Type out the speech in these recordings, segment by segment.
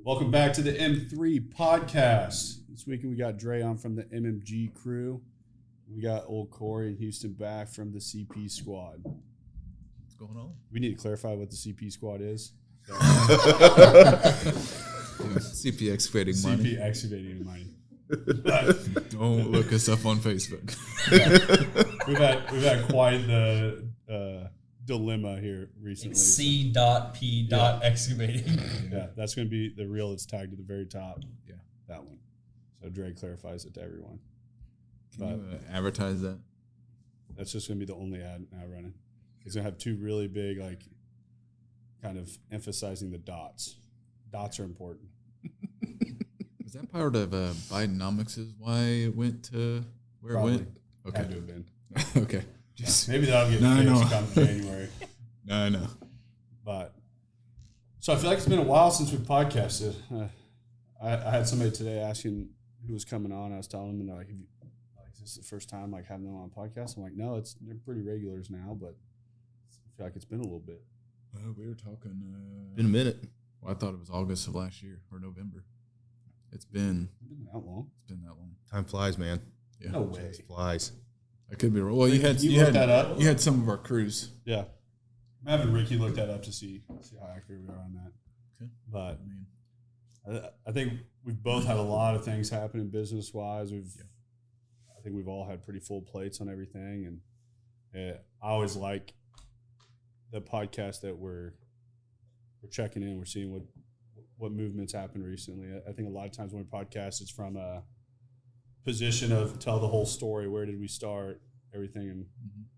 Welcome back to the M3 podcast. This weekend we got Dre on from the MMG crew. We got old Cory and Houston back from the CP squad. What's going on? We need to clarify what the CP squad is. CP excavating money. CP excavating money. Don't look us up on Facebook. We've had quite the dilemma here recently. It's C.P. excavating. Yeah, that's going to be the reel that's tagged at the very top. Yeah, that one. So Dre clarifies it to everyone. Can you advertise that? That's just going to be the only ad now running. It's going to have two really big, like, kind of emphasizing the dots. Dots are important. Was that part of Bidenomics? Why it went to where Probably. it went? Okay. Had to have been. Okay. Just, maybe that'll get fixed come January. No, I know. But so I feel like it's been a while since we've podcasted. I had somebody today asking who was coming on. I was telling them, and they're like, is this the first time like having them on a podcast? I'm like, no, they're pretty regulars now, but I feel like it's been a little bit. We were talking. Been a minute. Well, I thought it was August of last year or November. It's been that long. It's been that long. Time flies, man. Yeah. No way. It flies. I could be wrong. Well, you had that up. You had some of our crews. Yeah. I'm having Ricky look that up to see how accurate we are on that. Okay. But I think we've both had a lot of things happening business wise. I think we've all had pretty full plates on everything, and I always like the podcast that we're checking in. We're seeing what movements happened recently. I think a lot of times when we podcast, it's from a position of tell the whole story. Where did we start? Everything, and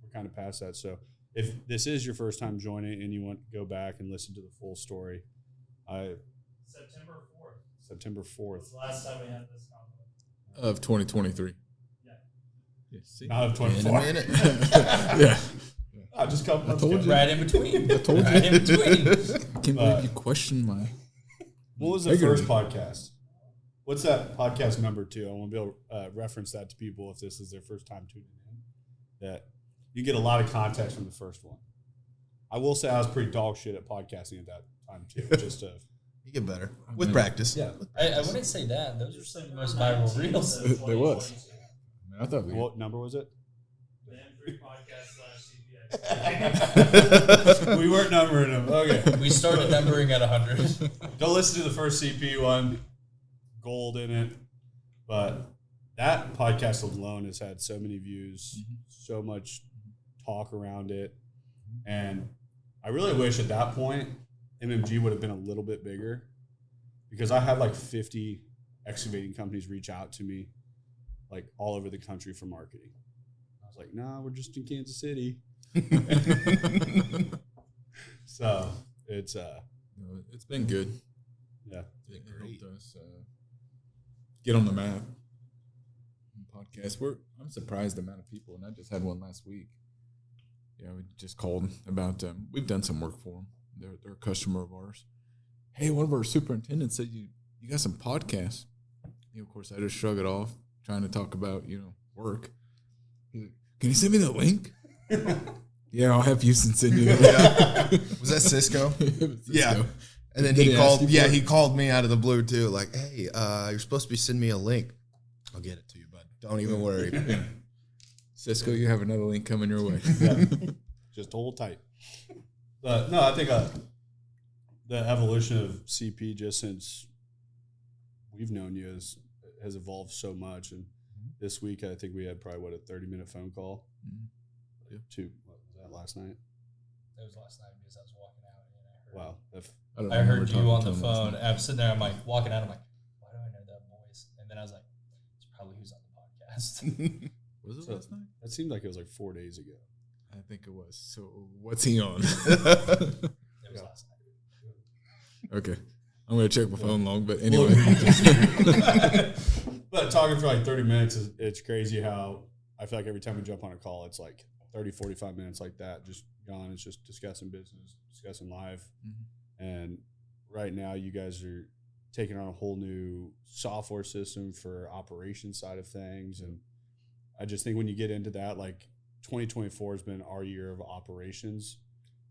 we're kind of past that. So if this is your first time joining and you want to go back and listen to the full story, September 4th. Was the last time we had this convo. Of 2023. Yeah. See? Not of 24. In a minute. Yeah. I just come. I told you. Right in between. I told you. Right in between. I can't believe you questioned my. What was the first podcast? What's that podcast number 2? I want to be able to reference that to people if this is their first time tuning in. That you get a lot of context from the first one. I will say I was pretty dog shit at podcasting at that time too. Just to You get better with practice. yeah. I wouldn't say that. Those are some of the most viral reels. There was. I thought we. What number was it? The M3 podcast /CPX. We weren't numbering them. Okay. We started numbering at 100. Go listen to the first CP one. Gold in it. But that podcast alone has had so many views, so much talk around it. And I really wish at that point MMG would have been a little bit bigger, because I had like 50 excavating companies reach out to me like all over the country for marketing. I was like, nah, we're just in Kansas City. So it's been good. Yeah. It helped us get on the map. Podcast. I'm surprised the amount of people, and I just had one last week. Yeah, we just called about we've done some work for them. They're a customer of ours. Hey, one of our superintendents said you got some podcasts. Of course, I just shrug it off, trying to talk about work. He's like, can you send me the link? Yeah, I'll have Houston send you that. Yeah. Was that Cisco? Yeah. And then he called. Yeah, he called me out of the blue too. Like, hey, you're supposed to be sending me a link. I'll get it to you, bud. Don't even worry. Yeah. Cisco, you have another link coming your way. Yeah. Just hold tight. But no, I think the evolution of CP just since we've known you has evolved so much. And this week, I think we had probably, a 30-minute phone call. Yeah. What was that, last night? That was last night because I was walking out and Wow. I heard you on the phone. I'm sitting there, I'm like walking out, I'm like, why do I know that voice? And then I was like, it's probably who's on the podcast. Was it last night? That seemed like it was like 4 days ago. I think it was. So what's he on? It was last night. Okay. I'm going to check my phone log, but anyway. But talking for like 30 minutes, it's crazy how I feel like every time we jump on a call, it's like 30, 45 minutes like that, just gone. It's just discussing business, discussing life. And right now you guys are taking on a whole new software system for operations side of things. And I just think when you get into that, like 2024 has been our year of operations.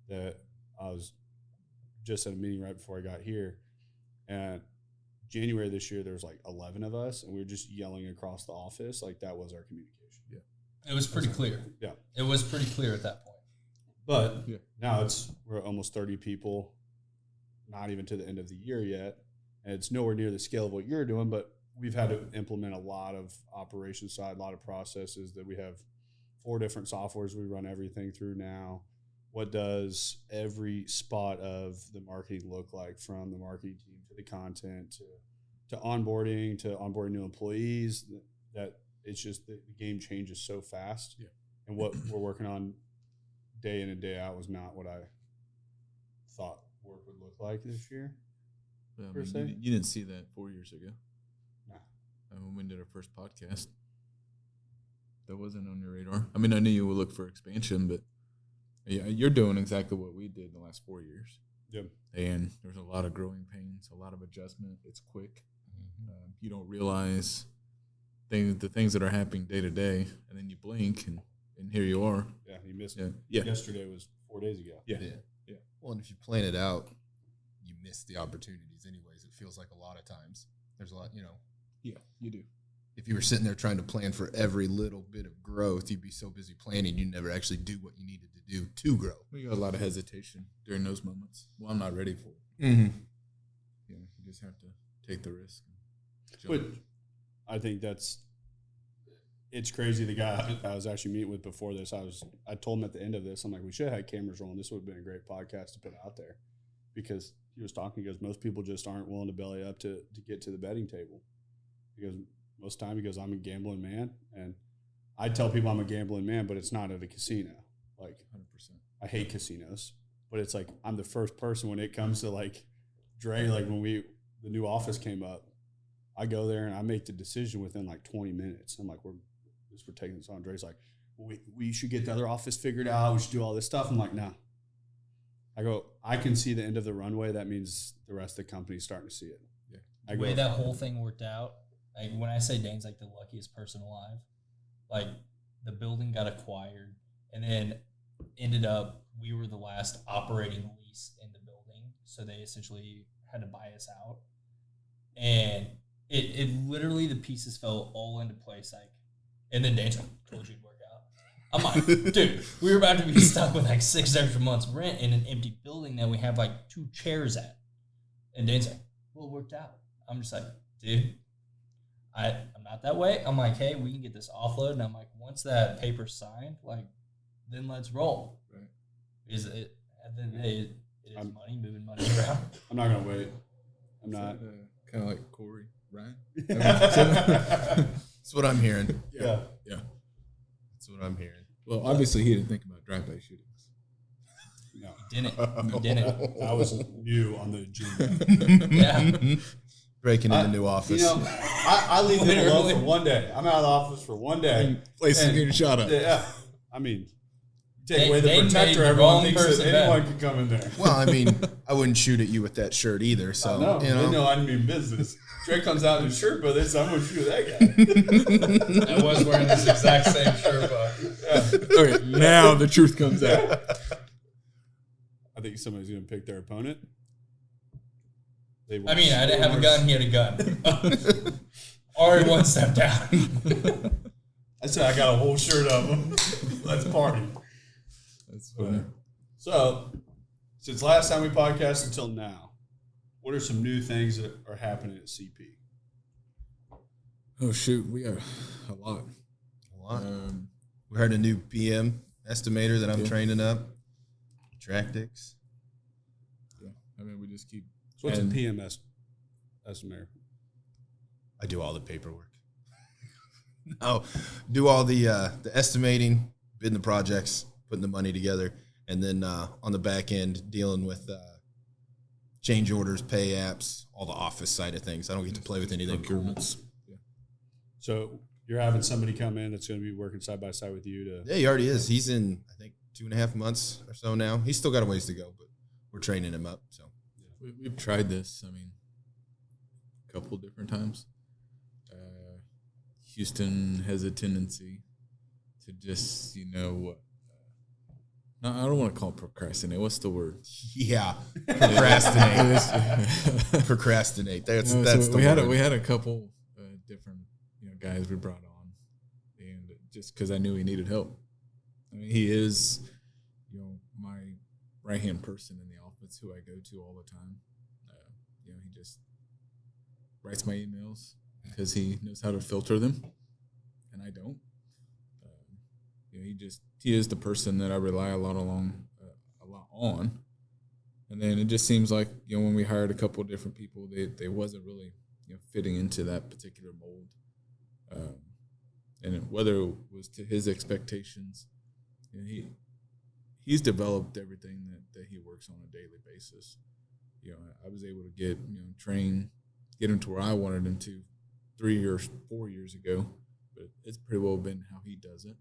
That I was just at a meeting right before I got here, and January this year, there was like 11 of us, and we were just yelling across the office. Like, that was our communication. Yeah. It was pretty clear. Yeah. It was pretty clear at that point. But now we're almost 30 people, not even to the end of the year yet. And it's nowhere near the scale of what you're doing, but we've had to implement a lot of operation side, a lot of processes that we have 4 different softwares we run everything through now. What does every spot of the marketing look like, from the marketing team to the content to onboarding new employees? That it's just the game changes so fast. Yeah. And what we're working on day in and day out was not what I thought work would look like this year. But, I mean, you didn't see that 4 years ago. Nah. When we did our first podcast, that wasn't on your radar. I mean, I knew you would look for expansion, but yeah, you're doing exactly what we did in the last 4 years. Yep. And there's a lot of growing pains, a lot of adjustment. It's quick. You don't realize the things that are happening day to day, and then you blink, and here you are. Yeah, you missed Yeah. it. Yeah. Yesterday was 4 days ago. Yeah. Well, and if you plan it out, you miss the opportunities anyways. It feels like a lot of times. There's a lot, Yeah, you do. if you were sitting there trying to plan for every little bit of growth, you'd be so busy planning, you never actually do what you needed to do to grow. We got a lot of hesitation during those moments. Well, I'm not ready for it. Mm-hmm. You just have to take the risk. But I think it's crazy. The guy I was actually meeting with before this, I told him at the end of this, I'm like, we should have had cameras rolling. This would have been a great podcast to put out there, because he was talking. He goes, most people just aren't willing to belly up to get to the betting table. He goes, most time, he goes, I'm a gambling man, and I tell people I'm a gambling man, but it's not at a casino. Like, 100%. I hate casinos, but it's like I'm the first person when it comes to like Dre. Like when the new office came up, I go there and I make the decision within like 20 minutes. I'm like, we're taking this on. Dre's like, we should get the other office figured out. We should do all this stuff. I'm like, nah. I go, I can see the end of the runway. That means the rest of the company's starting to see it. Yeah. The way that whole thing worked out, like when I say Dane's like the luckiest person alive, like the building got acquired and then ended up, we were the last operating lease in the building. So they essentially had to buy us out. And it literally, the pieces fell all into place. Like, and then Dane's like, told you it'd work out. I'm like, dude, we were about to be stuck with like 6 extra months rent in an empty building that we have like 2 chairs at. And Dane's like, well, it worked out. I'm just like, dude, I'm not that way. I'm like, hey, we can get this offload. And I'm like, once that paper's signed, like, then let's roll. Right. Is it at the end of the day, it is money, moving money around. I'm not gonna wait. I'm not. Kind of like Cory, right? That's what I'm hearing. Yeah. That's what I'm hearing. Well, obviously he didn't think about drive-by shootings. No. You didn't. That was new on the agenda. Yeah. Breaking in the new office. I leave it alone for one day. I'm out of the office for one day. Places getting shot up. Yeah. I mean, take away the They protector, made the everyone wrong thinks person that anyone can come in there. Well, I mean, I wouldn't shoot at you with that shirt either. So, No, you know. they know I didn't mean business. Trey comes out in his shirt, but I'm going to shoot that guy. I was wearing this exact same shirt, but Okay, now the truth comes out. I think somebody's going to pick their opponent. I mean, I didn't have a gun. He had a gun. Already one step down. I said I got a whole shirt of them. Let's party. That's funny. So, since last time we podcasted until now, what are some new things that are happening at CP? Oh, shoot. We got a lot. We hired a new PM estimator that I'm training up. Tractics. Yeah. I mean, we just keep. So what's a PMS estimator? I do all the paperwork. Do all the estimating, bidding the projects, putting the money together, and then on the back end, dealing with change orders, pay apps, all the office side of things. I don't get to play with anything. Procurements. Yeah. So you're having somebody come in that's going to be working side by side with you to. Yeah, he already is. He's in, I think, 2.5 months or so now. He's still got a ways to go, but we're training him up. So we've tried this. I mean, a couple different times. Houston has a tendency to just, No, I don't want to call it procrastinate. What's the word? Yeah, procrastinate. Procrastinate. That's So the word. We had a couple different guys we brought on, and just because I knew he needed help. I mean, he is my right hand person in the office who I go to all the time. He just writes my emails because he knows how to filter them, and I don't. He is the person that I rely a lot on, and then it just seems like when we hired a couple of different people, they wasn't really fitting into that particular mold, and whether it was to his expectations, he's developed everything that he works on a daily basis. I was able to get train, get him to where I wanted him to 3 or 4 years ago, but it's pretty well been how he does it.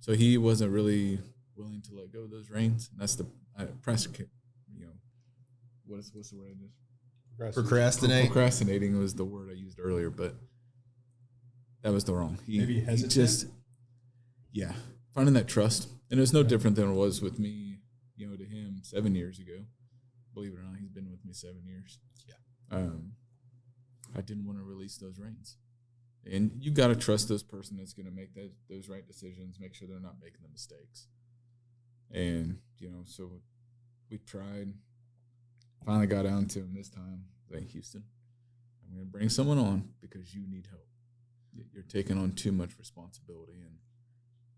So he wasn't really willing to let go of those reins. And that's the what's the word I just? Procrastinate. Procrastinating was the word I used earlier, but that was the wrong. Maybe hesitant. Finding that trust, and it's no different than it was with me, to him 7 years ago. Believe it or not, he's been with me 7 years. Yeah. I didn't want to release those reins. And you got to trust this person that's going to make those right decisions, make sure they're not making the mistakes. And, so we tried, finally got down to him this time, like, Houston, I'm going to bring someone on because you need help. You're taking on too much responsibility.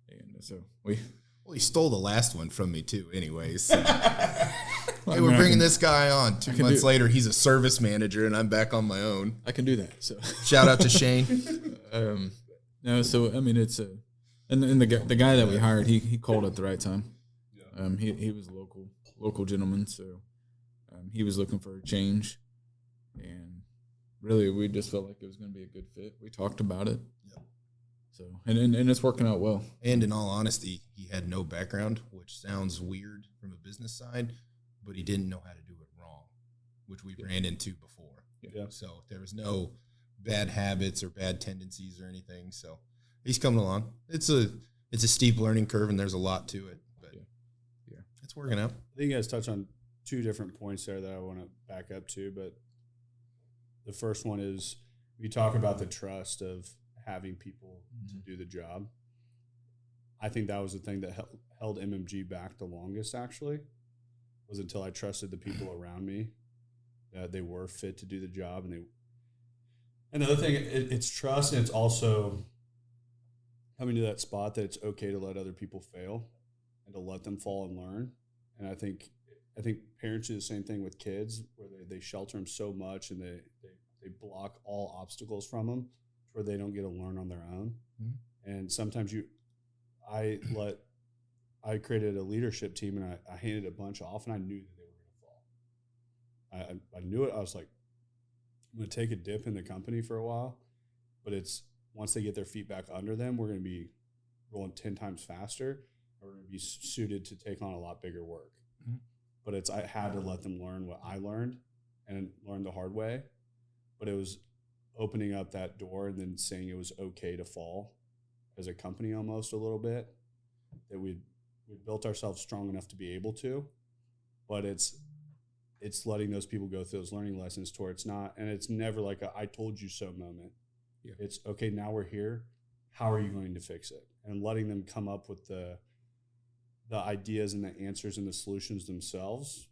And so we... Well, he stole the last one from me, too, anyways. Hey, we're bringing this guy on. 2 months later, he's a service manager, and I'm back on my own. I can do that. So shout out to Shane. No, so, I mean, it's a... And the guy that we hired, he called at the right time. Yeah. He was a local gentleman, so he was looking for a change. And really, we just felt like it was going to be a good fit. We talked about it. So and it's working out well. And in all honesty, he had no background, which sounds weird from a business side, but he didn't know how to do it wrong, which we ran into before. Yeah. So there was no bad habits or bad tendencies or anything. So he's coming along. It's a steep learning curve, and there's a lot to it, but it's working out. I think you guys touched on two different points there that I want to back up to, but the first one is you talk about the trust of having people to do the job. I think that was the thing that held MMG back the longest, actually, was until I trusted the people around me that they were fit to do the job. And the other thing, it's trust, and it's also coming to that spot that it's okay to let other people fail and to let them fall and learn. And I think parents do the same thing with kids, where they shelter them so much and they block all obstacles from them, where they don't get to learn on their own. Mm-hmm. And sometimes I created a leadership team, and I handed a bunch off, and I knew that they were going to fall. I knew it. I was like, I'm going to take a dip in the company for a while, but it's once they get their feet back under them, we're going to be rolling 10 times faster, and we're going to be suited to take on a lot bigger work. Mm-hmm. But I had to let them learn what I learned and learn the hard way. But it was opening up that door and then saying it was okay to fall as a company almost a little bit, that we built ourselves strong enough to be able to, but it's letting those people go through those learning lessons to where it's not, and it's never like a I told you so moment. Yeah. It's okay, now we're here. How are you going to fix it? And letting them come up with the ideas and the answers and the solutions themselves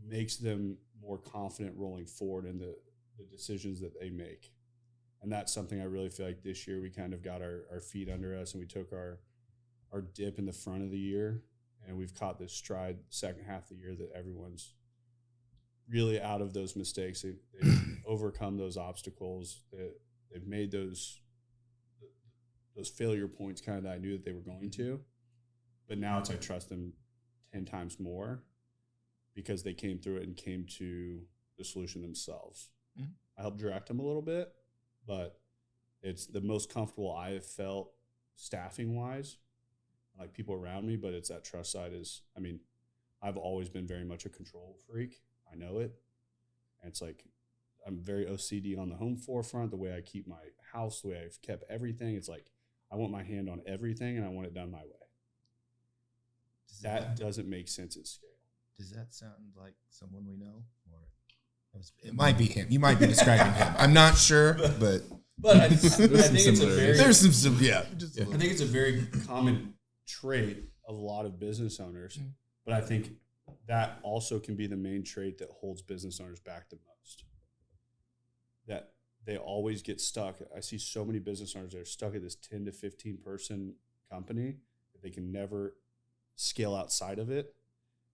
makes them more confident rolling forward in the decisions that they make. And that's something I really feel like this year we kind of got our feet under us, and we took our dip in the front of the year, and we've caught this stride second half of the year that everyone's really out of those mistakes. They've overcome those obstacles. They've made those failure points kind of that I knew that they were going to. But now it's I trust them 10 times more because they came through it and came to the solution themselves. Mm-hmm. I helped direct them a little bit, but it's the most comfortable I have felt staffing-wise, like people around me, but it's that trust side is, I mean, I've always been very much a control freak. I know it. And it's like I'm very OCD on the home forefront, the way I keep my house, the way I've kept everything. It's like I want my hand on everything, and I want it done my way. that doesn't make sense at scale. Does that sound like someone we know? Or it might be him. You might be describing him. I'm not sure, but I think it's a very there's some yeah. I think it's a very common trait of a lot of business owners, but I think that also can be the main trait that holds business owners back the most. That they always get stuck. I see so many business owners that are stuck at this 10 to 15 person company that they can never scale outside of it.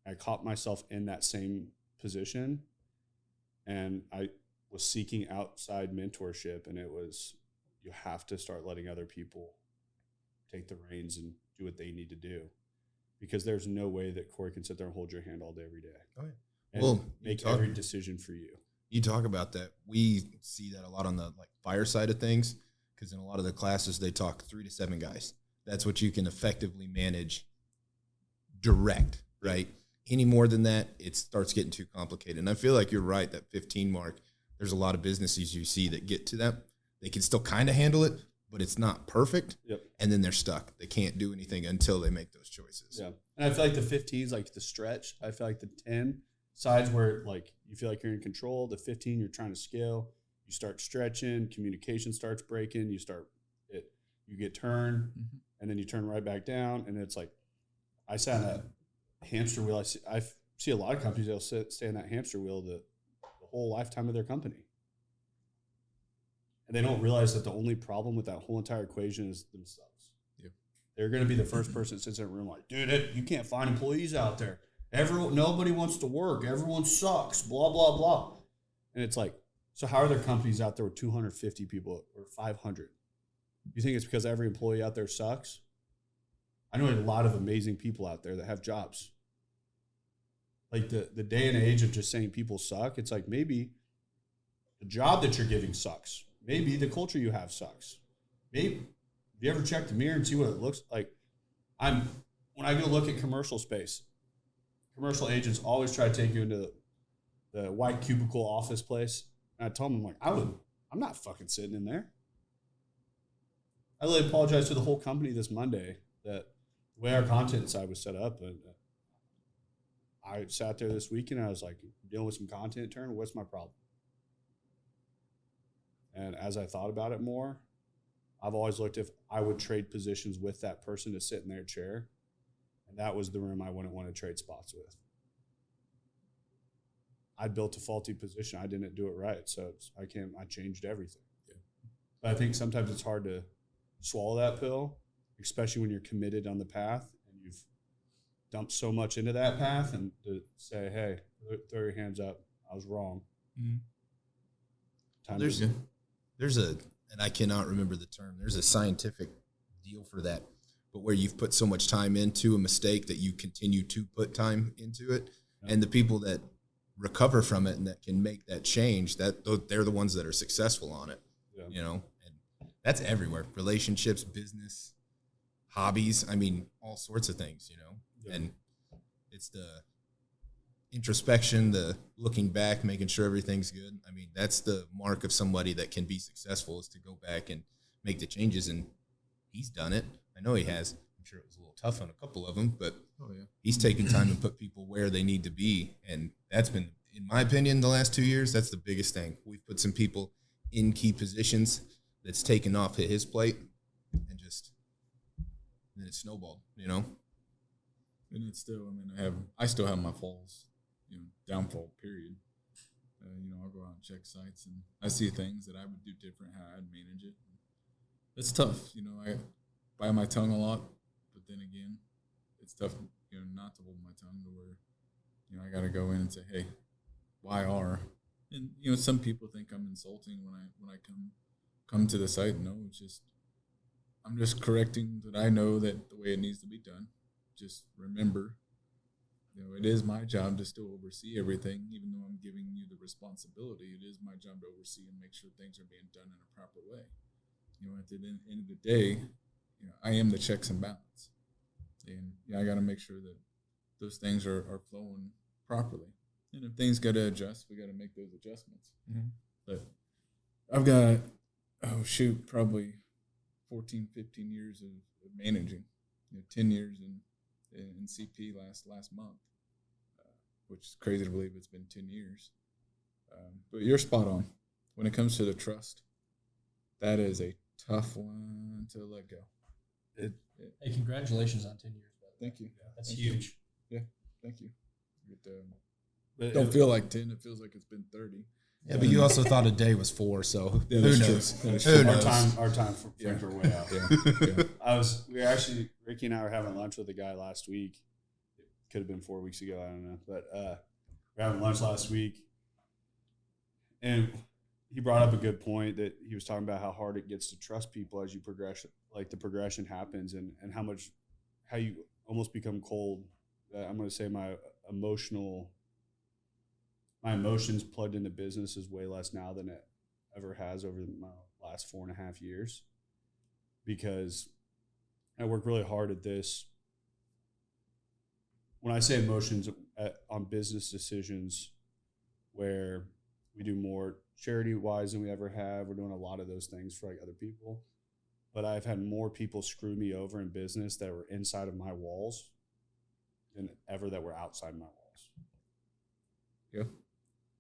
I caught myself in that same position, and I was seeking outside mentorship, and it was, you have to start letting other people take the reins and do what they need to do, because there's no way that Cory can sit there and hold your hand all day, every day. Oh, yeah. And make every decision for you. You talk about that. We see that a lot on the fire side of things, because in a lot of the classes they talk 3 to 7 guys. That's what you can effectively manage direct, right? Any more than that, it starts getting too complicated. And I feel like you're right, that 15 mark, there's a lot of businesses you see that get to that. They can still kind of handle it, but it's not perfect. Yep. And then they're stuck. They can't do anything until they make those choices. Yeah. And I feel like the 15 is like the stretch. I feel like the 10 sides where you feel like you're in control. The 15, you're trying to scale. You start stretching, communication starts breaking. You get turned, and then you turn right back down. And it's like, I sat in that hamster wheel. I see a lot of companies that'll stay in that hamster wheel the whole lifetime of their company. And they don't realize that the only problem with that whole entire equation is themselves. Yep. They're going to be the first person that sits in a room like, dude, you can't find employees out there. Nobody wants to work. Everyone sucks, blah, blah, blah. And it's like, so how are there companies out there with 250 people or 500? You think it's because every employee out there sucks? I know a lot of amazing people out there that have jobs. Like the day and age of just saying people suck, it's like maybe the job that you're giving sucks. Maybe the culture you have sucks. Maybe, have you ever checked the mirror and see what it looks like? When I go look at commercial space, commercial agents always try to take you into the white cubicle office place. And I told them, I'm not fucking sitting in there. I really apologize to the whole company this Monday that the way our content side was set up. And I sat there this weekend and I was like, dealing with some content turn, what's my problem? And as I thought about it more, I've always looked if I would trade positions with that person to sit in their chair. And that was the room I wouldn't want to trade spots with. I built a faulty position. I didn't do it right. So I changed everything. Yeah. But I think sometimes it's hard to swallow that pill, especially when you're committed on the path and you've dumped so much into that path, and to say, hey, throw your hands up. I was wrong. Mm-hmm. And I cannot remember the term. There's a scientific deal for that, but where you've put so much time into a mistake that you continue to put time into it. Yeah. And the people that recover from it and that can make that change, they're the ones that are successful on it. Yeah. And that's everywhere. Relationships, business, hobbies. I mean, all sorts of things, Yeah. And it's the introspection, the looking back, making sure everything's good. I mean, that's the mark of somebody that can be successful, is to go back and make the changes. And he's done it. I know he has. I'm sure it was a little tough on a couple of them, but he's taken time to put people where they need to be. And that's been, in my opinion, the last 2 years, that's the biggest thing. We've put some people in key positions that's taken off his plate, and then it snowballed, And it's still, I still have my falls, downfall period. I'll go out and check sites, and I see things that I would do different, how I'd manage it. It's tough, I bite my tongue a lot, but then again, it's tough, not to hold my tongue to where, I got to go in and say, hey, why are? And, some people think I'm insulting when I come to the site. No, it's just, I'm just correcting that I know that the way it needs to be done. Just remember, it is my job to still oversee everything, even though I'm giving you the responsibility. It is my job to oversee and make sure things are being done in a proper way. At the end of the day, I am the checks and balance. And I got to make sure that those things are flowing properly. And if things got to adjust, we got to make those adjustments. Mm-hmm. But I've got, probably 14, 15 years of managing, 10 years in in CP last month, which is crazy to believe it's been 10 years. But you're spot on. When it comes to the trust, that is a tough one to let go. Hey, congratulations on 10 years, brother. Thank you. That's Thank huge. You. Yeah, thank you. It don't feel like 10. It feels like it's been 30. Yeah, but you also thought a day was 4, so Yeah, who that's knows? true. That's Who true. knows? Our time frames are way out. Yeah. We were actually, Ricky and I were having lunch with a guy last week. It could have been 4 weeks ago, I don't know. But we were having lunch last week, and he brought up a good point that he was talking about how hard it gets to trust people as you progress, like the progression happens, and how you almost become cold. I'm going to say my emotions plugged into business is way less now than it ever has over my last 4.5 years, because I work really hard at this. When I say emotions on business decisions, where we do more charity-wise than we ever have, we're doing a lot of those things for like other people. But I've had more people screw me over in business that were inside of my walls than ever that were outside my walls. Yeah.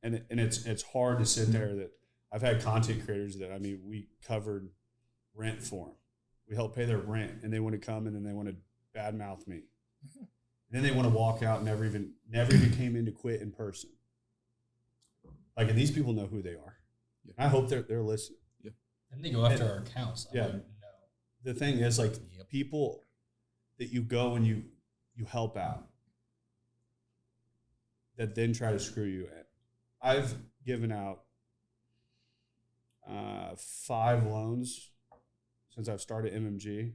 And it's hard to sit there that I've had content creators that, I mean, we covered rent for them. We helped pay their rent, and they want to come in and they want to badmouth me. And then they want to walk out and never even came in to quit in person. Like, and these people know who they are. Yeah. I hope they're listening. Yeah. And they go after our accounts. Yeah. No. The thing is, like, people that you go and you help out that then try to screw you in. I've given out 5 loans since I've started MMG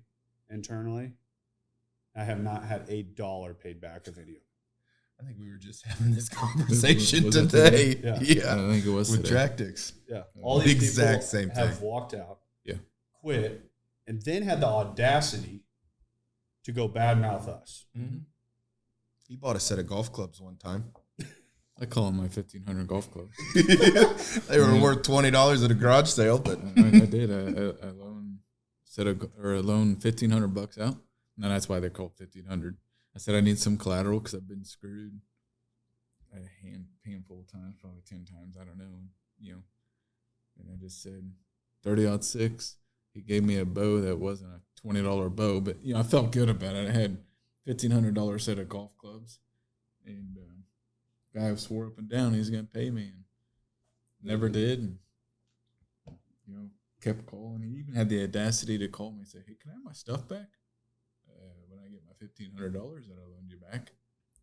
internally. I have not had $1 paid back of any of them. I think we were just having this conversation Was it today. today? Yeah. I think it was With today. Tractics. Yeah. All these Exact people same have thing. walked out, quit, and then had the audacity to go badmouth us. Mm-hmm. He bought a set of golf clubs one time. I call them my 1,500 golf clubs. They were worth $20 at a garage sale, but I did. I loaned $1,500 out, and that's why they're called 1,500. I said I need some collateral because I've been screwed a handful of times, probably 10 times. I don't know, And I just said 30-06. He gave me a bow that wasn't a $20 bow, but I felt good about it. I had $1,500 set of golf clubs, and guy swore up and down he's gonna pay me, and never did. And kept calling. He even had the audacity to call me and say, "Hey, can I have my stuff back when I get my $1,500 that I loaned you back?"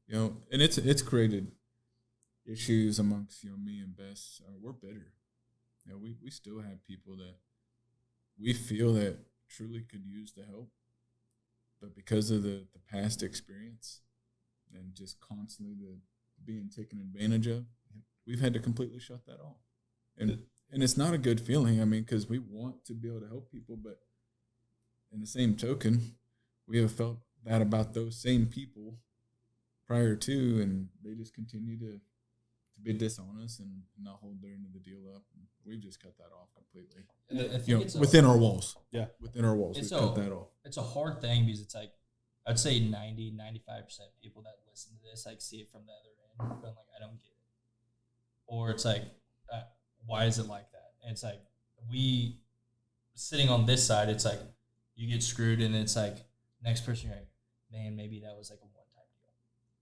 And it's created issues amongst me and Bess. We're bitter. We still have people that we feel that truly could use the help, but because of the past experience and just constantly being taken advantage of, we've had to completely shut that off. And it's not a good feeling. I mean, because we want to be able to help people, but in the same token, we have felt that about those same people prior to, and they just continue to be dishonest and not hold their end of the deal up. And we've just cut that off completely. I think it's within our walls. Yeah. Within our walls, we've cut that off. It's a hard thing because it's like, I'd say 90, 95% of people that listen to this, like, see it from the other end, but like, I don't get it. Or it's like, why is it like that? And it's like, we sitting on this side, it's like, you get screwed, and it's like, next person, you're like, man, maybe that was like a one-time deal.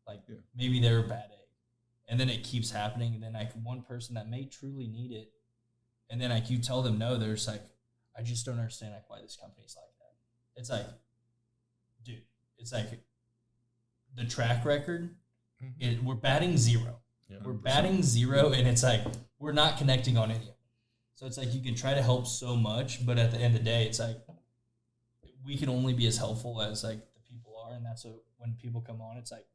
Like, maybe they were a bad egg. And then it keeps happening, and then like one person that may truly need it, and then like you tell them no, they're just like, I just don't understand like why this company's like that. It's like, dude, it's like the track record, we're batting 0. Yeah, we're batting 0, and it's like we're not connecting on any of it. So it's like you can try to help so much, but at the end of the day, it's like we can only be as helpful as like the people are, and that's what, when people come on, it's like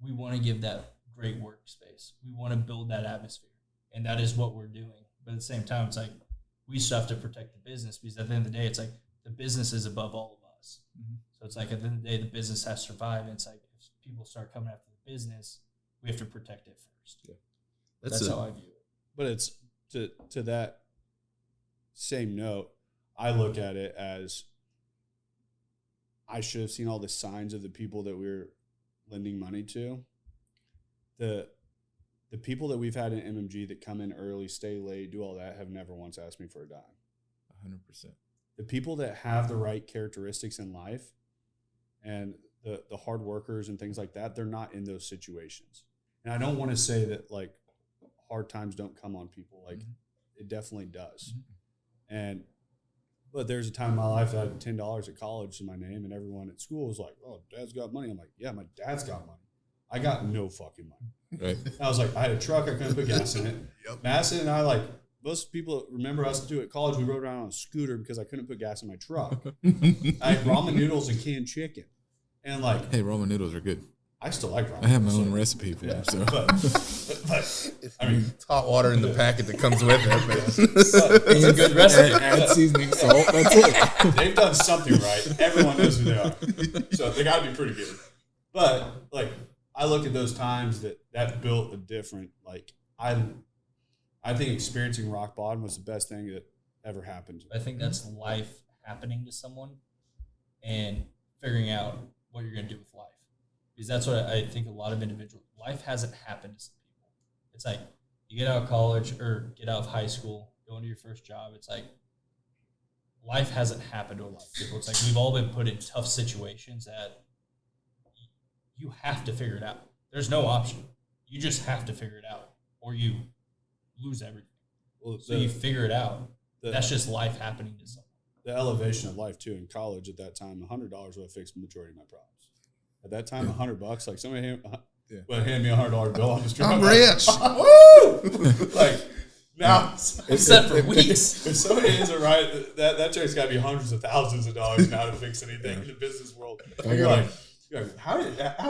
we want to give that great workspace. We want to build that atmosphere, and that is what we're doing. But at the same time, it's like we still have to protect the business, because at the end of the day, it's like the business is above all of us. Mm-hmm. So it's like at the end of the day, the business has to survive, and it's like if people start coming after the business, we have to protect it first. Yeah, that's how I view it. But it's to that same note, I look at it as I should have seen all the signs of the people that we were lending money to, the people that we've had in MMG that come in early, stay late, do all that, have never once asked me for a dime. 100%. The people that have the right characteristics in life and the hard workers and things like that, they're not in those situations. And I don't want to say that like hard times don't come on people. Like it definitely does. But there's a time in my life that I had $10 at college in my name, and everyone at school was like, "Oh, Dad's got money." I'm like, "Yeah, my dad's got money. I got no fucking money." Right. I was like, I had a truck, I couldn't put gas in it. Madison and I, like most people remember us do at college, we rode around on a scooter because I couldn't put gas in my truck. I had ramen noodles and canned chicken. And like, hey, ramen noodles are good. I still like ramen. I have my own recipe for them. So. But I mean, It's hot water in the packet that comes with it. It's a good recipe. Add seasoning, salt. That's it. they've done something right. Everyone knows who they are. So they got to be pretty good. But like, I look at those times that built a different, like, I think experiencing rock bottom was the best thing that ever happened. I think that's life happening to someone and figuring out what you're going to do with life. Because that's what I think a lot of individuals, life hasn't happened to some people. It's like you get out of college or get out of high school, go into your first job. It's like life hasn't happened to a lot of people. It's like we've all been put in tough situations that you have to figure it out. There's no option. You just have to figure it out or you lose everything. Well, So you figure it out. That's just life happening to someone. The elevation of life too in college at that time, $100 would have fixed the majority of my problems. At that time, $100, like somebody would hand me a $100 bill on the street. I'm rich. Woo! Like now, Except for weeks. If somebody hands it right, that check's got to be hundreds of thousands of dollars now to fix anything in the business world. You're like, how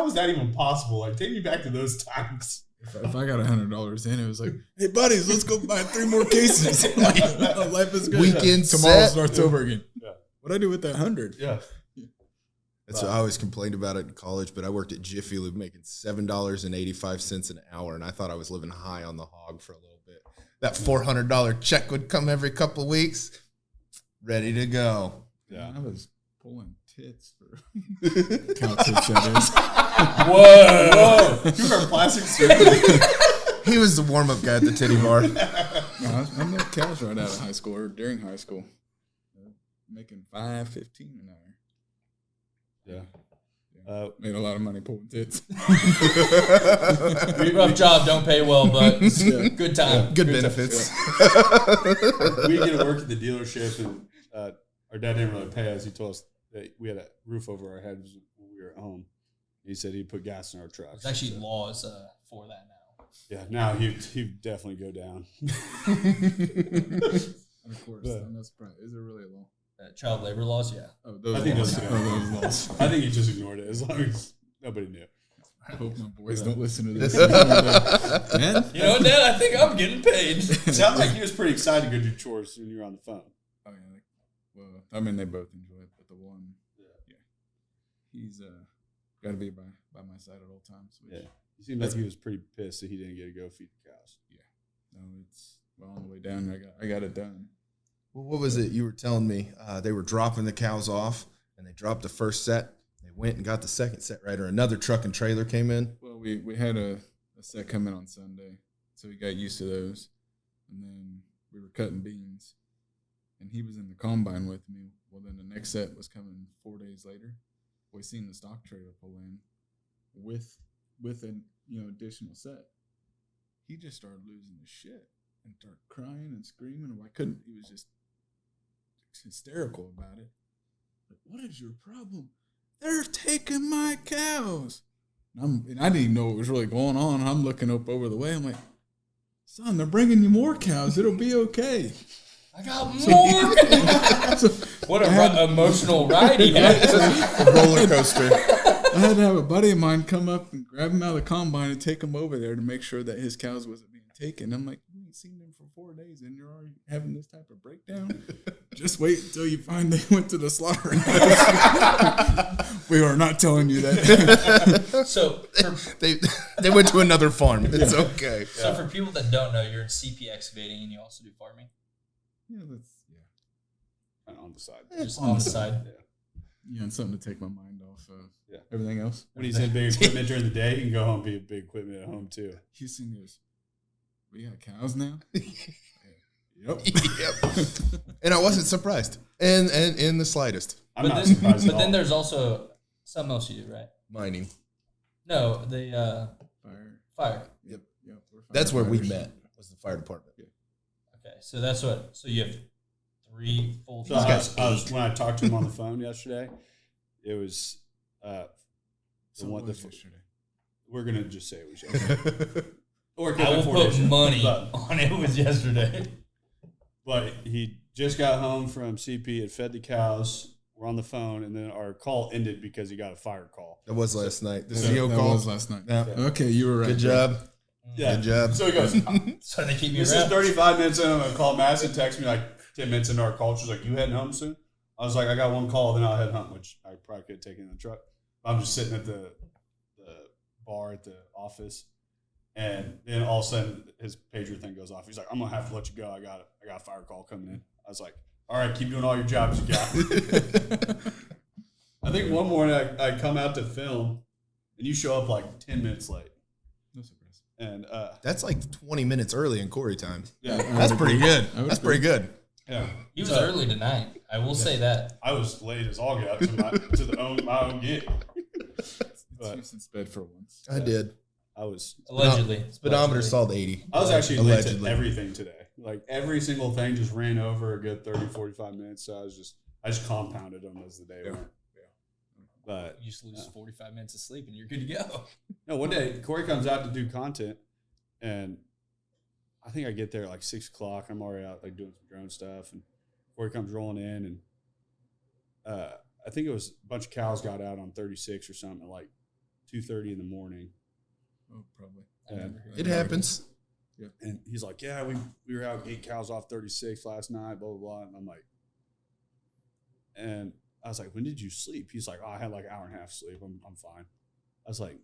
is that even possible? Like, take me back to those times. If I got $100 in, it was like, hey, buddies, let's go buy 3 more cases. Life is good. Weekend Tomorrow set. starts over again. Yeah. What'd I do with that 100? Yeah. That's what I always complained about it in college, but I worked at Jiffy Lube making $7.85 an hour, and I thought I was living high on the hog for a little bit. That $400 check would come every couple of weeks, ready to go. Yeah. I was pulling tits for cow tits, that is. Whoa! You were a plastic surgeon. He was the warm-up guy at the titty bar. No, I milked cows right out of high school or during high school. Making $5.15 an hour. Yeah. Made a lot of money pulling tits. Rough job, don't pay well, but good time. Good benefits. We get to work at the dealership, and our dad didn't really pay us. He told us that we had a roof over our heads when we were at home. He said he'd put gas in our trucks. There's actually laws for that now. Yeah, now he'd definitely go down. And of course, I'm not surprised. Is there really a law? Child labor laws, yeah. Oh, those I think laws. those- Those laws. I think he just ignored it as long as nobody knew. I hope my boys don't listen to this. Man, You know what, Dad? I think I'm getting paid. It sounded like he was pretty excited to go do chores when you were on the phone. oh, yeah, well, I mean, they both enjoy it, but the one, yeah, he's got to be by my side at all times. Which, Yeah, he seemed like he was pretty pissed that he didn't get to go feed the cows. no, it's on the way down. I got it done. Well, what was it you were telling me? They were dropping the cows off, and they dropped the first set. They went and got the second set right, or another truck and trailer came in. Well, we had a set come in on Sunday, so we got used to those. And then we were cutting beans, and he was in the combine with me. Well, then the next set was coming 4 days later. We seen the stock trailer pull in with an additional set. He just started losing his shit and started crying and screaming. I couldn't. He was just hysterical about it. Like, what is your problem? They're taking my cows. And I didn't even know what was really going on. I'm looking up over the way. I'm like, son, they're bringing you more cows. It'll be okay. I got more. What a emotional ride he had. A roller coaster. I had to have a buddy of mine come up and grab him out of the combine and take him over there to make sure that his cows wasn't being taken. I'm like, you ain't seen them for 4 days and you're already having this type of breakdown? Just wait until you find they went to the slaughterhouse. We are not telling you that. So, They went to another farm. It's okay. so for people that don't know, you're in CP Excavating and you also do farming? Yeah. And on the side. Just on the side. Yeah, and something to take my mind off of Yeah. everything else. When he's in big equipment during the day, he can go home and be big equipment at home too. Houston goes, we got cows now? Yep. And I wasn't surprised, and in the slightest. I'm not surprised at But then all. there's also something else you do, right? Mining. No, the fire. Yep. We're That's where we firefighters. met. Was the fire department. Okay, so that's what. So you have 3 full So time. I was when I talked to him on the phone yesterday, it was the So one what was yesterday? we're gonna just say it was yesterday. Or it could I have will been 4 put days ago. money But, on it was yesterday. but he just got home from CP, had fed the cows. We're on the phone, and then our call ended because he got a fire call. That was last night. The That CO that call. was last night. Yeah. Okay, you were right. Good job. Yeah. Good job. So he goes, So they keep me this is around. 35 minutes in. I called Madison, text me like 10 minutes into our call. She's like, you heading home soon? I was like, I got one call, then I'll head home, which I probably could have taken in the truck. I'm just sitting at the bar at the office, and then all of a sudden his pager thing goes off. He's like, I'm gonna have to let you go. I got a fire call coming in. I was like, all right, keep doing all your jobs you got. I think one morning I come out to film, and you show up like 10 minutes late. No surprise. And That's like 20 minutes early in Cory time. yeah, That's pretty good. I would That's agree. pretty good. yeah. He was So- early tonight. I will say that. I was late as all get out to my own gig. But Houston's bed for once. I did. I was Allegedly. Speedometer saw the 80. I was actually late to Allegedly. everything today. Like every single thing just ran over a good 30, 45 minutes. So I just compounded them as the day went. But You just lose 45 minutes of sleep and you're good to go. no, one day Cory comes out to do content, and I think I get there at like 6 o'clock. I'm already out like doing some drone stuff, and Cory comes rolling in, and I think it was a bunch of cows got out on 36 or something at like 2:30 in the morning. Oh, probably. I remember hearing It that. happens. And he's like, yeah, we were out 8 cows off 36 last night, blah, blah, blah. And I'm like, and I was like, when did you sleep? He's like, oh, I had like an hour and a half sleep. I'm fine. I was like,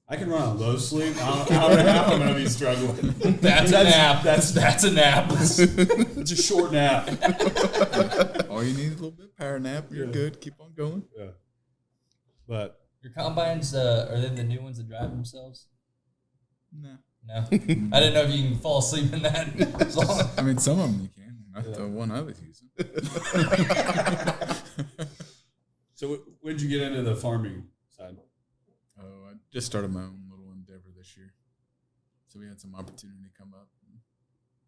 I can run on low sleep. Hour and a half, I'm going to be struggling. That's a nap. That's a nap. It's a short nap. All you need is a little bit of power nap. You're Yeah. good. Keep on going. Yeah. But Your combines, are they the new ones that drive themselves? Nah. No. I didn't know if you can fall asleep in that. As long- I mean, some of them you can. Not the one I was using. so when did you get into the farming side? Oh, I just started my own little endeavor this year. So we had some opportunity come up.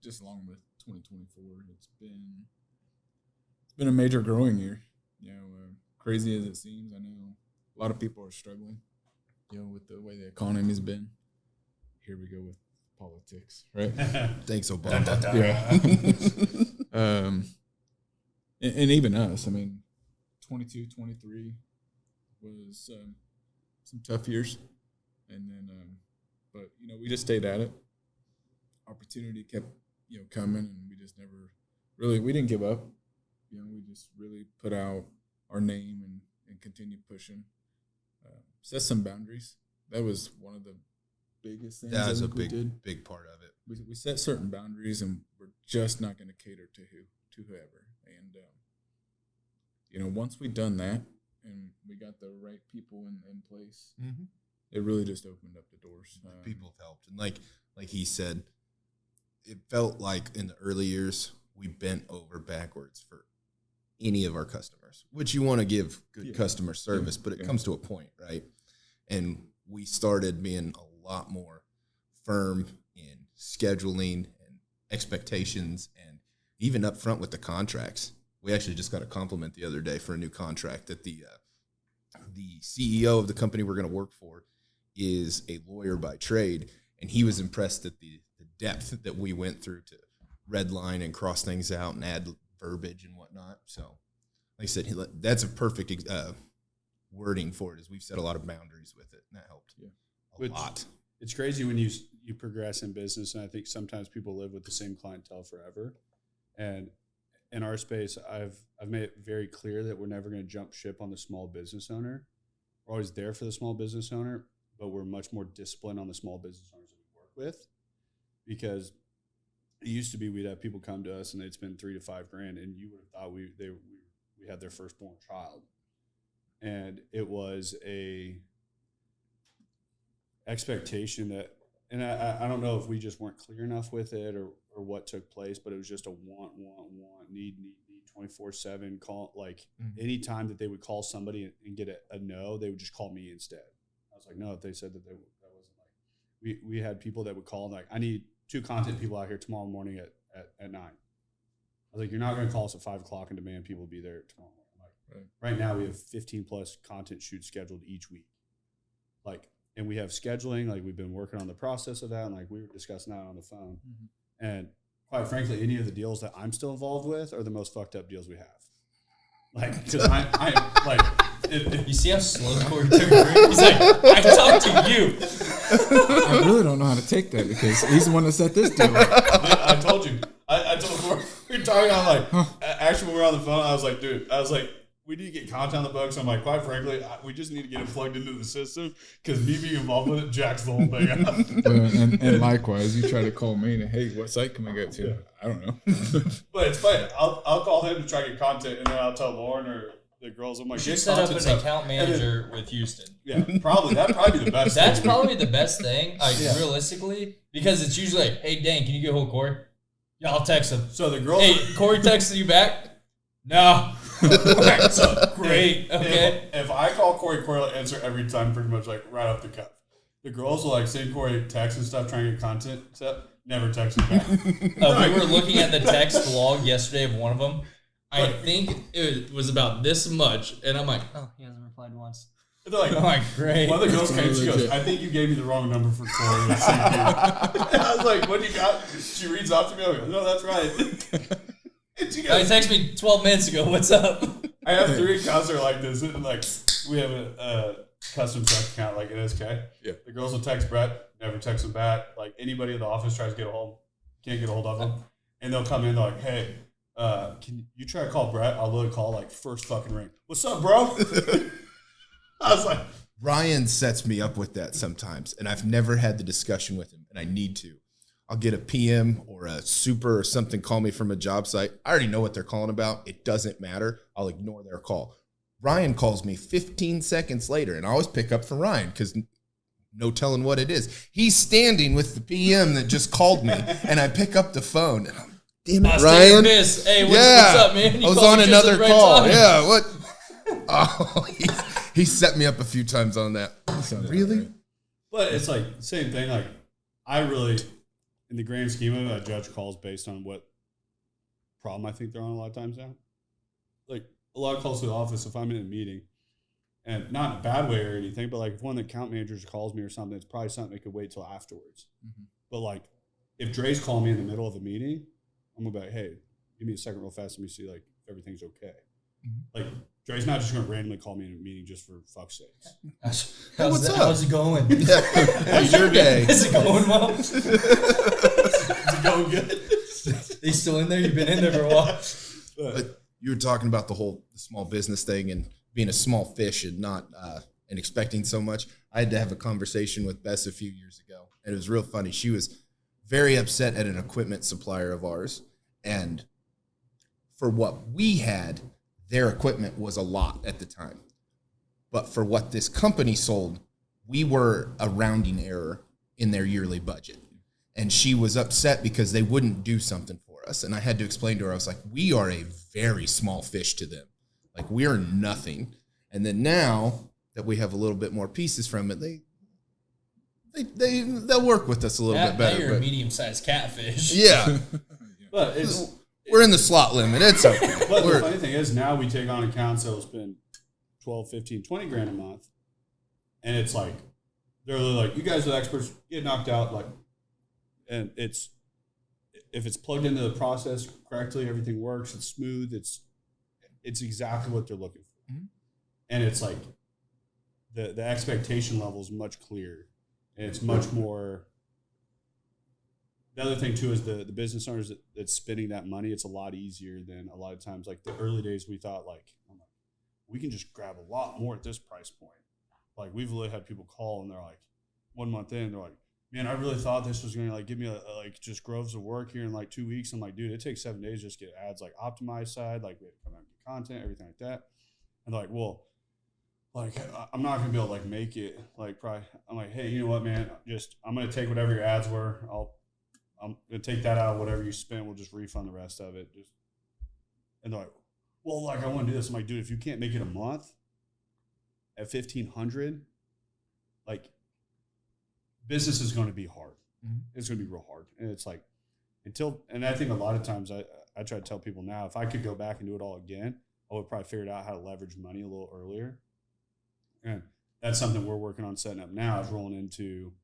Just along with 2024, it's been a major growing year. You know, crazy as it seems, I know a lot of people are struggling, you know, with the way the economy's been. Here we go with politics, right? Thanks, Obama. Yeah. And even us, I mean, 22, 23 was some tough years. And then, but, you know, we just stayed at it. Opportunity kept, you know, coming, and we just never really, we didn't give up. You know, we just really put out our name and continued pushing. Set some boundaries. That was one of the biggest things That I was a think we did. big part of it. We set certain boundaries, and we're just not going to cater to whoever. And you know, once we done that, and we got the right people in place, Mm-hmm. it really just opened up the doors. People have helped, and like he said, it felt like in the early years we bent over backwards for any of our customers, which you want to give good customer service, but it comes to a point, right? And we started being a lot more firm in scheduling and expectations, and even up front with the contracts. We actually just got a compliment the other day for a new contract that the CEO of the company we're going to work for is a lawyer by trade, and he was impressed at the depth that we went through to redline and cross things out and add verbiage and whatnot. So, like I said, that's a perfect wording for it. Is we've set a lot of boundaries with it, and that helped a lot. It's crazy when you progress in business, and I think sometimes people live with the same clientele forever. And in our space, I've made it very clear that we're never going to jump ship on the small business owner. We're always there for the small business owner, but we're much more disciplined on the small business owners that we work with, because it used to be we'd have people come to us and they'd spend $3,000 to $5,000, and you would have thought we had their firstborn child. and it was a expectation that, and I don't know if we just weren't clear enough with it or what took place, but it was just a want, need 24/7 call. Like any time that they would call somebody and get a no, they would just call me instead. I was like, no, if they said that that wasn't like, we had people that would call and like, I need 2 content people out here tomorrow morning at 9. I was like, you're not going to call us at 5 o'clock and demand people be there tomorrow morning. Like, right now we have 15 plus content shoots scheduled each week. Like, and we have scheduling, like we've been working on the process of that. And like we were discussing that on the phone. And quite frankly, any of the deals that I'm still involved with are the most fucked up deals we have. Like, because I'm like, you see how slow Cory took it? He's like, I talked to you. I really don't know how to take that because he's the one that set this deal up. I told you. I told Cory, we were talking on like, actually when we were on the phone, I was like, dude, we need to get content on the books. I'm like, quite frankly, we just need to get it plugged into the system because me being involved with it jacks the whole thing up. And likewise, you try to call me and, hey, what site can we go to? I don't know. But it's funny. I'll call him to try to get content, and then I'll tell Lauren or the girls, I'm like, you should set up an account manager with Houston. Yeah, probably. That'd probably be the best That's probably the best thing, like realistically, because it's usually like, hey, Dane, can you get hold of Cory? Yeah, I'll text him. So the girls... Hey, Cory texted you back? No. Right, so great. Okay. If I call Cory will answer every time, pretty much like right off the cuff. The girls will like send Cory texts and stuff, trying to get content set. Never text me back. We were looking at the text log yesterday of one of them. I think it was about this much, and I'm like, oh, he hasn't replied once. They're like, I'm like, great. One of the girls came, she goes, I think you gave me the wrong number for Cory. I was like, what do you got? She reads off to me. I go, no, that's right. He texted me 12 minutes ago. What's up? I have 3 accounts that are like this. And like, we have a custom truck account like an SK. Yeah. The girls will text Brett, never text him back. Like anybody in the office tries to get a hold, can't get a hold of them. And they'll come in, they're like, hey, can you try to call Brett? I'll literally call like first fucking ring. What's up, bro? I was like, Ryan sets me up with that sometimes, and I've never had the discussion with him, and I need to. I'll get a PM or a super or something call me from a job site. I already know what they're calling about. It doesn't matter. I'll ignore their call. Ryan calls me 15 seconds later, and I always pick up for Ryan because no telling what it is. He's standing with the PM that just called me, and I pick up the phone. And I'm, damn it, Ryan. Hey, what's up, man? I was on another call. Yeah, what? Oh, he set me up a few times on that. Really? But it's like same thing. Like I really, in the grand scheme of it, I judge calls based on what problem I think they're on a lot of times now. Like a lot of calls to the office, if I'm in a meeting, and not in a bad way or anything, but like if one of the account managers calls me or something, it's probably something that could wait till afterwards. But like if Dre's calling me in the middle of a meeting, I'm gonna be like, hey, give me a second real fast, let me see like if everything's okay. Like Dre's not just gonna randomly call me in a meeting just for fuck's sake. How's it going? How's your day? Is it going well? Is it going good? Are you still in there? You've been in there for a while. But you were talking about the small business thing and being a small fish and not and expecting so much. I had to have a conversation with Bess a few years ago, and it was real funny. She was very upset at an equipment supplier of ours, and for what we had, their equipment was a lot at the time. But for what this company sold, we were a rounding error in their yearly budget. And she was upset because they wouldn't do something for us. And I had to explain to her, I was like, we are a very small fish to them. Like, we are nothing. And then now that we have a little bit more pieces from it, they'll work with us a little bit better. Now you're a medium-sized catfish. Yeah. But we're in the slot limit. It's okay. But the funny thing is now we take on accounts that will spend 12, 15, 20 grand a month. And it's like, they're like, you guys are the experts, get knocked out. Like, and if it's plugged into the process correctly, everything works, it's smooth, it's exactly what they're looking for. And it's like the expectation level is much clearer. And it's much more. The other thing too is the business owners that's spending that money. It's a lot easier than a lot of times. Like the early days, we thought like, we can just grab a lot more at this price point. Like we've really had people call and they're like, 1 month in, they're like, man, I really thought this was going to like give me like just groves of work here in like 2 weeks. I'm like, dude, it takes 7 days just to get ads like optimized side, like we have to come out and get content, everything like that. And they're like, well, like, I'm not going to be able to like make it. Like, probably, I'm like, hey, you know what, man? I'm going to take whatever your ads were. I'm going to take that out. Whatever you spent, we'll just refund the rest of it. And they're like, well, like, I want to do this. I'm like, dude, if you can't make it a month at $1,500, like, business is going to be hard. Mm-hmm. It's going to be real hard. And it's like, and I think a lot of times I try to tell people now, if I could go back and do it all again, I would probably figured out how to leverage money a little earlier. And that's something we're working on setting up now. Is rolling into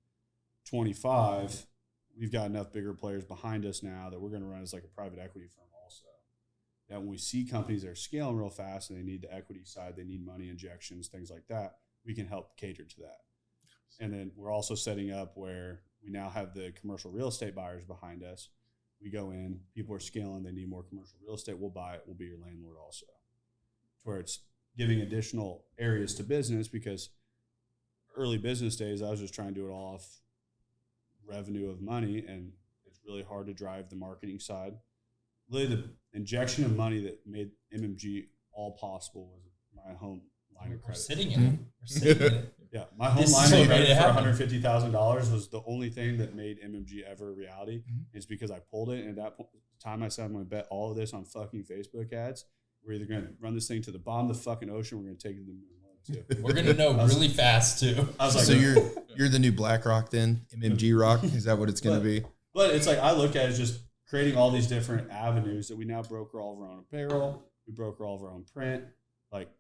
25. We've got enough bigger players behind us now that we're going to run as like a private equity firm also. That when we see companies that are scaling real fast and they need the equity side, they need money injections, things like that, we can help cater to that. And then we're also setting up where we now have the commercial real estate buyers behind us. We go in, people are scaling, they need more commercial real estate, we'll buy it, we'll be your landlord also. Where it's giving additional areas to business, because early business days, I was just trying to do it all off revenue of money, and it's really hard to drive the marketing side. Really, the injection of money that made MMG all possible was my home line of credit. We're sitting in it. We're sitting in it. Yeah, my home line of credit for $150,000 was the only thing that made MMG ever a reality. Mm-hmm. It's because I pulled it, and at that time I said I'm going to bet all of this on fucking Facebook ads. We're either going to run this thing to the bottom of the fucking ocean, or we're going to take it to the moon too. We're going to know really fast too. I was like, so you're the new BlackRock then? MMG Rock? Is that what it's going to be? But it's like, I look at it as just creating all these different avenues that we now broker all of our own apparel. We broker all of our own print. Like,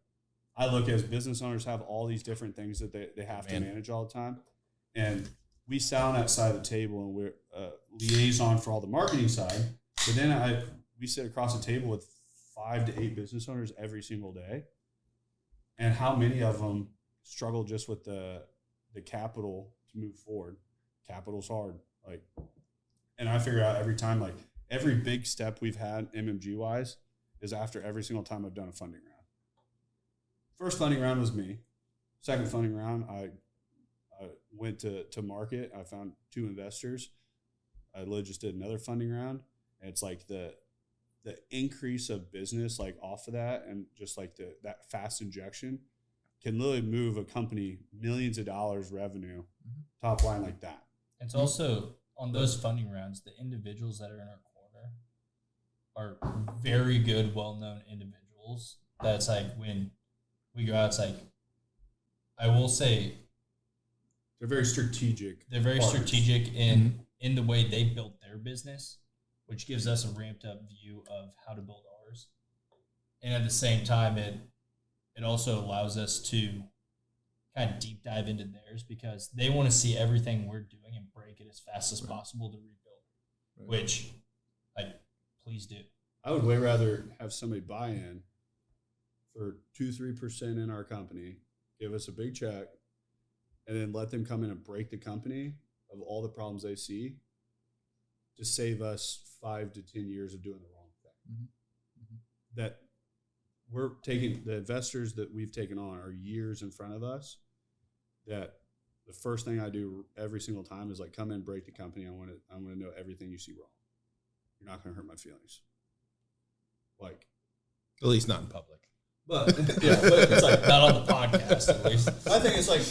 I look at as business owners have all these different things that they have to manage all the time. And we sat on that side of the table, and we're liaison for all the marketing side. But then we sit across the table with 5 to 8 business owners every single day, and how many of them struggle just with the capital to move forward. Capital's hard, like, and I figure out every time, like, every big step we've had MMG wise is after every single time I've done a funding round. First funding round was me. Second funding round, I went to market. I found 2 investors. I literally just did another funding round, and it's like the increase of business, like, off of that, and just like that fast injection can literally move a company millions of dollars revenue, top line like that. It's also on those funding rounds, the individuals that are in our corner are very good, well-known individuals. That's like, when we go out, it's like, I will say, they're very strategic. They're very partners. Strategic in the way they built their business, which gives us a ramped up view of how to build ours. And at the same time, it also allows us to kind of deep dive into theirs, because they want to see everything we're doing and break it as fast as possible to rebuild, which, like, please do. I would way rather have somebody buy in for 2-3% in our company, give us a big check, and then let them come in and break the company of all the problems they see, to save us 5 to 10 years of doing the wrong thing. Mm-hmm. That we're taking, the investors that we've taken on are years in front of us, that the first thing I do every single time is, like, come in, break the company. I want to know everything you see wrong. You're not going to hurt my feelings. Like, at least not in public. But yeah, but it's like not on the podcast at least. I think it's like,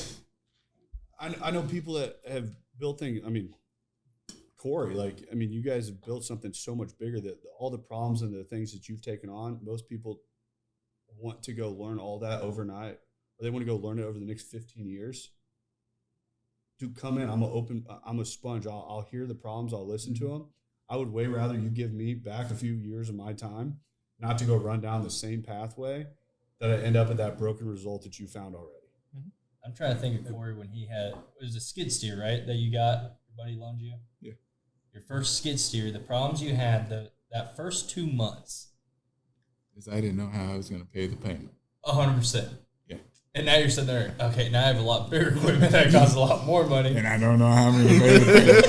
I know people that have built things. I mean, Cory, like, I mean, you guys have built something so much bigger that all the problems and the things that you've taken on, most people want to go learn all that overnight, or they want to go learn it over the next 15 years. Dude, come in. I'm a sponge. I'll hear the problems. I'll listen to them. I would way rather you give me back a few years of my time, not to go run down the same pathway that I end up at that broken result that you found already. Mm-hmm. I'm trying to think of Cory when he had, it was a skid steer, right, that you got, your buddy loaned you? Yeah. Your first skid steer, the problems you had that first 2 months. Is I didn't know how I was going to pay the payment. 100%. Yeah. And now you're sitting there, okay, now I have a lot bigger equipment that costs a lot more money. And I don't know how I'm going to pay the payment.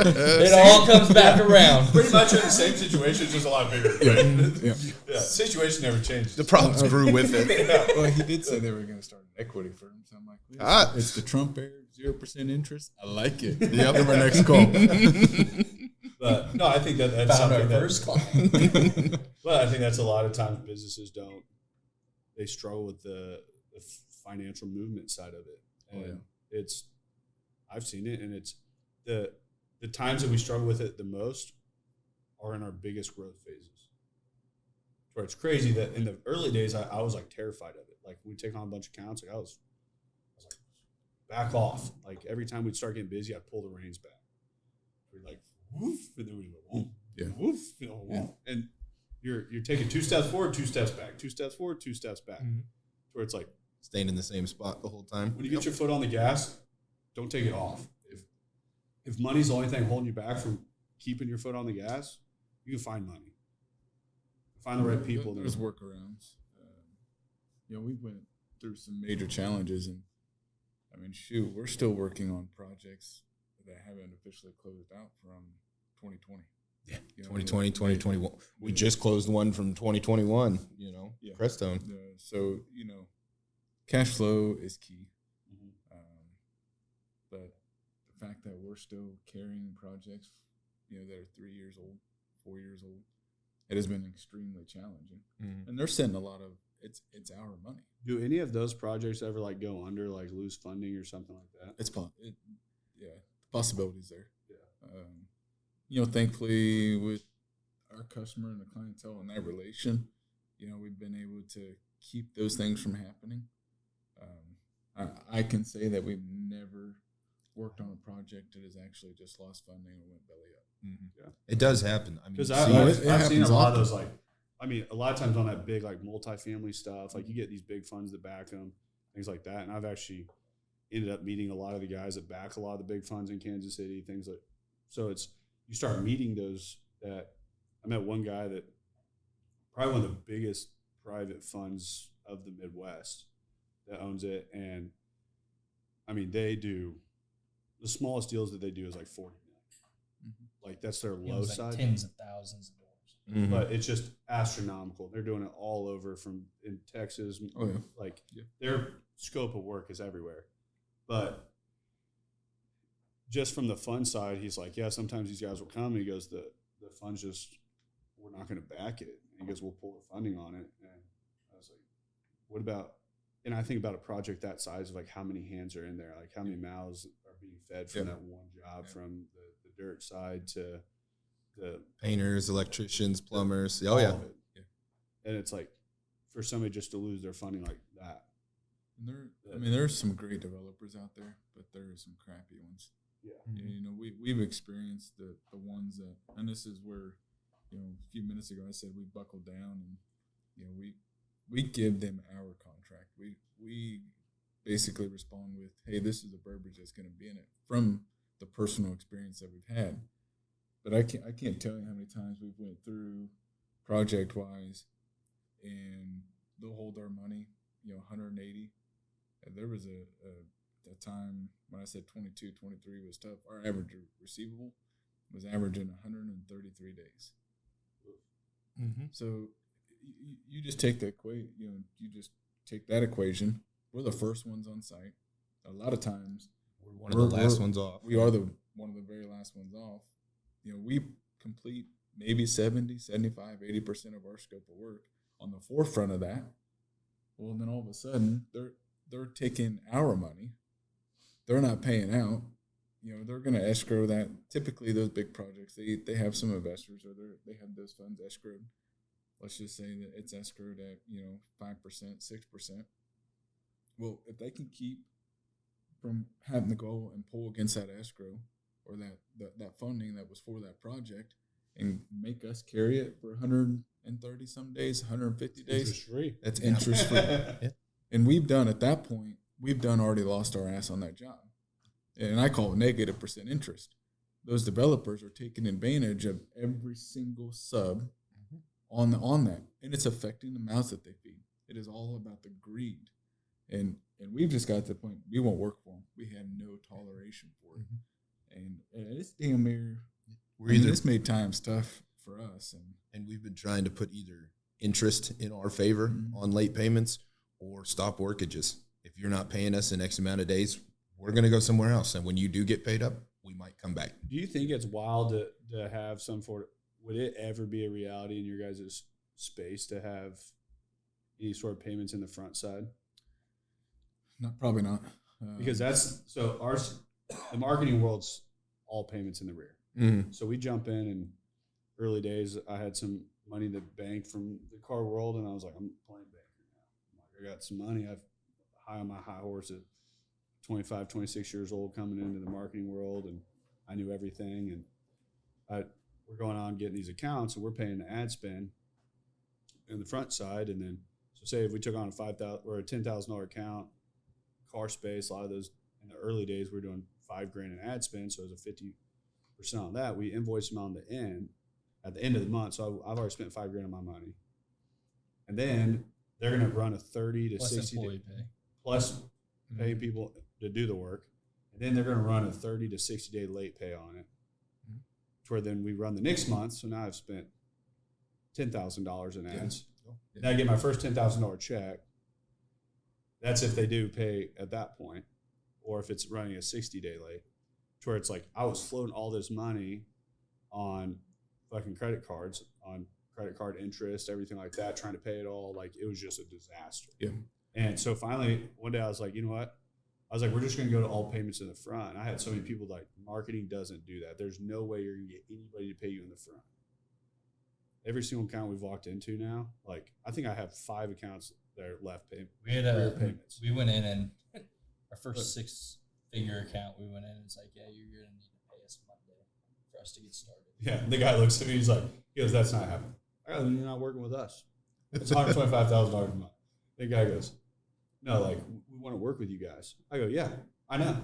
It all comes back around. Pretty much in the same situation, just a lot bigger. Yeah. Yeah. Situation never changed. The problems grew with it. Yeah. Well, he did say they were going to start an equity firm. So I'm like, it's the Trump era, 0% interest. I like it. Yep. Give our next call. But no, I think that's found something our first client. But I think that's a lot of times businesses they struggle with the financial movement side of it. And yeah. I've seen it, and it's the times that we struggle with it the most are in our biggest growth phases. Where it's crazy that in the early days, I was like terrified of it. Like we take on a bunch of accounts, like I was like, back off. Like every time we'd start getting busy, I'd pull the reins back. We're like, woof, and then we'd go, woof, and you're taking 2 steps forward, 2 steps back, 2 steps forward, 2 steps back. Where it's like Staying in the same spot the whole time. when you get your foot on the gas, don't take it off. If money's the only thing holding you back from keeping your foot on the gas, you can find money. Find the right people. There's workarounds. We went through some major challenges, and I mean, shoot, we're still working on projects that haven't officially closed out from 2020. Yeah, 2020, 2021. We just closed one from 2021, Crestone. So, cash flow is key. But the fact that we're still carrying projects, that are 3 years old, 4 years old, it has been extremely challenging. And they're sending a lot of, it's our money. Do any of those projects ever like go under, like lose funding or something like that? The possibilities there. Thankfully with our customer and the clientele and that relation, we've been able to keep those things from happening. I can say that we've never worked on a project that has actually just lost funding or went belly up. It does happen. I mean, Because I've seen a lot of those, like, a lot of times on that big, like, multifamily stuff, like, you get these big funds that back them, things like that. And I've actually ended up meeting a lot of the guys that back a lot of the big funds in Kansas City, things like, so you start meeting those that, I met one guy that probably one of the biggest private funds of the Midwest that owns it. And, they do, the smallest deals that they do is like 40 million. Like that's their low side. Tens of thousands of dollars. But it's just astronomical. They're doing it all over from in Texas. Their scope of work is everywhere. But just from the fund side, he's like, yeah, sometimes these guys will come. And he goes, the fund's just, we're not going to back it. And he goes, we'll pull the funding on it. And I was like, what about, and I think about a project that size of like how many hands are in there, like how many mouths are being fed from that one job, from the dirt side to the painters, electricians, plumbers. all of it. And it's like for somebody just to lose their funding like that. And there's some great developers out there, but there are some crappy ones. We've experienced the ones that, and this is where, a few minutes ago I said we buckled down and, we give them our contract. We basically respond with, hey, this is the verbiage that's going to be in it from the personal experience that we've had. But I can't tell you how many times we've went through project wise and they'll hold our money, 180. And there was a time when I said 22, 23 was tough. Our average receivable was averaging 133 days. So you just take the equation, you just take that equation. We're the first ones on site. A lot of times we're one of the last ones off. We are one of the very last ones off. We complete maybe 70, 75, 80% of our scope of work on the forefront of that. Well, then all of a sudden they're taking our money. They're not paying out. They're going to escrow that. Typically, those big projects, they have some investors or they have those funds escrowed. Let's just say that it's escrowed at 5%, 6%. Well, if they can keep from having to go and pull against that escrow or that funding that was for that project and make us carry it for 130 some days, 150 days, interest free. That's interest free. And we've done at that point, already lost our ass on that job. And I call it negative % interest. Those developers are taking advantage of every single sub on that. And it's affecting the mouths that they feed. It is all about the greed. And we've just got to the point, we won't work for them. We have no toleration for it. And it's damn near, this made times tough for us. And we've been trying to put either interest in our favor on late payments or stop workages. If you're not paying us in X amount of days, we're going to go somewhere else. And when you do get paid up, we might come back. Do you think it's wild to have some sort of, would it ever be a reality in your guys' space to have any sort of payments in the front side? Probably not. Because that's so the marketing world's all payments in the rear. Mm-hmm. So we jump in early days, I had some money in the bank from the car world, and I was like, I'm playing banker now. I'm like, I got some money. I've high on my high horse at 25, 26 years old, coming into the marketing world, and I knew everything. And we're going on getting these accounts, and we're paying the ad spend in the front side, and then so say if we took on a $5,000 or a $10,000 account, car space, a lot of those in the early days we were doing $5,000 in ad spend, so it was a 50% on that. We invoice them on the end at the end of the month, so I've already spent $5,000 of my money, and then they're going to run a 30 to plus 60 employee day, pay. plus pay people to do the work, and then they're going to run a 30 to 60 day late pay on it. To where then we run the next month, so now I've spent $10,000 in ads. Then I get my first $10,000 check. That's if they do pay at that point, or if it's running a 60-day late, to where it's like I was floating all this money on fucking credit cards, on credit card interest, everything like that, trying to pay it all. Like it was just a disaster. Yeah. And so finally, one day I was like, you know what? I was like, we're just going to go to all payments in the front. And I had so many people like, marketing doesn't do that. There's no way you're going to get anybody to pay you in the front. Every single account we've walked into now, like I think I have 5 accounts that are left payment. We had payments. we went in and our first 6-figure account, we went in and it's like, yeah, you're going to need to pay us Monday for us to get started. Yeah. And the guy looks at me, he's like, that's not happening. I go, you're not working with us. It's $125,000 a month. The guy goes, no, like we want to work with you guys. I go, yeah, I know.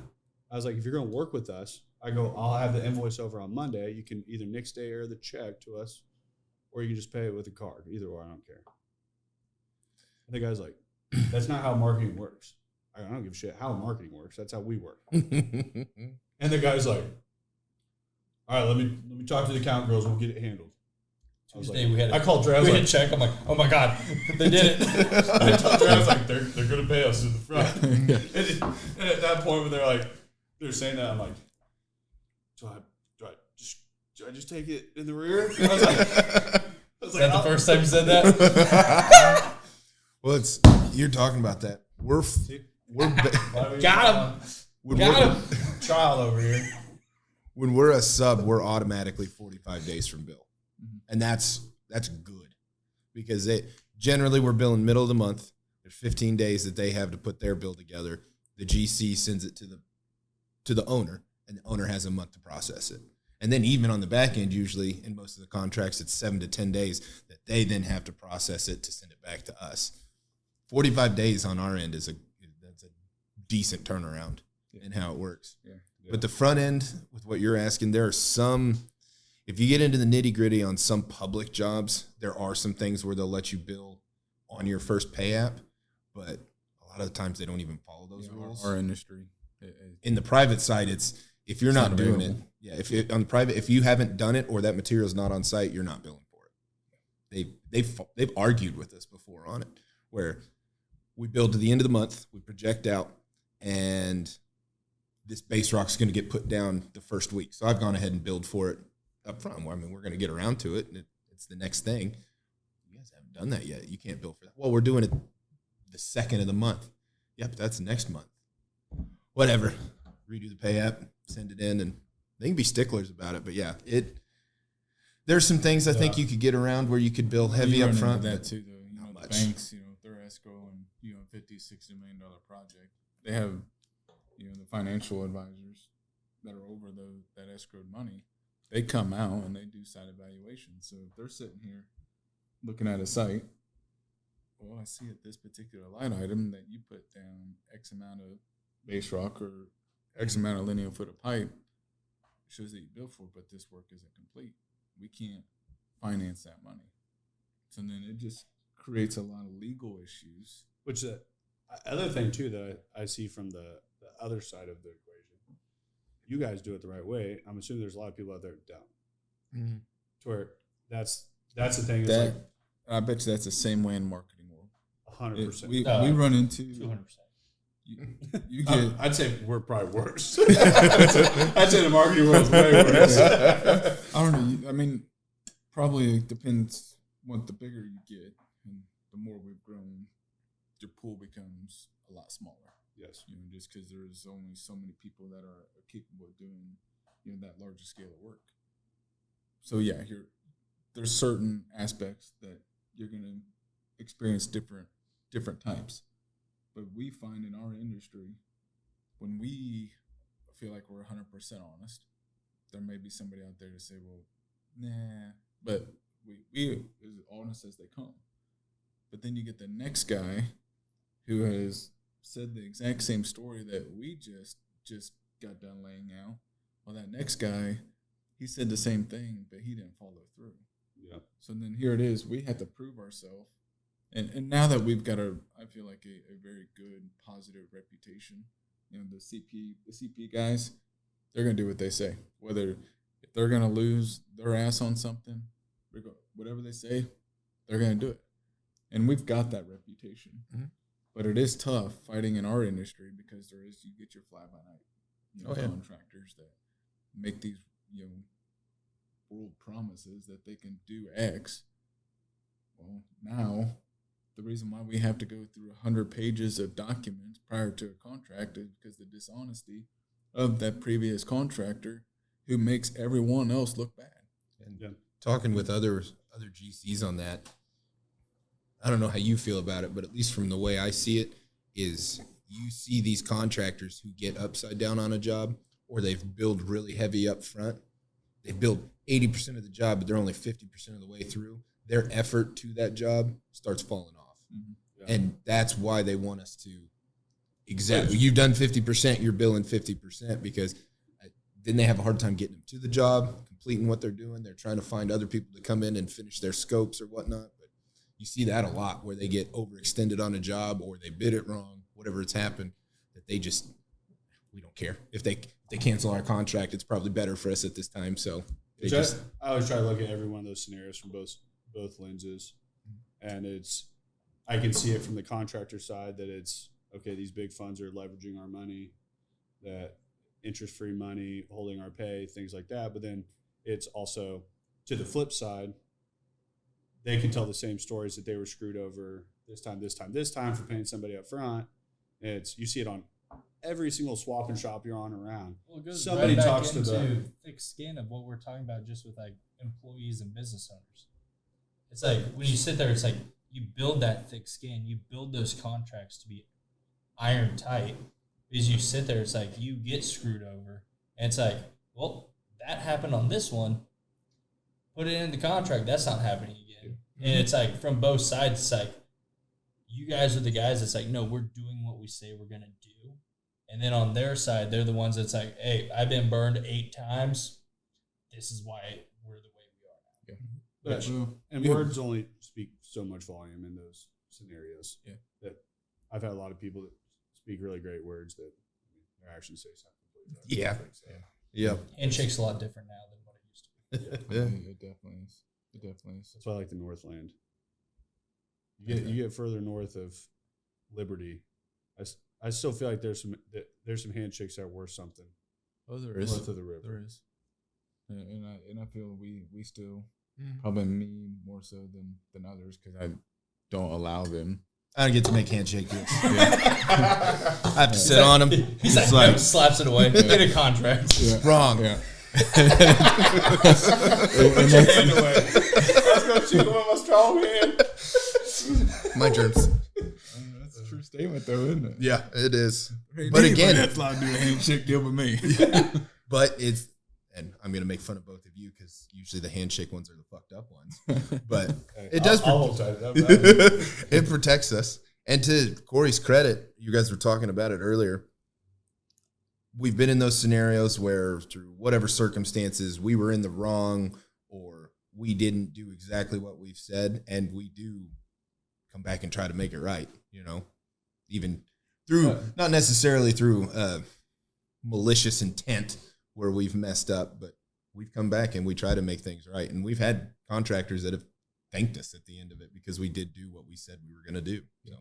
I was like, if you're going to work with us, I go, I'll have the invoice over on Monday. You can either next day or the check to us, or you can just pay it with a card. Either or, I don't care. And the guy's like, that's not how marketing works. I don't give a shit how marketing works. That's how we work. And the guy's like, all right, let me talk to the account girls. We'll get it handled. Tuesday I called Dre. I was like, check. I'm like, oh my God, they did it. I told Dre, I was like, they're going to pay us in the front. And at that point when they're saying that, I'm like, do I just take it in the rear? I was like, Is that the first time you said that? Well, you're talking about that. We're Got him. Trial over here. When we're a sub, we're automatically 45 days from bill. And that's good because generally we're billing middle of the month. There's 15 days that they have to put their bill together. The GC sends it to the owner, and the owner has a month to process it. And then even on the back end, usually in most of the contracts, it's 7 to 10 days that they then have to process it to send it back to us. 45 days on our end that's a decent turnaround in how it works. Yeah. But the front end, with what you're asking, there are some. If you get into the nitty-gritty on some public jobs, there are some things where they'll let you bill on your first pay app, but a lot of the times they don't even follow those rules. Our industry. In the private side, if you're not doing it, if you haven't done it or that material's not on site, you're not billing for it. They've argued with us before on it, where we build to the end of the month, we project out, and this base rock's going to get put down the first week. So I've gone ahead and billed for it up front. Well, I mean, we're going to get around to it, and it's the next thing. You guys haven't done that yet. You can't bill for that. Well, we're doing it the second of the month. Yep, that's next month. Whatever. Redo the pay app, send it in, and they can be sticklers about it. But yeah, there's some things I think you could get around where you could bill heavy up front. That too, though. Not much. Banks, their escrow and $50-60 million project. They have the financial advisors that are over that escrowed money. They come out and they do site evaluations. So if they're sitting here looking at a site, well, I see at this particular line item that you put down X amount of base rock or X amount of linear foot of pipe. It shows that you built for, but this work isn't complete. We can't finance that money. So then it just creates a lot of legal issues. Which the other thing too that I see from the other side of the equation, you guys do it the right way. I'm assuming there's a lot of people out there that don't. Mm-hmm. To where that's the thing. I bet you that's the same way in marketing world. 100%. We run into 200%. You get. I'd say we're probably worse. I'd say the marketing world is way worse. I don't know. I mean, probably depends what the bigger you get and the more we've grown, your pool becomes a lot smaller. Yes. You know, just because there's only so many people that are capable of doing, you know, that larger scale of work. So yeah, there's certain aspects that you're going to experience different types. But we find in our industry, when we feel like we're 100% honest, there may be somebody out there to say, well, nah, but we as honest as they come. But then you get the next guy who has said the exact same story that we just got done laying out. Well, that next guy, he said the same thing, but he didn't follow through. Yeah. So then here it is. We had to prove ourselves. And now that we've got I feel like a very good, positive reputation, you know, the CP guys, they're going to do what they say. Whether if they're going to lose their ass on something, whatever they say, they're going to do it. And we've got that reputation. Mm-hmm. But it is tough fighting in our industry because you get your fly-by-night contractors that make these, you know, world promises that they can do X. Well, now the reason why we have to go through 100 pages of documents prior to a contract is because the dishonesty of that previous contractor who makes everyone else look bad. And talking with other GCs on that, I don't know how you feel about it, but at least from the way I see it, is you see these contractors who get upside down on a job, or they've billed really heavy up front. They build 80% of the job, but they're only 50% of the way through. Their effort to that job starts falling off. Mm-hmm. Yeah. And that's why they want us to you've done 50%, you're billing 50%, because then they have a hard time getting them to the job, completing what they're doing. They're trying to find other people to come in and finish their scopes or whatnot. But you see that a lot where they get overextended on a job, or they bid it wrong, whatever it's happened, that we don't care. If they cancel our contract, it's probably better for us at this time. So I always try to look at every one of those scenarios from both lenses. And I can see it from the contractor side that it's, okay, these big funds are leveraging our money, that interest-free money, holding our pay, things like that. But then it's also, to the flip side, they can tell the same stories that they were screwed over this time for paying somebody up front. You see it on every single swap and shop you're on around. Well, it goes somebody right back talks to the thick skin of what we're talking about, just with like employees and business owners. It's like when you sit there, it's like you build that thick skin, you build those contracts to be iron tight. As you sit there, it's like you get screwed over, and it's like, well, that happened on this one. Put it in the contract. That's not happening again. Mm-hmm. And it's like from both sides, it's like you guys are the guys that's like, no, we're doing what we say we're gonna do. And then on their side, they're the ones that's like, hey, I've been burned 8 times. This is why we're the way we are now. Yeah. Words only speak so much volume in those scenarios. Yeah. That I've had a lot of people that speak really great words that their actions say something. Yeah. So. Yeah. Handshake's a lot different now than what it used to be. Yeah. It definitely is. It definitely is. That's why I like the Northland. You get further north of Liberty. I still feel like there's some handshakes that are worth something. Oh, there is. North of the river. There is. And I feel we still, probably me more so than others, because I don't allow them. I don't get to make handshake deals. I have to sit on them. He's like slaps it away. Get a contract. Yeah. Wrong. Yeah. Let's go shoot him with my strong hand. My germs. That's a true statement, though, isn't it? Yeah, it is. Hey, but again, that's not do a handshake deal with me. But and I'm going to make fun of both of you because usually the handshake ones are the fucked up ones. But it does. It protects us. And to Cory's credit, you guys were talking about it earlier. We've been in those scenarios where through whatever circumstances we were in the wrong, or we didn't do exactly what we've said, and we do come back and try to make it right, you know, even through, not necessarily through malicious intent where we've messed up, but we've come back and we try to make things right. And we've had contractors that have thanked us at the end of it because we did do what we said we were going to do. So,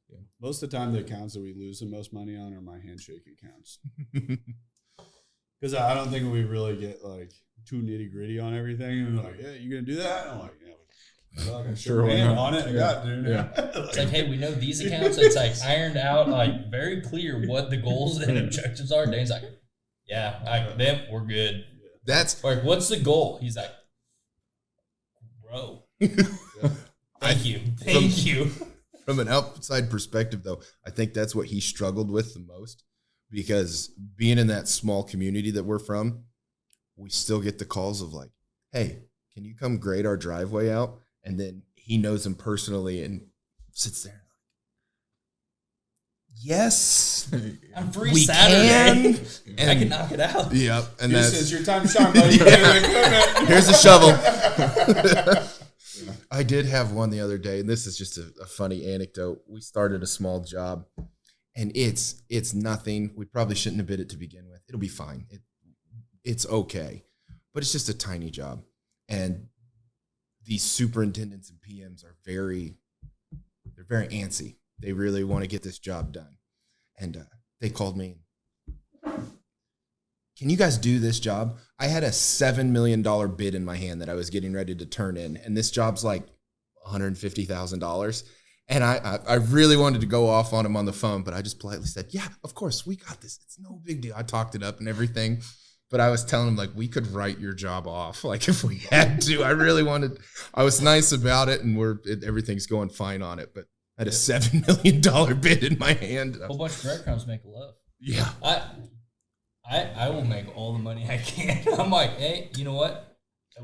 yeah. Most of the time, the accounts that we lose the most money on are my handshake accounts. Because I don't think we really get like too nitty gritty on everything. And like, yeah, you going to do that? I'm like, yeah. Sure, why not? On it. I got it, dude. Yeah. It's like, hey, we know these accounts. It's like ironed out, like very clear what the goals and objectives are. Dane's like, yeah, them, we're good. That's Like, what's the goal? He's like, bro. Thank you. from an outside perspective, though. I think that's what he struggled with the most, because being in that small community that we're from, we still get the calls of like, hey, can you come grade our driveway out? And then he knows him personally and sits there. Yes, I'm free we Saturday. can. I can knock it out. Yep. And This that's is your time to shine, buddy. here's a shovel. I did have one the other day, and this is just a funny anecdote. We started a small job, and it's nothing. We probably shouldn't have bid it to begin with. It'll be fine. It's okay, but it's just a tiny job. And these superintendents and PMs are very antsy. They really want to get this job done. And they called me. Can you guys do this job? I had a $7 million bid in my hand that I was getting ready to turn in. And this job's like $150,000. And I really wanted to go off on him on the phone, but I just politely said, yeah, of course, we got this. It's no big deal. I talked it up and everything. But I was telling him, like, we could write your job off, like, if we had to. I was nice about it, and everything's going fine on it. But I had a $7 million bid in my hand. A whole bunch of breadcrumbs make a loaf. Yeah. I will make all the money I can. I'm like, hey, you know what?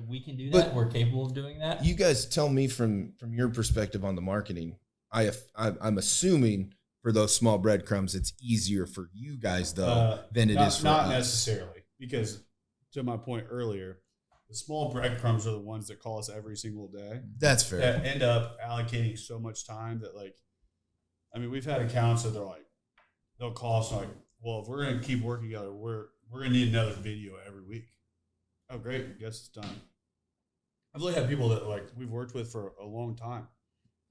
We can do that. But we're capable of doing that. You guys tell me from your perspective on the marketing. I'm assuming for those small breadcrumbs, it's easier for you guys, though, than it is for not us. necessarily. Because to my point earlier, the small breadcrumbs are the ones that call us every single day. That's fair. That end up allocating so much time that, like, I mean, we've had accounts that they'll call us and like, well, if we're going to keep working together, we're going to need another video every week. Oh, great. Guess it's done. I've really had people that like we've worked with for a long time.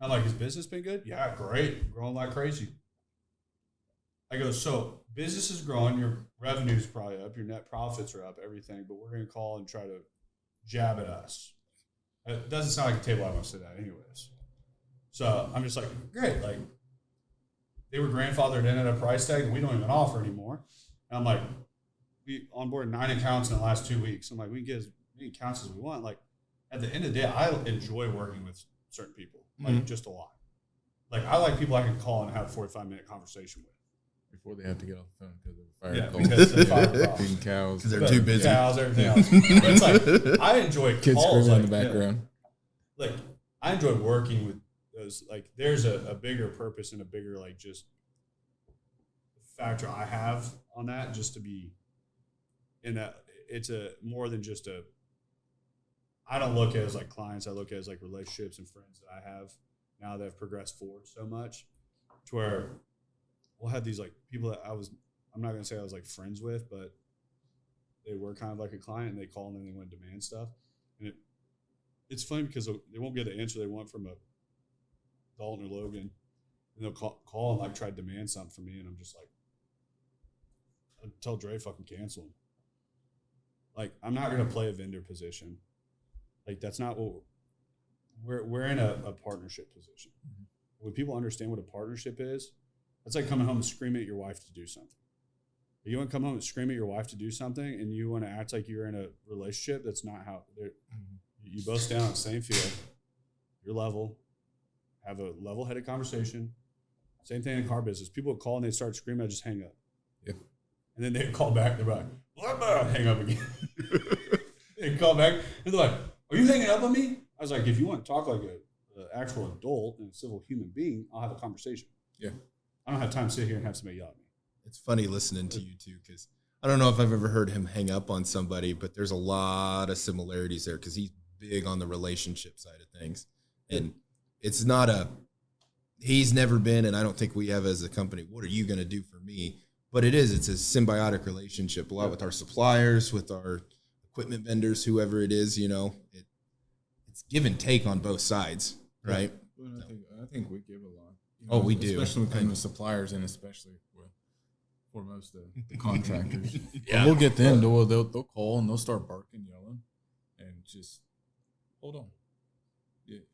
I'm like, has business been good? Yeah, great. Growing like crazy. I go, so business is growing, your revenue's probably up, your net profits are up, everything, but we're going to call and try to jab at us. It doesn't sound like a table I want to sit at anyways. So I'm just like, great. Like, they were grandfathered in at a price tag that we don't even offer anymore. And I'm like, we onboarded 9 accounts in the last 2 weeks. I'm like, we can get as many accounts as we want. Like, at the end of the day, I enjoy working with certain people, like just a lot. Like, I like people I can call and have a 45-minute conversation with. Before they have to get off the phone because of fire. Yeah, because they're fire calls. Feeding cows. Because they're too busy. Cows, everything else. But it's like, I enjoy Kids calls. screaming Like, in the background. like, I enjoy working with those. Like, there's a bigger purpose and a bigger, like, just factor I have on that, just to be in that. It's a more than just a, I don't look at it as like clients. I look at it as like relationships and friends that I have now that have progressed forward so much to where we'll have these like people that I'm not going to say I was like friends with, but they were kind of like a client, and they call and then they want to demand stuff. And it's funny because they won't get the answer they want from a Dalton or Logan, and they'll call and like try to demand something from me. And I'm just like, I'll tell Dre fucking cancel him. Like, I'm not going to play a vendor position. Like, that's not what we're in a partnership position. When people understand what a partnership is, it's like coming home and screaming at your wife to do something. If you want to come home and scream at your wife to do something and you want to act like you're in a relationship, that's not how you both stand on the same field. You're level. Have a level-headed conversation. Same thing in car business. People would call and they start screaming, I just hang up. Yeah. And then they call back, they're like, what about? Hang up again. They call back, and they're like, are you hanging up on me? I was like, if you want to talk like an actual adult and a civil human being, I'll have a conversation. Yeah. I don't have time to sit here and have somebody yell at me. It's funny listening to you too, because I don't know if I've ever heard him hang up on somebody, but there's a lot of similarities there because he's big on the relationship side of things. And it's not he's never been, and I don't think we have as a company, what are you going to do for me? But it's a symbiotic relationship, a lot with our suppliers, with our equipment vendors, whoever it is, it's give and take on both sides, right? Well, I think we give a lot. Oh, we do. Especially when it comes to suppliers and especially for most of the contractors. Yeah. We'll get them, they'll call and they'll start barking, yelling, and just hold on.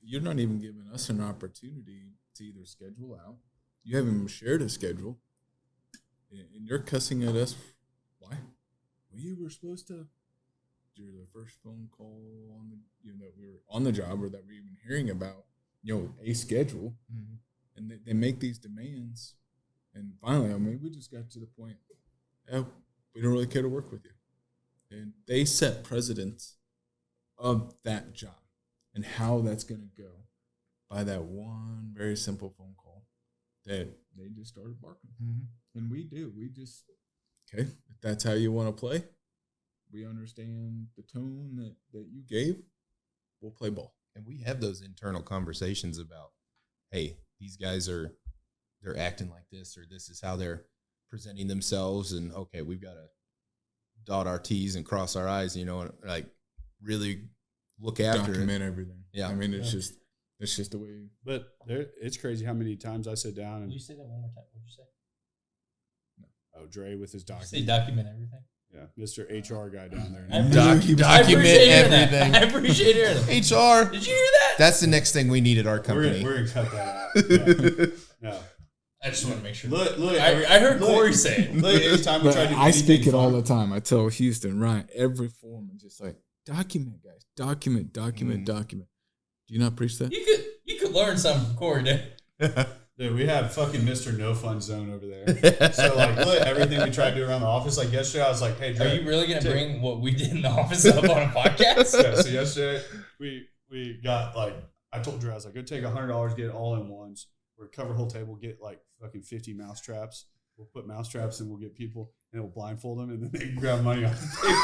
You're not even giving us an opportunity to either schedule out. You haven't even shared a schedule. And you're cussing at us. Why? We were supposed to. You're the first phone call on that we were on the job or that we're even hearing about, a schedule. Mm-hmm. And they make these demands. And finally, we just got to the point, we don't really care to work with you. And they set precedents of that job and how that's going to go by that one very simple phone call that they just started barking. Mm-hmm. And we just, okay, if that's how you want to play, we understand the tone that you gave, we'll play ball. And we have those internal conversations about, hey, these guys they're acting like this, or this is how they're presenting themselves. And okay, we've got to dot our T's and cross our I's, and like really look after document everything. Yeah. It's just the way. But it's crazy how many times I sit down and. Will you say that one more time? What did you say? Oh, Dre with his document. Say document everything. Yeah, Mr. HR guy down there. Document everything. I appreciate hearing that. HR. Did you hear that? That's the next thing we need at our company. We're gonna cut that out. No. I just want to make sure. Look, I heard Cory say it. Look, anytime we try to do I speak it anything all fun. the time. I tell Houston, Ryan, every foreman, just like, document, guys. Document. Do you not preach that? You could learn something from Cory, dude. Dude, we have fucking Mr. No Fun Zone over there. So, like, look, everything we try to do around the office. Like, yesterday, I was like, hey, Dre. Are you really going to bring what we did in the office up on a podcast? Yeah, so yesterday, we got, like, I told Dre, I was like, go take $100, get it all in ones. We'll cover the whole table, get, like, fucking 50 mouse traps. We'll put mouse traps and we'll get people, and we'll blindfold them, and then they can grab money off the table.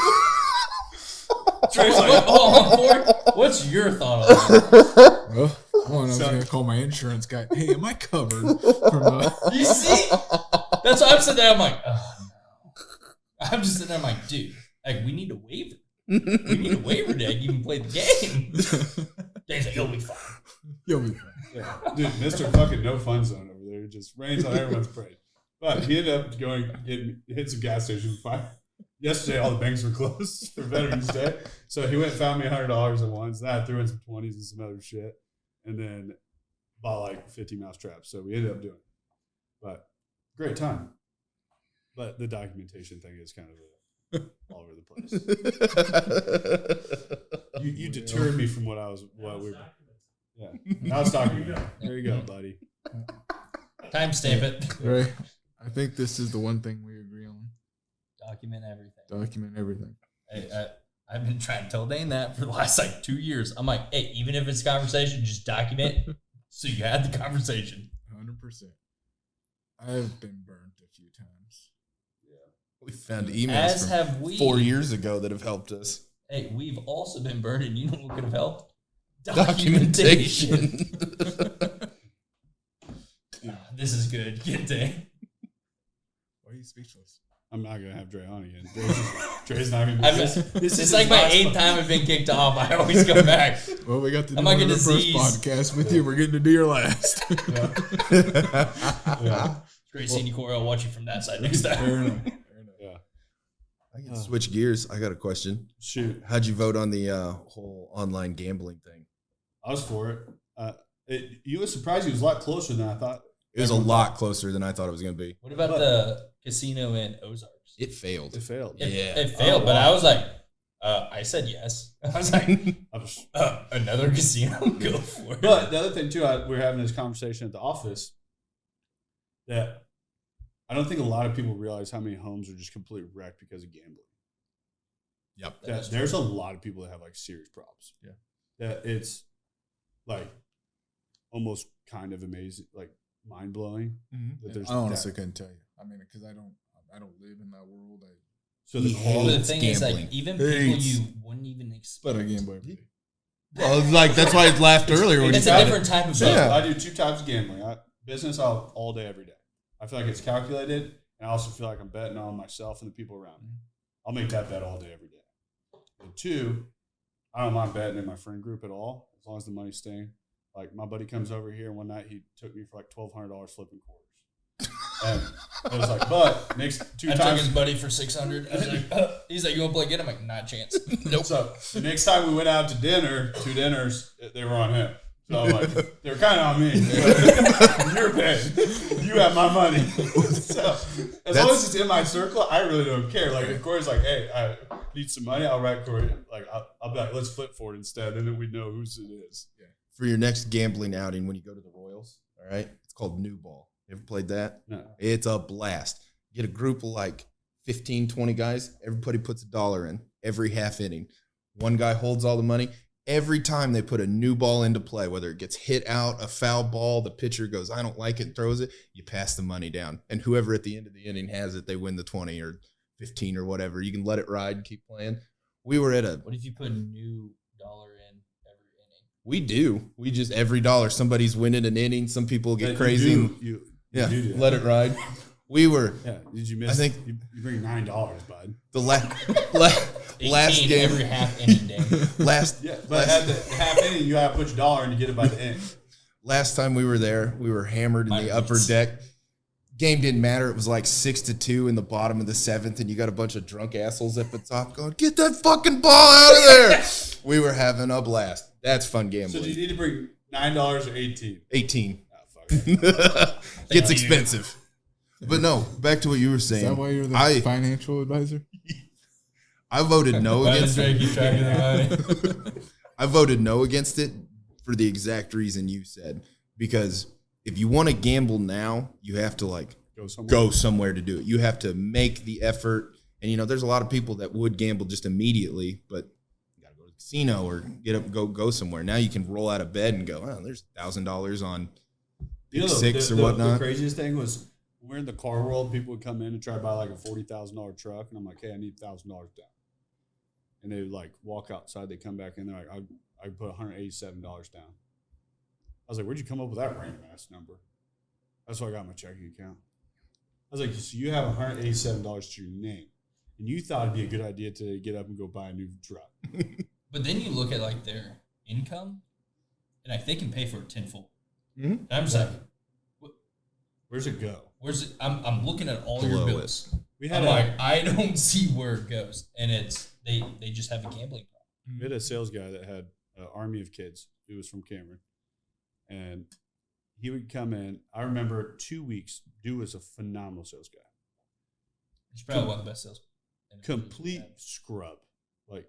Dre's like, hold on, Cory. What's your thought on that? Well, I was going to call my insurance guy. Hey, am I covered? You see? That's why I'm sitting there. I'm like, oh, no. I'm just sitting there. I'm like, dude, like, we need a waiver. We need a waiver to even play the game. Dave's like, you'll be fine. You'll be fine. Yeah. Dude, Mr. fucking No Fun Zone over there just rains on everyone's parade. But he ended up hit some gas station. Yesterday, all the banks were closed for Veterans Day. So he went and found me $100 at once. Then I threw in some 20s and some other shit. And then bought like 50 mouse traps. So we ended up doing it. But great time. But the documentation thing is kind of all over the place. You deterred me from what we were. Yeah. Now it's documented. There you go, buddy. Timestamp it. Right. I think this is the one thing we agree on. Document everything. Document everything. Hey, I've been trying to tell Dane that for the last like 2 years. I'm like, hey, even if it's a conversation, just document so you had the conversation. 100%. I've been burnt a few times. Yeah. We found emails As from have we. 4 years ago that have helped us. Hey, we've also been burned, and you know what could have helped? Documentation. This is good. Get Dane. Why are you speechless? I'm not gonna have Dre on again. Dre's not gonna be. This is like my 8th time I've been kicked off. I always come back. Well, we got to do I'm like one a of the first disease. podcast with you. We're getting to do your last. Yeah. It's great seeing you, Cory. I'll watch you from that side next time. Fair enough. Yeah. I can switch gears. I got a question. Shoot. How'd you vote on the whole online gambling thing? I was for it. You was surprised he was a lot closer than I thought. It was a lot closer than I thought it was going to be. What about the casino in Ozarks? It failed. It failed. It failed, but I was like, I said yes. I was like, another casino? Go for it. But the other thing, too, we were having this conversation at the office that I don't think a lot of people realize how many homes are just completely wrecked because of gambling. Yep. There's a lot of people that have, like, serious problems. Yeah. That it's, like, almost kind of amazing, like, mind-blowing. Mm-hmm. I honestly couldn't tell you. I mean, because I don't live in that world. So the thing is, gambling. like, even people you wouldn't even expect. But I gamble every day. Well, like that's why I laughed earlier when It's you a said different type of So bet. I do 2 types of gambling. Business all day, every day. I feel like it's calculated, and I also feel like I'm betting on myself and the people around me. I'll make that bet all day, every day. And 2, I don't mind betting in my friend group at all, as long as the money's staying. Like, my buddy comes over here, and one night he took me for like $1,200 flipping quarters. And it was like, but next 2 I times. took his buddy for $600. I was like, he's like, you want to play again? I'm like, not a chance. Nope. So the next time we went out to dinner, 2 dinners, they were on him. So I'm like, they're kind of on me. You're paying. You have my money. So as long as it's in my circle, I really don't care. Like if Cory's like, hey, I need some money, I'll write Cory. Like I'll be like, let's flip for it instead, and then we know whose it is. Yeah. For your next gambling outing, when you go to the Royals, all right, it's called New Ball. You ever played that? No. It's a blast. Get a group of like 15, 20 guys. Everybody puts $1 in every half inning. One guy holds all the money. Every time they put a new ball into play, whether it gets hit out, a foul ball, the pitcher goes, I don't like it, throws it, you pass the money down. And whoever at the end of the inning has it, they win the 20 or 15 or whatever. You can let it ride and keep playing. We were at a... What if you put a new dollar in every inning? We do. We just, every dollar, somebody's winning an inning. Some people get crazy. You do let it ride. We were... Yeah. Did you miss? I think you bring $9, bud. the last game... Every half inning day. But at the half inning, you have to put your dollar in to get it by the end. Last time we were there, we were hammered in the upper deck. Game didn't matter. It was like 6-2 in the bottom of the 7th, and you got a bunch of drunk assholes at the top going, get that fucking ball out of there. We were having a blast. That's fun gambling. So do you need to bring $9 or 18? 18. Oh, fuck it. Gets expensive. But no, back to what you were saying. Is that why you're the financial advisor? I voted no against it. Keep track of the money. I voted no against it for the exact reason you said. Because if you want to gamble now, you have to like go somewhere to do it. You have to make the effort. And, you know, there's a lot of people that would gamble just immediately, but you got to go to the casino or get up and go somewhere. Now you can roll out of bed and go, oh, there's $1,000 on six or whatnot. The craziest thing was we're in the car world. People would come in and try to buy like a $40,000 truck. And I'm like, hey, I need $1,000 down. And they would like walk outside. They come back in. They're like, I put $187 down. I was like, where'd you come up with that random ass number? That's why I got my checking account. I was like, so you have $187 to your name. And you thought it'd be a good idea to get up and go buy a new truck. But then you look at like their income, and like they can pay for it tenfold. Mm-hmm. And I'm just like, where's it go? where's it? I'm looking at all Below your bills. We I'm had like, I don't see where it goes, and it's they just have a gambling problem. we had a sales guy that had an army of kids. He was from Cameron. And he would come in. I remember 2 weeks. Dude was a phenomenal sales guy. He's probably one of the best sales. Complete scrub. Like,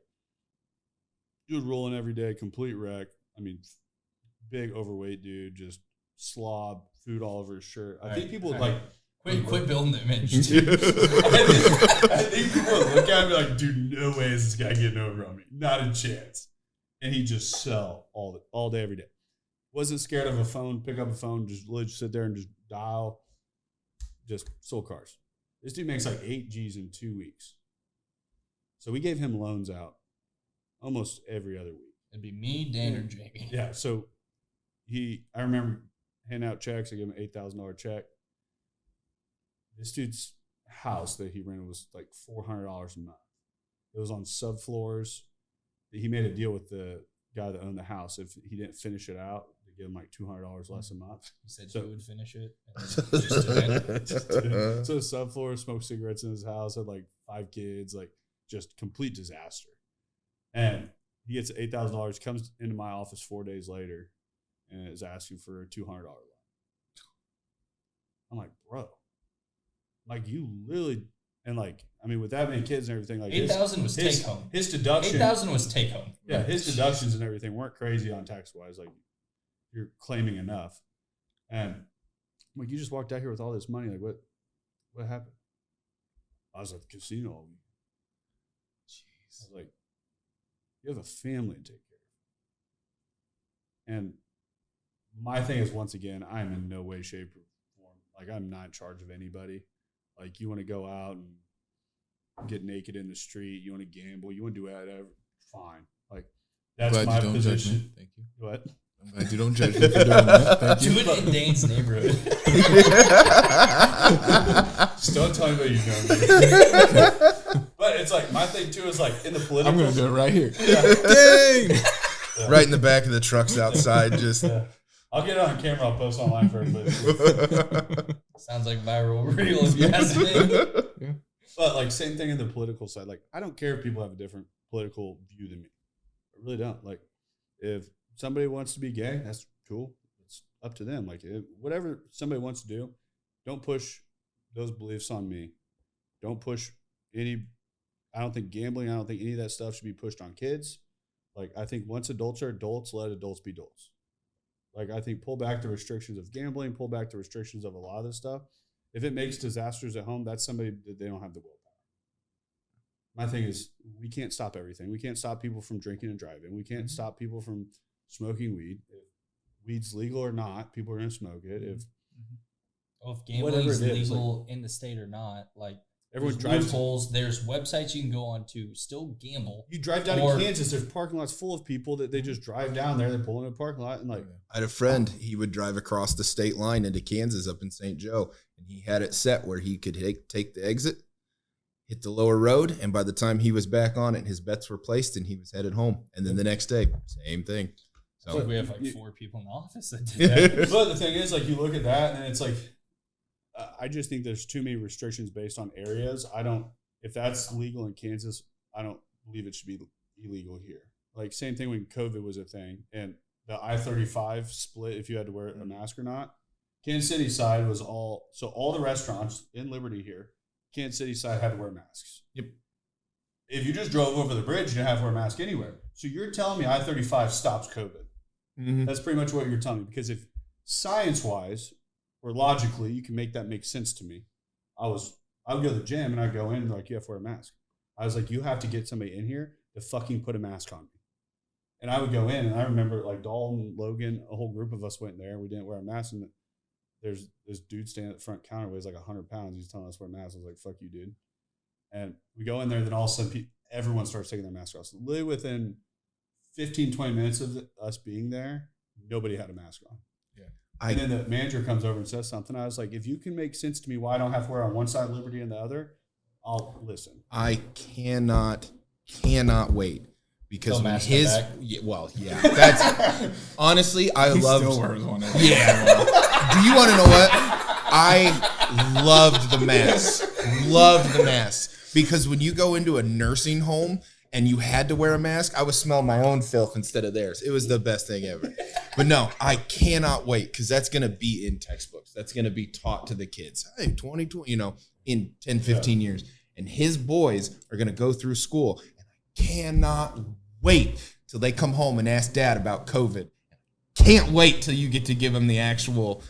dude rolling every day, complete wreck. I mean, big overweight dude, just slob, food all over his shirt. I think people would like... Quit building the image. I think people would look at me like, dude, no way is this guy getting over on me. Not a chance. And he just sell all day, every day. Wasn't scared of a phone, pick up a phone, just literally sit there and just dial. Just sold cars. This dude makes like 8 G's in 2 weeks. So we gave him loans out almost every other week. It'd be me, Dan, or Jamie. Yeah, so I remember handing out checks. I gave him an $8,000 check. This dude's house that he rented was like $400 a month. It was on subfloors. He made a deal with the guy that owned the house. If he didn't finish it out, they give him like $200 less a month. He said So- he would finish it. And then just did it. So subfloor, smoked cigarettes in his house, had like 5 kids, like just complete disaster. And he gets $8,000, comes into my office 4 days later, and is asking for a $200 loan. I'm like, bro, like you literally, and like, I mean, with that many kids and everything, like 8,000 was take home. His deduction, 8,000 was take home. yeah, his deductions and everything weren't crazy on tax wise. Like you're claiming enough, and I'm like, you just walked out here with all this money. Like what happened? I was at the casino all week. Jeez. I was like, you have a family to take care of. And my thing is, once again, I'm in no way, shape, or form. Like, I'm not in charge of anybody. Like, you want to go out and get naked in the street. You want to gamble. You want to do whatever. Fine. Like, that's Glad my you don't judge position. me. Thank you. What? I'm glad you don't judge me for doing that. Thank you. Do it in Dane's neighborhood. Just don't tell anybody you know me. But it's like, my thing, too, is like, in the political... I'm going to do it right here. Dang! Yeah. Right in the back of the trucks outside, just... Yeah. I'll get it on camera. I'll post online for everybody. Sounds like viral reel if you ask me. Yeah. But like same thing in the political side. Like I don't care if people have a different political view than me. I really don't. Like if somebody wants to be gay, that's cool. It's up to them. Like whatever somebody wants to do, don't push those beliefs on me. Don't push any. I don't think gambling. I don't think any of that stuff should be pushed on kids. Like I think once adults are adults, let adults be adults. Like I think pull back the restrictions of gambling, pull back the restrictions of a lot of this stuff. If it makes disasters at home, that's somebody that they don't have the willpower. My thing is we can't stop everything. We can't stop people from drinking and driving. We can't stop people from smoking weed. If weed's legal or not, people are going to smoke it. If gambling is legal in the state or not, like everyone drives loopholes. There's websites you can go on to still gamble. You drive down in Kansas, there's parking lots full of people that they just drive down there. They pull in a parking lot and like. I had a friend. He would drive across the state line into Kansas up in St. Joe, and he had it set where he could take the exit, hit the lower road, and by the time he was back on it, his bets were placed, and he was headed home. And then the next day, same thing. So we have like 4 people in the office that did that. But the thing is, like, you look at that, and it's like, I just think there's too many restrictions based on areas. If that's legal in Kansas, I don't believe it should be illegal here. Like, same thing when COVID was a thing, and the I-35 split, if you had to wear a mask or not. Kansas City side was all the restaurants in Liberty here, Kansas City side had to wear masks. Yep. If you just drove over the bridge, you didn't have to wear a mask anywhere. So you're telling me I-35 stops COVID. Mm-hmm. That's pretty much what you're telling me. Because if science-wise or logically, you can make that make sense to me. I would go to the gym and I'd go in and like, you have to wear a mask. I was like, you have to get somebody in here to fucking put a mask on me. And I would go in, and I remember like Dalton, Logan, a whole group of us went there. We didn't wear a mask, and there's this dude standing at the front counter, weighs like 100 pounds. He's telling us to wear masks. I was like, "Fuck you, dude." And we go in there, then all of a sudden, everyone starts taking their mask off. So literally within 15, 20 minutes of us being there, nobody had a mask on. Yeah. And then the manager comes over and says something. I was like, if you can make sense to me why I don't have to wear on one side Liberty and the other, I'll listen. I cannot wait. Because when that's honestly, I love. Still wears one. Yeah. Do you want to know what? I loved the mask because when you go into a nursing home and you had to wear a mask, I was smelling my own filth instead of theirs. It was the best thing ever. But no, I cannot wait because that's going to be in textbooks. That's going to be taught to the kids. Hey, 2020, in 10, 15 years, and his boys are going to go through school. Cannot wait till they come home and ask Dad about COVID. Can't wait till you get to give them the actual,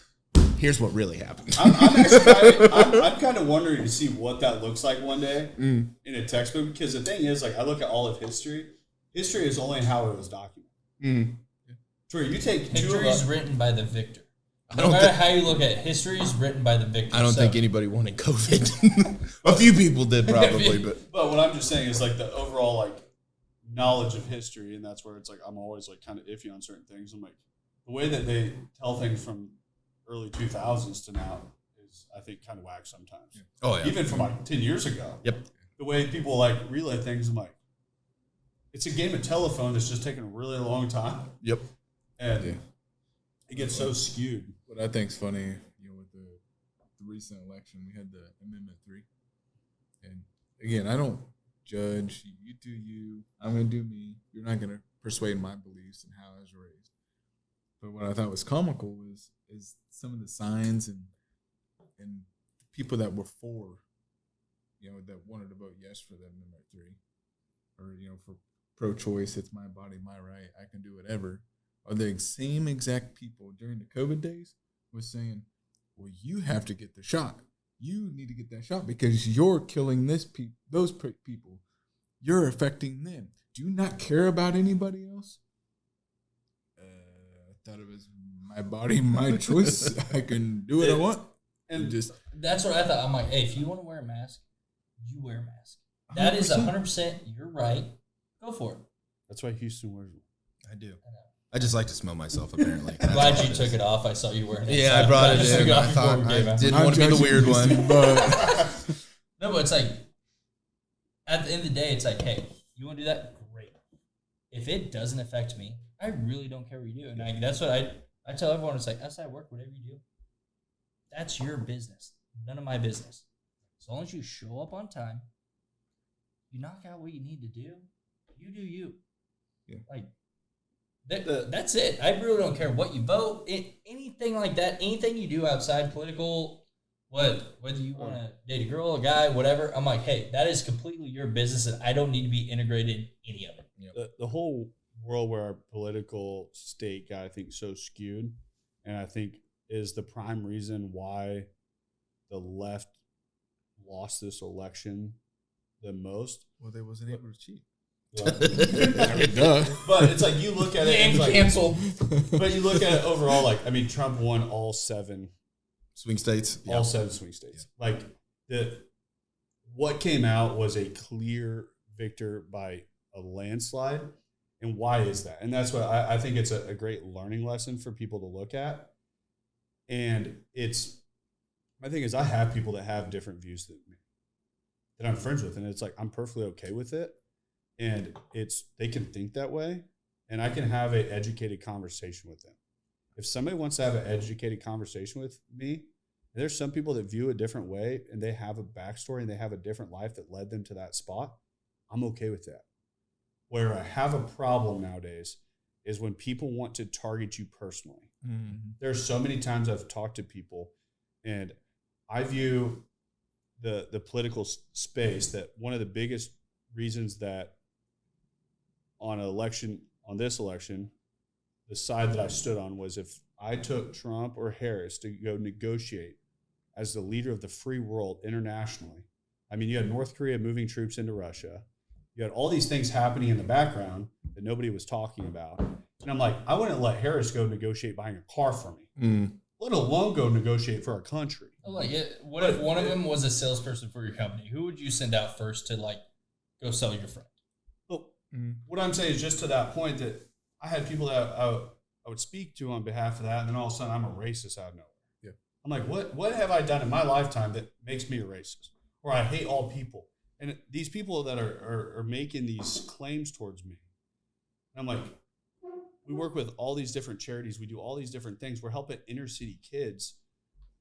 here's what really happened. I'm kind of wondering to see what that looks like one day in a textbook, because the thing is, like, I look at all of history. History is only how it was documented. Troy, you take history is written by the victor. No matter how you look at it, history is written by the victor. I don't think anybody wanted COVID. A few people did probably, but what I'm just saying is like the overall like knowledge of history, and that's where it's like I'm always like kind of iffy on certain things. I'm like the way that they tell things from early 2000s to now is I think kind of whack sometimes. Yeah. Oh yeah, even from like 10 years ago. Yep. The way people like relay things, I'm like, it's a game of telephone that's just taking a really long time. Yep. And it gets so skewed. What I think's funny, with the recent election, we had the Amendment 3. And again, I don't judge. You do you. I'm going to do me. You're not going to persuade my beliefs and how I was raised. But what I thought was comical is some of the signs and people that were for, that wanted to vote yes for that Amendment 3. Or, for pro-choice, it's my body, my right, I can do whatever. Are the same exact people during the COVID days was saying, well, you have to get the shot. You need to get that shot because you're killing those people. You're affecting them. Do you not care about anybody else? I thought it was my body, my choice. I can do what I want. And just that's what I thought. I'm like, hey, if you want to wear a mask, you wear a mask. That 100%. Is 100% your right. Go for it. That's why Houston wears it. I do. I just like to smell myself, apparently. I'm glad you took it off. I saw you wearing it. Yeah, I brought it in. I thought I didn't want to be the weird one. No, but it's like, at the end of the day, it's like, hey, you want to do that? Great. If it doesn't affect me, I really don't care what you do. And that's what I tell everyone. It's like, outside work, whatever you do, that's your business. None of my business. As long as you show up on time, you knock out what you need to do, you do you. Yeah. Like, That's it. I really don't care what you vote, anything like that, anything you do outside political, whether you want to date a girl, a guy, whatever. I'm like, hey, that is completely your business, and I don't need to be integrated in any of it. Yep. The whole world where our political state got, I think, so skewed, and I think is the prime reason why the left lost this election the most. Well, they wasn't able to cheat. But it's like you look at it and like, canceled. but you look at it overall, like, I mean, Trump won all 7 swing states. all 7 swing states. Yeah. Like what came out was a clear victor by a landslide. And why is that? And that's what I think it's a great learning lesson for people to look at. And my thing is, I have people that have different views than me that I'm friends with, and it's like I'm perfectly okay with it. And they can think that way, and I can have an educated conversation with them. If somebody wants to have an educated conversation with me, there's some people that view a different way, and they have a backstory and they have a different life that led them to that spot. I'm okay with that. Where I have a problem nowadays is when people want to target you personally. Mm-hmm. There's so many times I've talked to people, and I view the political space that one of the biggest reasons that on this election, the side that I stood on was if I took Trump or Harris to go negotiate as the leader of the free world internationally. I mean, you had North Korea moving troops into Russia. You had all these things happening in the background that nobody was talking about. And I'm like, I wouldn't let Harris go negotiate buying a car for me, let alone go negotiate for our country. Like it. What if one of them was a salesperson for your company? Who would you send out first to like go sell your friend? What I'm saying is just to that point that I had people that I would speak to on behalf of that, and then all of a sudden I'm a racist out of nowhere. Yeah. I'm like, what have I done in my lifetime that makes me a racist? Or I hate all people. And these people that are making these claims towards me, and I'm like, we work with all these different charities. We do all these different things. We're helping inner city kids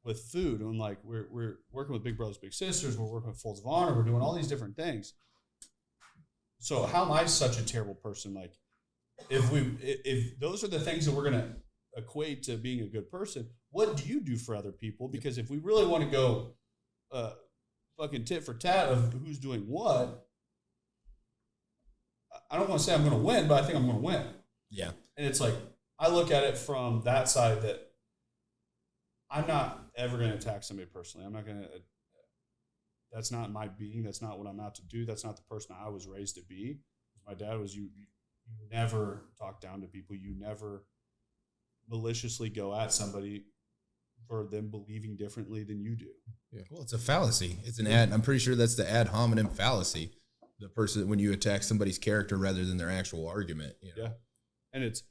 with food. And like, we're working with Big Brothers Big Sisters. We're working with Folds of Honor. We're doing all these different things. So how am I such a terrible person? Like, if those are the things that we're going to equate to being a good person, what do you do for other people? Because if we really want to go fucking tit for tat of who's doing what, I don't want to say I'm going to win, but I think I'm going to win. Yeah. And it's like, I look at it from that side that I'm not ever going to attack somebody personally. I'm not going to. That's not my being. That's not what I'm out to do. That's not the person I was raised to be. My dad was, you never talk down to people. You never maliciously go at somebody for them believing differently than you do. Yeah. Well, it's a fallacy. It's I'm pretty sure that's the ad hominem fallacy. The person, when you attack somebody's character rather than their actual argument. You know? Yeah. And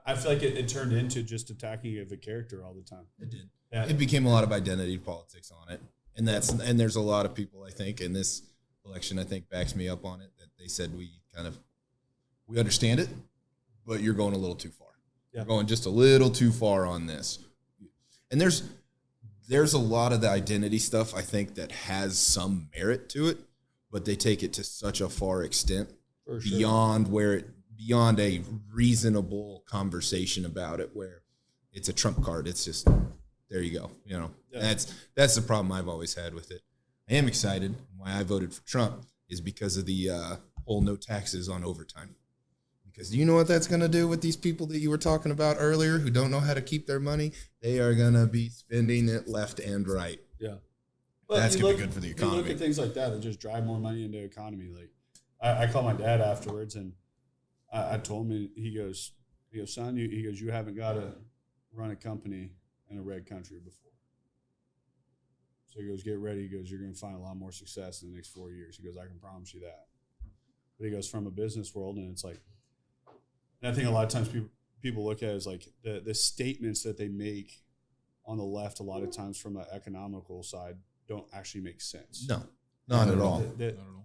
I feel like it turned into just attacking of a character all the time. It did. Yeah. It became a lot of identity politics on it. And there's a lot of people, I think, in this election, I think backs me up on it, that they said we understand it, but you're going a little too far. Yeah. You're going just a little too far on this. And there's a lot of the identity stuff, I think, that has some merit to it, but they take it to such a far extent beyond a reasonable conversation about it, where it's a trump card. It's just, there you go. You know, that's the problem I've always had with it. I am excited. Why I voted for Trump is because of the whole no taxes on overtime. Because do you know what that's going to do with these people that you were talking about earlier who don't know how to keep their money? They are going to be spending it left and right. Yeah. But that's going to be good for the economy. You look at things like that just drive more money into the economy. Like I called my dad afterwards, and I told him, he goes, son, you haven't got to run a company in a red country before. So he goes, get ready. He goes, you're going to find a lot more success in the next 4 years. He goes, I can promise you that. But he goes, from a business world, and it's like, and I think a lot of times people look at it as like the statements that they make on the left a lot of times from an economical side don't actually make sense. No, not at all.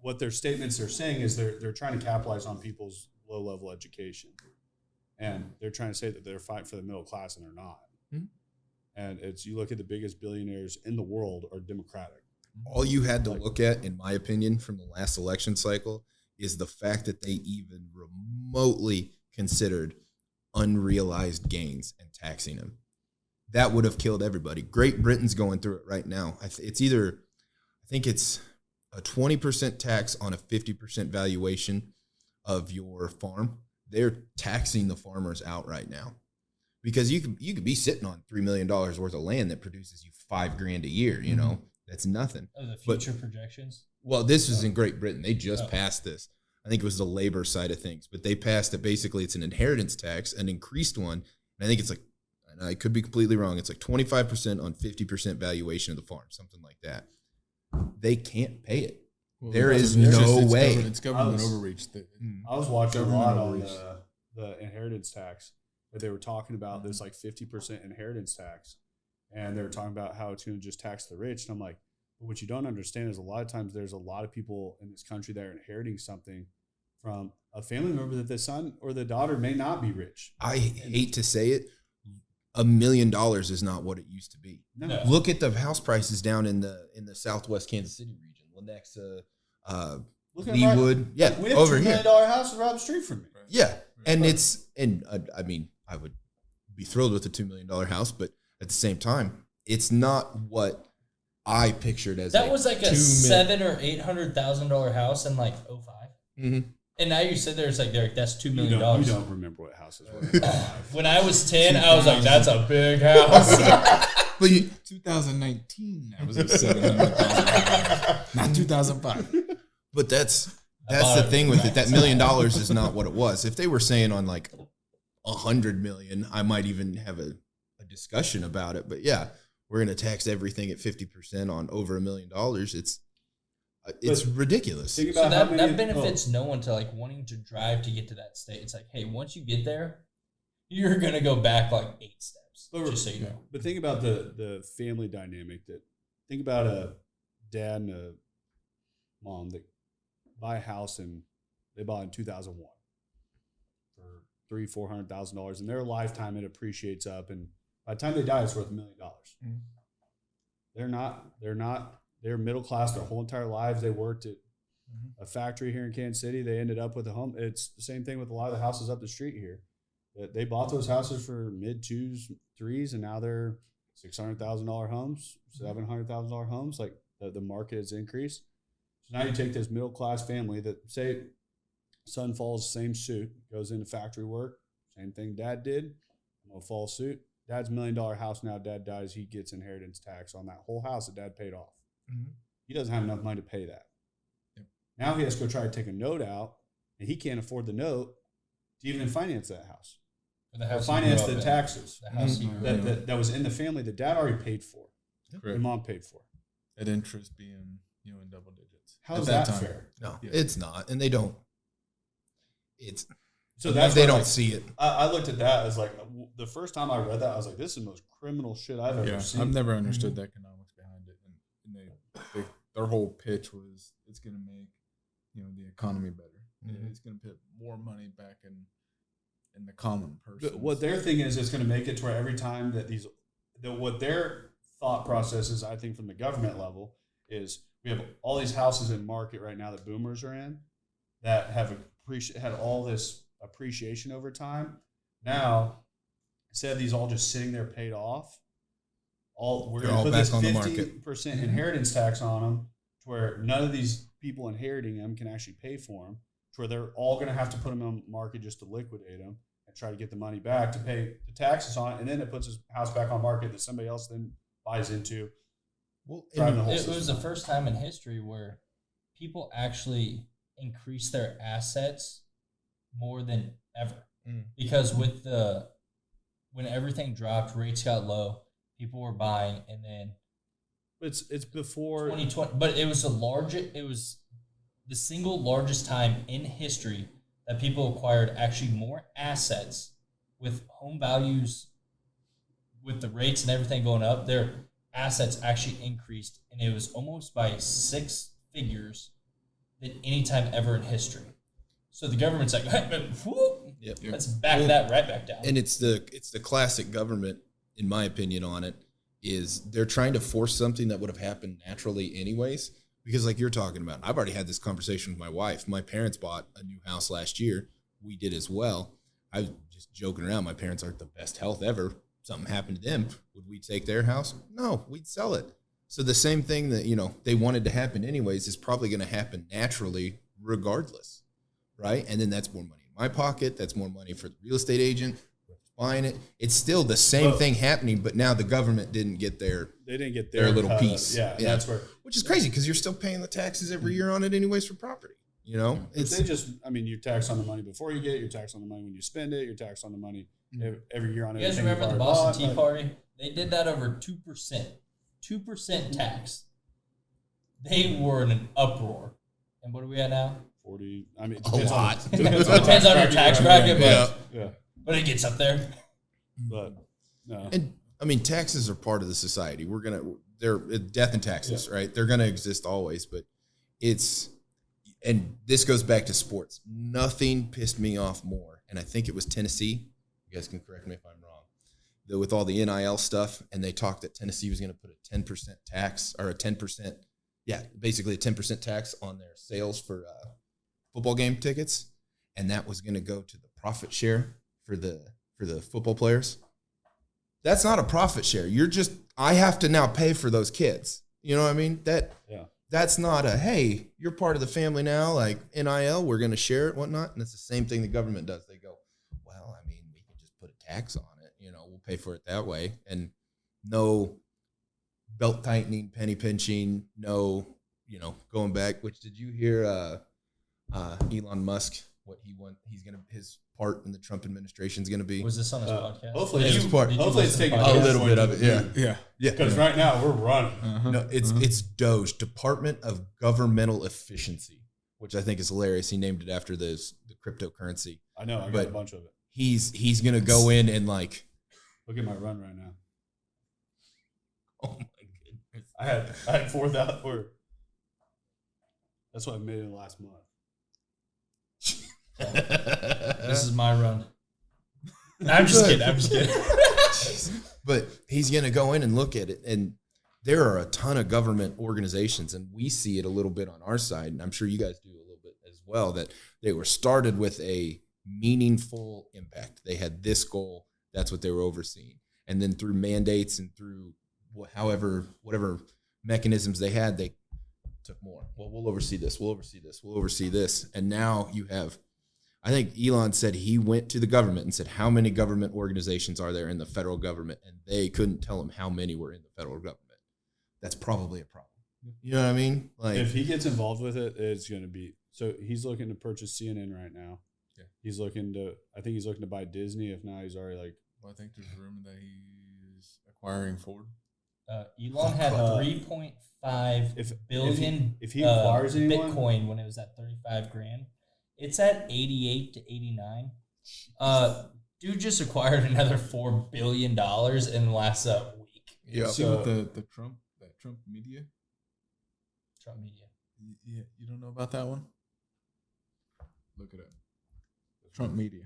What their statements are saying is they're trying to capitalize on people's low-level education. And they're trying to say that they're fighting for the middle class, and they're not. Mm-hmm. And you look at the biggest billionaires in the world are Democratic. All you had to look at, in my opinion, from the last election cycle is the fact that they even remotely considered unrealized gains and taxing them. That would have killed everybody. Great Britain's going through it right now. I think it's a 20% tax on a 50% valuation of your farm. They're taxing the farmers out right now because you could be sitting on $3 million worth of land that produces you $5,000 a year. You know, that's nothing. Oh, the future projections. Well, this was in Great Britain. They just passed this. I think it was the labor side of things, but they passed it. Basically, it's an inheritance tax, an increased one. And I think it's like, and I could be completely wrong, it's like 25% on 50% valuation of the farm, something like that. They can't pay it. Well, there is no way. It's government overreach. I was watching a lot on the inheritance tax that they were talking about. This like 50% inheritance tax, and they were talking about how it's going to just tax the rich. And I'm like, but what you don't understand is a lot of times there's a lot of people in this country that are inheriting something from a family member that the son or the daughter may not be rich. I hate to say it, $1 million is not what it used to be. No. Look at the house prices down in the Southwest Kansas City region, Lenexa, Leawood, right, we have over $2 here. million house right up the street from me. Yeah, and I mean, I would be thrilled with a $2 million house, but at the same time, it's not what I pictured as. That was like a $700,000 or $800,000 house in like 05. Mm-hmm. And now you sit there, it's like, Derek, that's $2 million. You don't remember what houses were. When I was 10, I was like, that's a big house. But 2019, that was a $700,000, not 2005. But that's the thing with it. That $1 million is not what it was. If they were saying on like $100 million, I might even have a discussion about it. But yeah, we're going to tax everything at 50% on over $1 million. It's ridiculous. Think about So that benefits no one to like wanting to drive to get to that state. It's like, hey, once you get there, you're going to go back like 8 steps. Just so you know. But think about the family dynamic. Think about a dad and a mom that buy a house and they bought in 2001 for $300,000-$400,000. In their lifetime, it appreciates up, and by the time they die, it's worth $1 million. Mm-hmm. They're middle class their whole entire lives. They worked at a factory here in Kansas City. They ended up with a home. It's the same thing with a lot of the houses up the street here. They bought those houses for mid 2s, 3s, and now they're $600,000 homes, $700,000 homes. Like the market has increased. So now you take this middle class family that say son follows the same suit, goes into factory work, same thing dad did. I'm gonna follow suit. Dad's $1 million house now. Dad dies, he gets inheritance tax on that whole house that dad paid off. Mm-hmm. He doesn't have enough money to pay that. Yep. Now he has to go try to take a note out, and he can't afford the note to even finance that house. Or finance the taxes that was in the family that dad already paid for. Correct. And mom paid for. At interest being in double digits. How's that fair? No, it's not, and they don't. So that's they don't see it. I looked at that as like the first time I read that, I was like, "This is the most criminal shit I've ever seen." I've never understood the economics behind it, and their whole pitch was it's going to make the economy better. Mm-hmm. It's going to put more money back in the common person. What their thing is, it's going to make it to where every time that what their thought process is, I think from the government level, is we have all these houses in market right now that boomers are in that have had all this appreciation over time. Now, instead of these all just sitting there paid off, we're going to put this 50% inheritance tax on them to where none of these people inheriting them can actually pay for them, to where they're all going to have to put them on the market just to liquidate them and try to get the money back to pay the taxes on it. And then it puts his house back on market that somebody else then buys into. Well, it was the first time in history where people actually increased their assets more than ever. Because when everything dropped, rates got low, people were buying, and then it's before 2020, but it was the single largest time in history that people acquired actually more assets with home values, with the rates and everything going up. Their assets actually increased, and it was almost by 6 figures than any time ever in history. So the government's like, let's back that right back down. And it's the classic government, in my opinion, on it, is they're trying to force something that would have happened naturally anyways. Because like you're talking about, I've already had this conversation with my wife. My parents bought a new house last year. We did as well. I just joking around. My parents aren't the best health ever. Something happened to them. Would we take their house? No, we'd sell it. So the same thing that, they wanted to happen anyways is probably going to happen naturally regardless, right? And then that's more money in my pocket. That's more money for the real estate agent buying it. It's still the same thing happening, but now the government didn't get their little piece. Yeah, that's where, which is crazy because you're still paying the taxes every year on it anyways for property. It's they just, you tax on the money before you get it, you're taxed on the money when you spend it, you're taxed on the money every year on it. You guys remember the Boston Tea Party? They did that over 2%. 2% tax. They were in an uproar. And what are we at now? 40. a lot. Depends on your tax bracket, but it gets up there. But no. And taxes are part of the society. They're death and taxes, right? They're gonna exist always, but and this goes back to sports. Nothing pissed me off more, and I think it was Tennessee. You guys can correct me if I'm wrong. With all the NIL stuff, and they talked that Tennessee was going to put a 10% tax or basically a 10% tax on their sales for football game tickets, and that was going to go to the profit share for the football players. That's not a profit share. I have to now pay for those kids. You know what I mean? That's not hey, you're part of the family now, like NIL, we're going to share it, whatnot. And it's the same thing the government does. They go, well, we can just put a tax on it. We'll pay for it that way. And no belt tightening, penny pinching, no, going back. Which, did you hear Elon Musk, what his part in the Trump administration is going to be? Was this on his podcast? Hopefully it's taking a little bit of it. Yeah. Because right now we're running. No, it's Doge, Department of Governmental Efficiency, which I think is hilarious. He named it after the cryptocurrency. I know. I got a bunch of it. He's going to go in and look at my run right now. Oh my goodness! I had 4,000. That's what I made in the last month. This is my run. I'm just kidding. But he's going to go in and look at it, and there are a ton of government organizations, and we see it a little bit on our side, and I'm sure you guys do a little bit as well, that they were started with a meaningful impact. They had this goal. That's what they were overseeing. And then through mandates and through whatever mechanisms they had, they took more. Well, we'll oversee this. We'll oversee this. And now you have, I think Elon said he went to the government and said, how many government organizations are there in the federal government? And they couldn't tell him how many were in the federal government. That's probably a problem. You know what I mean? Like, if he gets involved with it, it's going to be, so he's looking to purchase CNN right now. Yeah. He's looking to buy Disney. If not, he's already I think there's a rumor that he's acquiring Ford. Elon had 3.5 billion if he acquires anyone, Bitcoin when it was at 35 grand. It's at 88 to 89. Dude just acquired another $4 billion in the last week. Yeah. See what the Trump media? Trump media. Yeah, you don't know about that one? Look it up. Trump media.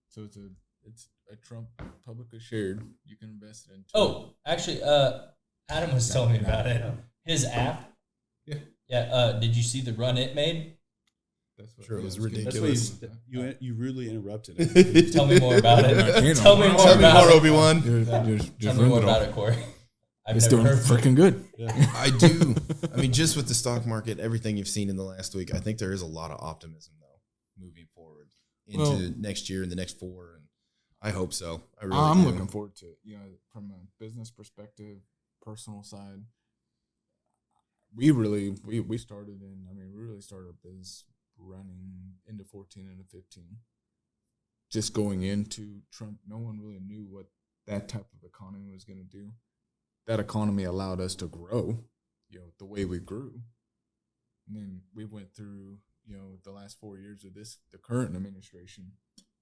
So it's a Trump publicly shared. You can invest it into. Oh, actually, Adam was telling me about it. His app. Yeah. Yeah. Did you see the run it made? That's what, sure, it was getting- ridiculous. that's what you rudely interrupted it. Tell me more about it. Tell me Tell me more about it. Obi-Wan. Tell me more about it, Corey. It's doing freaking good. Yeah. I do. Just with the stock market, everything you've seen in the last week, I think there is a lot of optimism, though, moving forward into next year and the next 4. And I hope so. I'm do. looking forward to it. From a business perspective, personal side, we started our business running into 14 and 15. Just going into Trump, no one really knew what that type of economy was going to do. That economy allowed us to grow, the way we grew. And then we went through, the last 4 years of the current administration.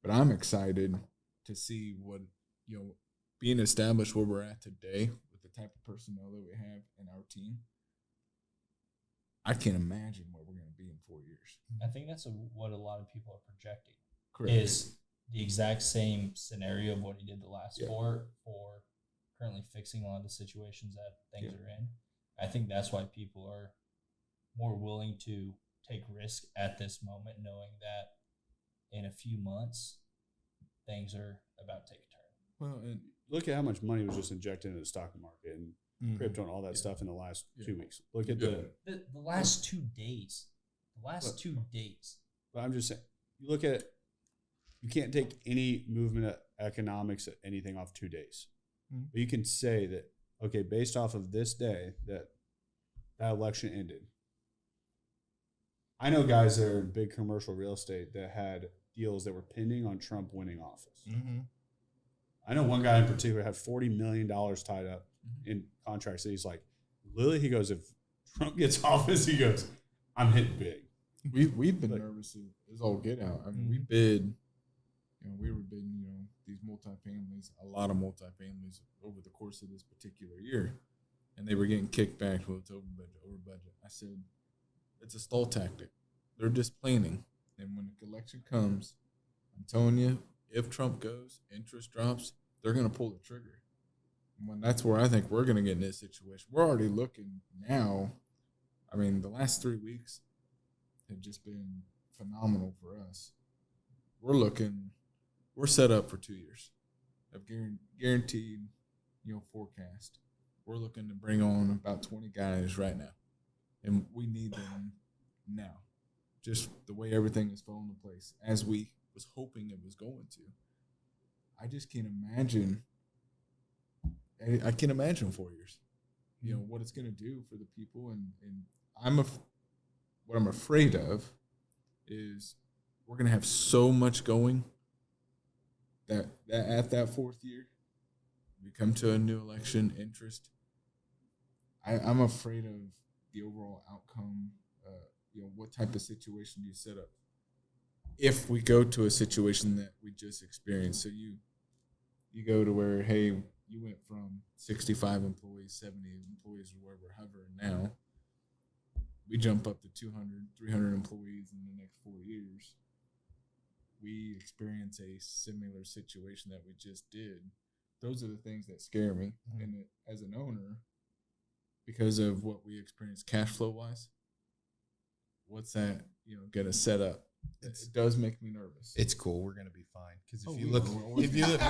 But I'm excited to see what, being established where we're at today with the type of personnel that we have in our team. I can't imagine where we're going to be in 4 years. I think that's what a lot of people are projecting. Correct. Is the exact same scenario of what he did the last 4 for currently fixing a lot of the situations that things are in. I think that's why people are more willing to take risk at this moment, knowing that in a few months things are about to take a turn. Well, and Look at how much money was just injected into the stock market and crypto and all that stuff in the last 2 weeks. Look at The last 2 days. The last 2 days. But I'm just saying, you look at, you can't take any movement of economics of anything off 2 days. But you can say that, okay, based off of this day that election ended. I know guys that are in big commercial real estate that had deals that were pending on Trump winning office. I know one guy in particular had $40 million tied up in contracts that he's like, literally, he goes, if Trump gets office, he goes, I'm hitting big. We've been nervous as all get out. I mean, we bid, we were bidding, these multifamilies, a lot of multifamilies over the course of this particular year, and they were getting kicked back. Well, it's over budget. I said, it's a stall tactic. They're just planning, and when the election comes, I'm telling you, if Trump goes, interest drops, they're going to pull the trigger. And that's where I think we're going to get in this situation. We're already looking now. I mean, the last 3 weeks have just been phenomenal for us. We're set up for 2 years of guaranteed, forecast. We're looking to bring on about 20 guys right now, and we need them now. Just the way everything is falling into place, as we was hoping it was going to. I just can't imagine. I can't imagine 4 years. What it's going to do for the people, and what I'm afraid of is we're going to have so much going that at that 4th year, we come to a new election, interest. I'm afraid of the overall outcome. What type of situation do you set up? If we go to a situation that we just experienced, so you go to where, hey, you went from 65 employees, 70 employees, or where we're hovering now. We jump up to 200, 300 employees in the next 4 years. We experience a similar situation that we just did. Those are the things that scare me. And as an owner, because of what we experienced cash flow wise, what's that, going to set up? It does make me nervous. It's cool. We're gonna be fine because Oh, if you we look, are. if you look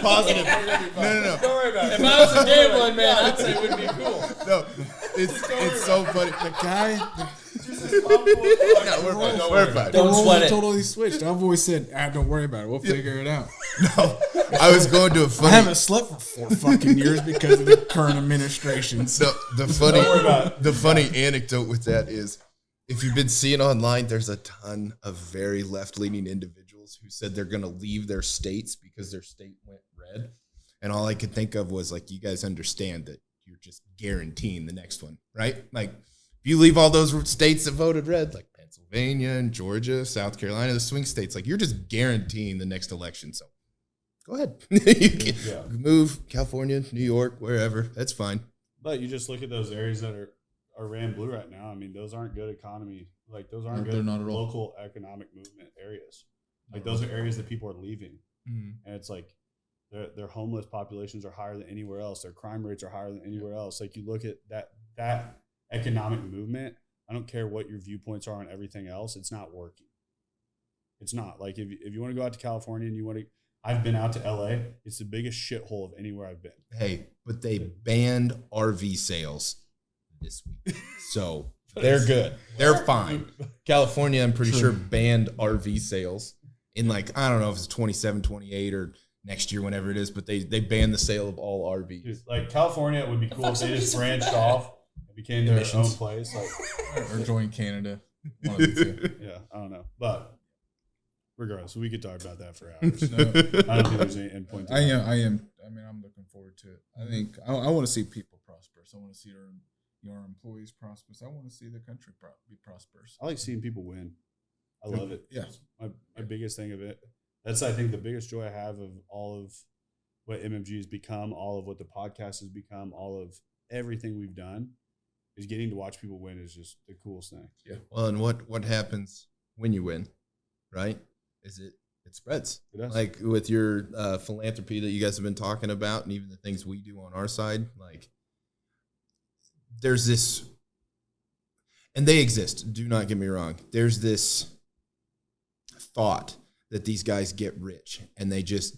positive, no. Don't worry about it. If I was a gambling man, I'd say it would be cool. No, it's so funny. The guy, we're fine. Don't sweat it. Totally switched. I've always said, don't worry about it. We'll figure it out. No, I was going to a I funny. haven't slept for 4 fucking years because of the current administration. So the funny anecdote with that is, if you've been seeing online, there's a ton of very left-leaning individuals who said they're going to leave their states because their state went red. And all I could think of was, like, you guys understand that you're just guaranteeing the next one, right? Like, if you leave all those states that voted red, like Pennsylvania and Georgia, South Carolina, the swing states, like, you're just guaranteeing the next election. So go ahead. You can move California, New York, wherever. That's fine. But you just look at those areas that are ran blue right now. I mean, those aren't good economy. Like, those aren't good not at all. local economic movement areas. Like, those are areas that people are leaving. And it's like their homeless populations are higher than anywhere else. Their crime rates are higher than anywhere else. Like, you look at that economic movement, I don't care what your viewpoints are on everything else, it's not working. It's not. Like, if you want to go out to California and you want to, I've been out to LA, it's the biggest shithole of anywhere I've been. Hey, but they banned RV sales this week. So they're good. They're fine. California, I'm pretty sure, banned RV sales in, like, I don't know if it's 27, 28 or next year, whenever it is, but they banned the sale of all RVs. Dude, like, California, it would be cool if they just branched off and became their own place. Like, or join Canada. One of the two. yeah, I don't know. But regardless, we could talk about that for hours. I don't think there's any endpoint to I that. am. I mean, I'm looking forward to it. I think I want to see people prosperous. I want to see our employees prosperous. I want to see the country be prosperous. I like seeing people win. I love it. Yeah. My biggest thing of it. That's, I think, the biggest joy I have of all of what MMG has become, all of what the podcast has become, all of everything we've done, is getting to watch people win is just the coolest thing. Yeah. Well, and what happens when you win, right? Is it spreads. It does. Like with your philanthropy that you guys have been talking about, and even the things we do on our side, like there's this, and they exist. Do not get me wrong. There's this thought that these guys get rich and they just,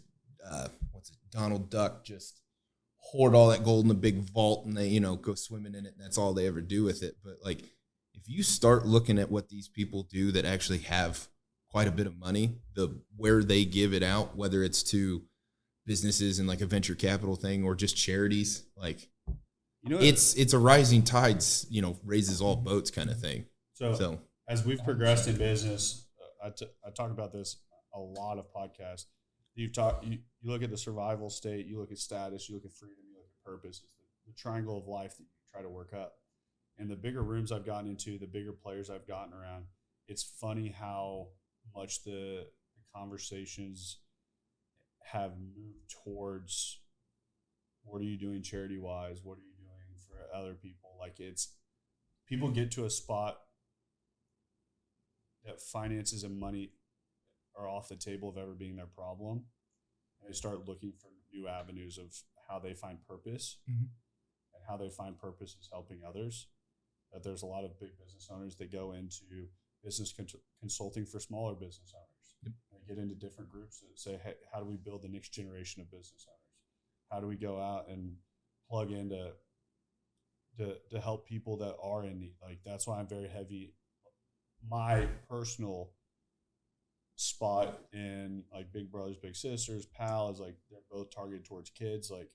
Donald Duck just hoard all that gold in a big vault and they, you know, go swimming in it. And that's all they ever do with it. But like, if you start looking at what these people do that actually have quite a bit of money, where they give it out, whether it's to businesses and like a venture capital thing or just charities, like, you know, it's a rising tides, you know, raises all boats kind of thing. So as we've progressed in business, I talk about this a lot of podcasts. You look at the survival state, you look at status, you look at freedom, you look at purpose. It's the triangle of life that you try to work up. And the bigger rooms I've gotten into, the bigger players I've gotten around, it's funny how much the conversations have moved towards what are you doing charity wise? What are you doing for other people? Like, it's people get to a spot that finances and money are off the table of ever being their problem. And they start looking for new avenues of how they find purpose. Mm-hmm. And how they find purpose is helping others. That there's a lot of big business owners that go into business consulting for smaller business owners. Yep. They get into different groups that say, hey, how do we build the next generation of business owners? How do we go out and plug into to help people that are in need? Like, that's why I'm very heavy. My personal spot in like Big Brothers Big Sisters, PAL, is like they're both targeted towards kids. Like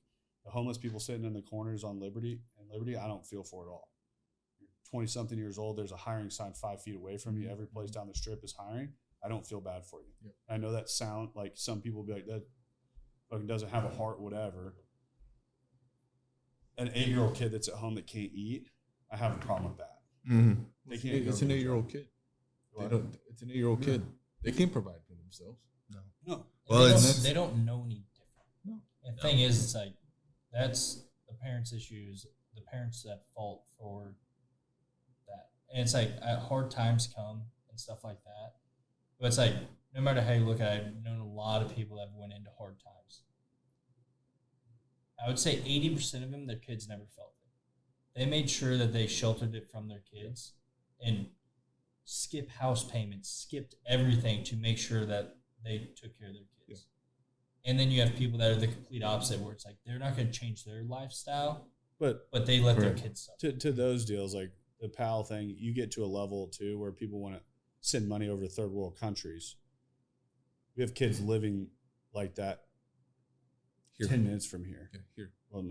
the homeless people sitting in the corners on Liberty, I don't feel for at all. You're 20 something years old, there's a hiring sign 5 feet away from you. Every place down the strip is hiring. I don't feel bad for you. Yep. I know that sound like some people be like, that fucking doesn't have a heart, whatever. An 8-year-old kid that's at home that can't eat, I have a problem with that. Mm-hmm. They can't. It's an 8-year-old kid. It's an 8-year-old kid. They can't provide for themselves. No. Well, they don't know any different. No. And the thing is, it's like that's the parents' issues. The parents at fault for that, and it's like hard times come and stuff like that. But it's like no matter how you look at it, I've known a lot of people that went into hard times. I would say 80% of them, their kids never felt it. They made sure that they sheltered it from their kids and skip house payments, skipped everything to make sure that they took care of their kids. Yeah. And then you have people that are the complete opposite, where it's like they're not going to change their lifestyle, but they let their kids suffer. To those deals, like the PAL thing, you get to a level too where people want to send money over to third world countries. We have kids living like that here. 10 minutes from here. Yeah, here. Well,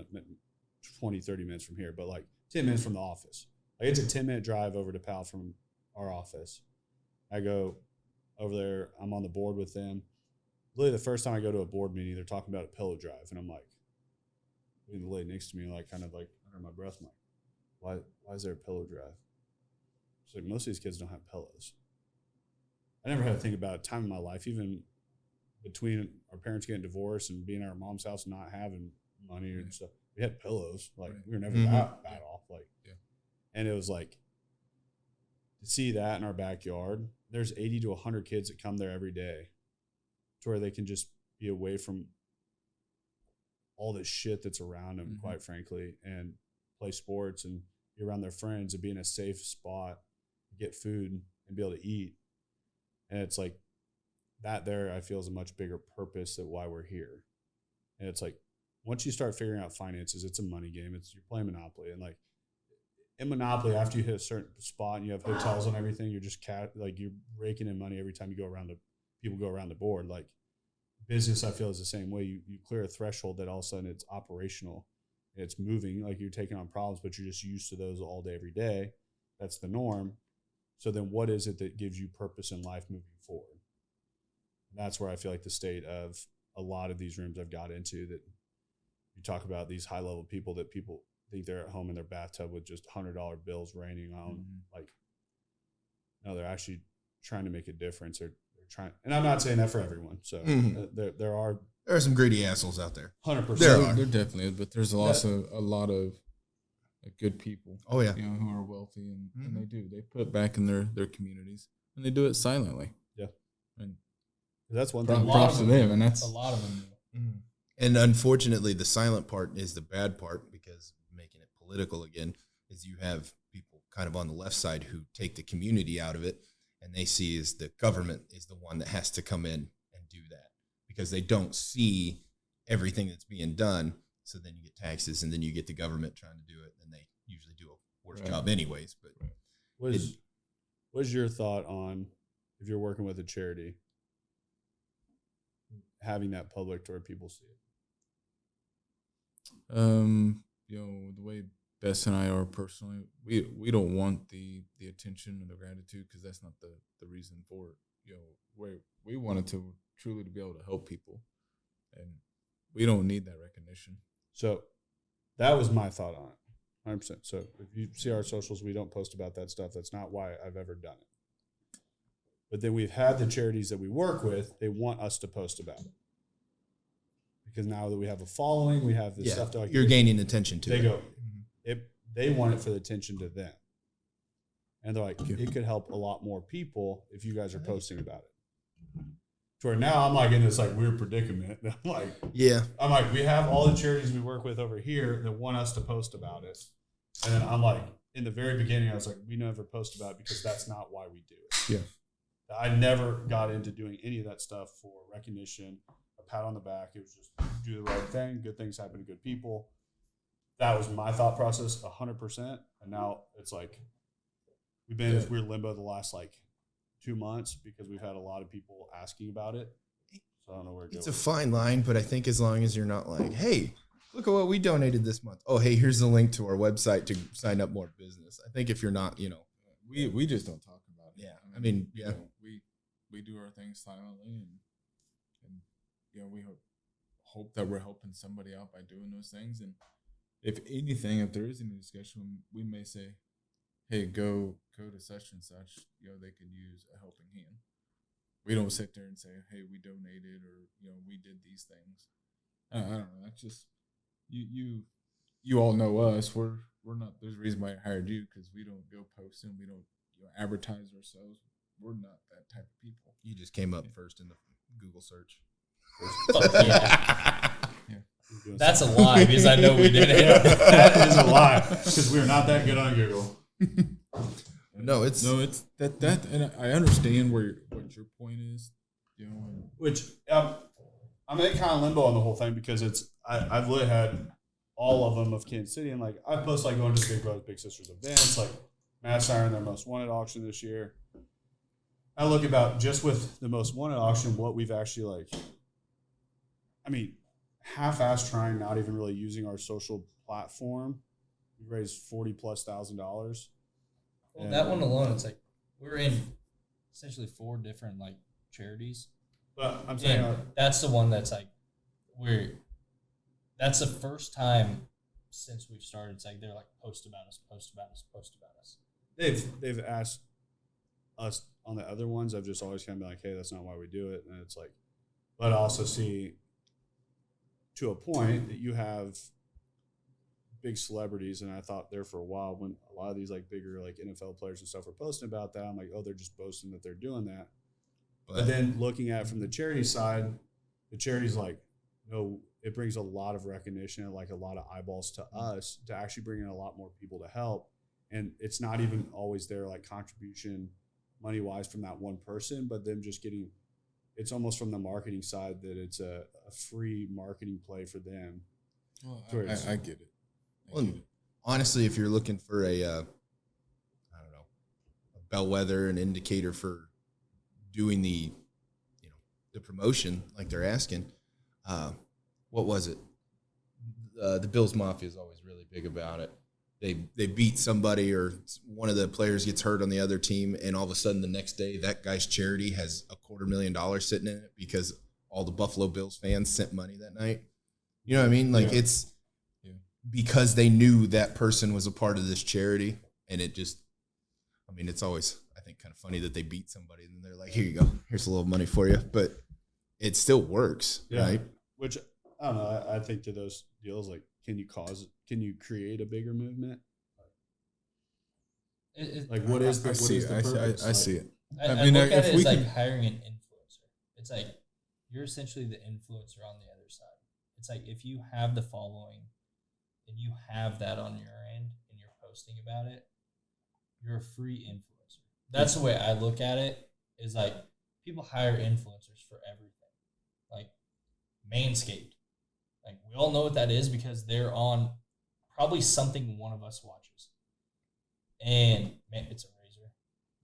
20, 30 minutes from here, but like 10 minutes from the office. Like it's a 10-minute drive over to PAL from our office. I go over there. I'm on the board with them. Literally, the first time I go to a board meeting, they're talking about a pillow drive, and I'm like, the lady next to me, like, kind of like under my breath, I'm like, why is there a pillow drive? She's like, most of these kids don't have pillows. I never had to think about a time in my life, even between our parents getting divorced and being at our mom's house and not having money and stuff. We had pillows. Like we were never that bad off. Like, and it was like, to see that in our backyard, there's 80 to 100 kids that come there every day to where they can just be away from all this shit that's around them, quite frankly, and play sports and be around their friends and be in a safe spot, get food and be able to eat. And it's like that there, I feel, is a much bigger purpose of why we're here. And it's like, once you start figuring out finances, it's a money game. You're playing Monopoly. And like in Monopoly, after you hit a certain spot and you have hotels and everything, you're just you're raking in money every time you go around people go around the board. Like business, I feel, is the same way. You clear a threshold that all of a sudden it's operational. It's moving, like you're taking on problems, but you're just used to those all day, every day. That's the norm. So then what is it that gives you purpose in life moving forward? And that's where I feel like the state of a lot of these rooms I've got into, that you talk about these high level people that people think they're at home in their bathtub with just $100 bills raining on. Like, no, they're actually trying to make a difference. They're trying, and I'm not saying that for everyone. So there are some greedy assholes out there. 100%. There definitely is, but there's also a lot of good people. Oh yeah, who are wealthy and they put back in their communities, and they do it silently. Yeah, and that's one thing. Props to them, and that's a lot of them. And unfortunately, the silent part is the bad part, because making it political again is you have people kind of on the left side who take the community out of it, and they see as the government is the one that has to come in because they don't see everything that's being done. So then you get taxes, and then you get the government trying to do it, and they usually do a worse job anyways. But what's your thought on, if you're working with a charity, having that public to where people see it? The way Bess and I are personally, we don't want the attention and the gratitude, because that's not the reason for it. We wanted to truly to be able to help people, and we don't need that recognition. So that was my thought on it, 100%. So if you see our socials, we don't post about that stuff. That's not why I've ever done it. But then we've had the charities that we work with, they want us to post about it. Because now that we have a following, we have this stuff. You're gaining attention to they it. go, they want it for the attention to them. And they're like, it could help a lot more people if you guys are posting about it. To where now I'm like in this like weird predicament. I'm like, we have all the charities we work with over here that want us to post about it. And then I'm like, in the very beginning, I was like, we never post about it because that's not why we do it. Yeah. I never got into doing any of that stuff for recognition, a pat on the back. It was just do the right thing. Good things happen to good people. That was my thought process 100%. And now it's like, we've been in this weird limbo the last like 2 months because we've had a lot of people asking about it. So I don't know where it goes. It's a fine line, but I think as long as you're not like, hey, look at what we donated this month. Oh, hey, here's the link to our website to sign up more business. I think if you're not, we just don't talk about it. Yeah. We do our things silently, and we hope that we're helping somebody out by doing those things. And if anything, if there is any discussion, we may say, hey, go to such and such, they could use a helping hand. We don't sit there and say, hey, we donated, or, we did these things. I don't know. That's just, you all know us. We're not, there's a reason why I hired you, because we don't go posting. We don't advertise ourselves. We're not that type of people. You just came up first in the Google search. Fuck yeah. That's a lie, because I know we did it. That is a lie, because we're not that good on Google. No, it's that, and I understand what your point is, Which I'm in kind of limbo on the whole thing, because I've literally had all of them of Kansas City, and like I post like going to Big Brothers Big Sisters events, like Mass Iron, their most wanted auction this year. I look about just with the most wanted auction, what we've actually half-assed trying, not even really using our social platform. We raised $40,000+. Well, that one alone, it's like we're in essentially 4 different like charities. But I'm saying that's the one that's like that's the first time since we've started. It's like they're like post about us. They've asked us on the other ones. I've just always kind of been like, hey, that's not why we do it. And it's like, but I also see to a point that you have big celebrities, and I thought there for a while when a lot of these like bigger like NFL players and stuff were posting about that, I'm like, oh, they're just boasting that they're doing that. But then looking at it from the charity side, the charity's like, no, it brings a lot of recognition and like a lot of eyeballs to us to actually bring in a lot more people to help. And it's not even always their like contribution money wise from that one person, but them just getting, it's almost from the marketing side that it's a free marketing play for them. Well, I get it. Honestly, if you're looking for a bellwether, an indicator for doing the promotion like they're asking, what was it? The Bills Mafia is always really big about it. They beat somebody, or one of the players gets hurt on the other team, and all of a sudden the next day that guy's charity has $250,000 sitting in it because all the Buffalo Bills fans sent money that night. You know what I mean? Like it's because they knew that person was a part of this charity, and it just, it's always, I think, kind of funny that they beat somebody and they're like, here you go, here's a little money for you, but it still works, right? Which I don't know. I think to those deals, like, can you create a bigger movement? What is the purpose? I see it. I look at it as like hiring an influencer. It's like you're essentially the influencer on the other side. It's like if you have the following and you have that on your end and you're posting about it, you're a free influencer. That's the way I look at it, is like people hire influencers for everything. Like Manscaped. Like, we all know what that is because they're on probably something one of us watches. And, man, it's a razor.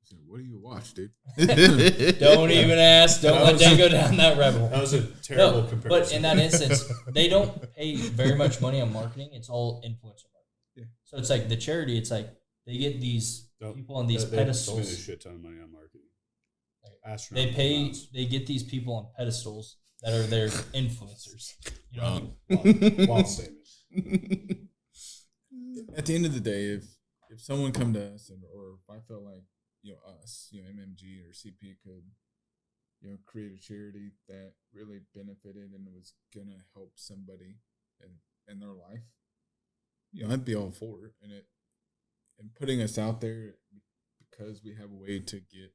So what do you watch, dude? Don't even ask. Don't let Dan go down that rebel. That was a terrible comparison. But in that instance, they don't pay very much money on marketing. It's all influencer marketing. Yeah. So it's like the charity, it's like they get these people on these pedestals. They spend a shit ton of money on marketing. Like they get these people on pedestals that are their influencers. You know, wild statement. At the end of the day, if someone come to us or if I felt like us, MMG or CP could, create a charity that really benefited and was gonna help somebody in their life, I'd be all for it. And putting us out there because we have a way to get,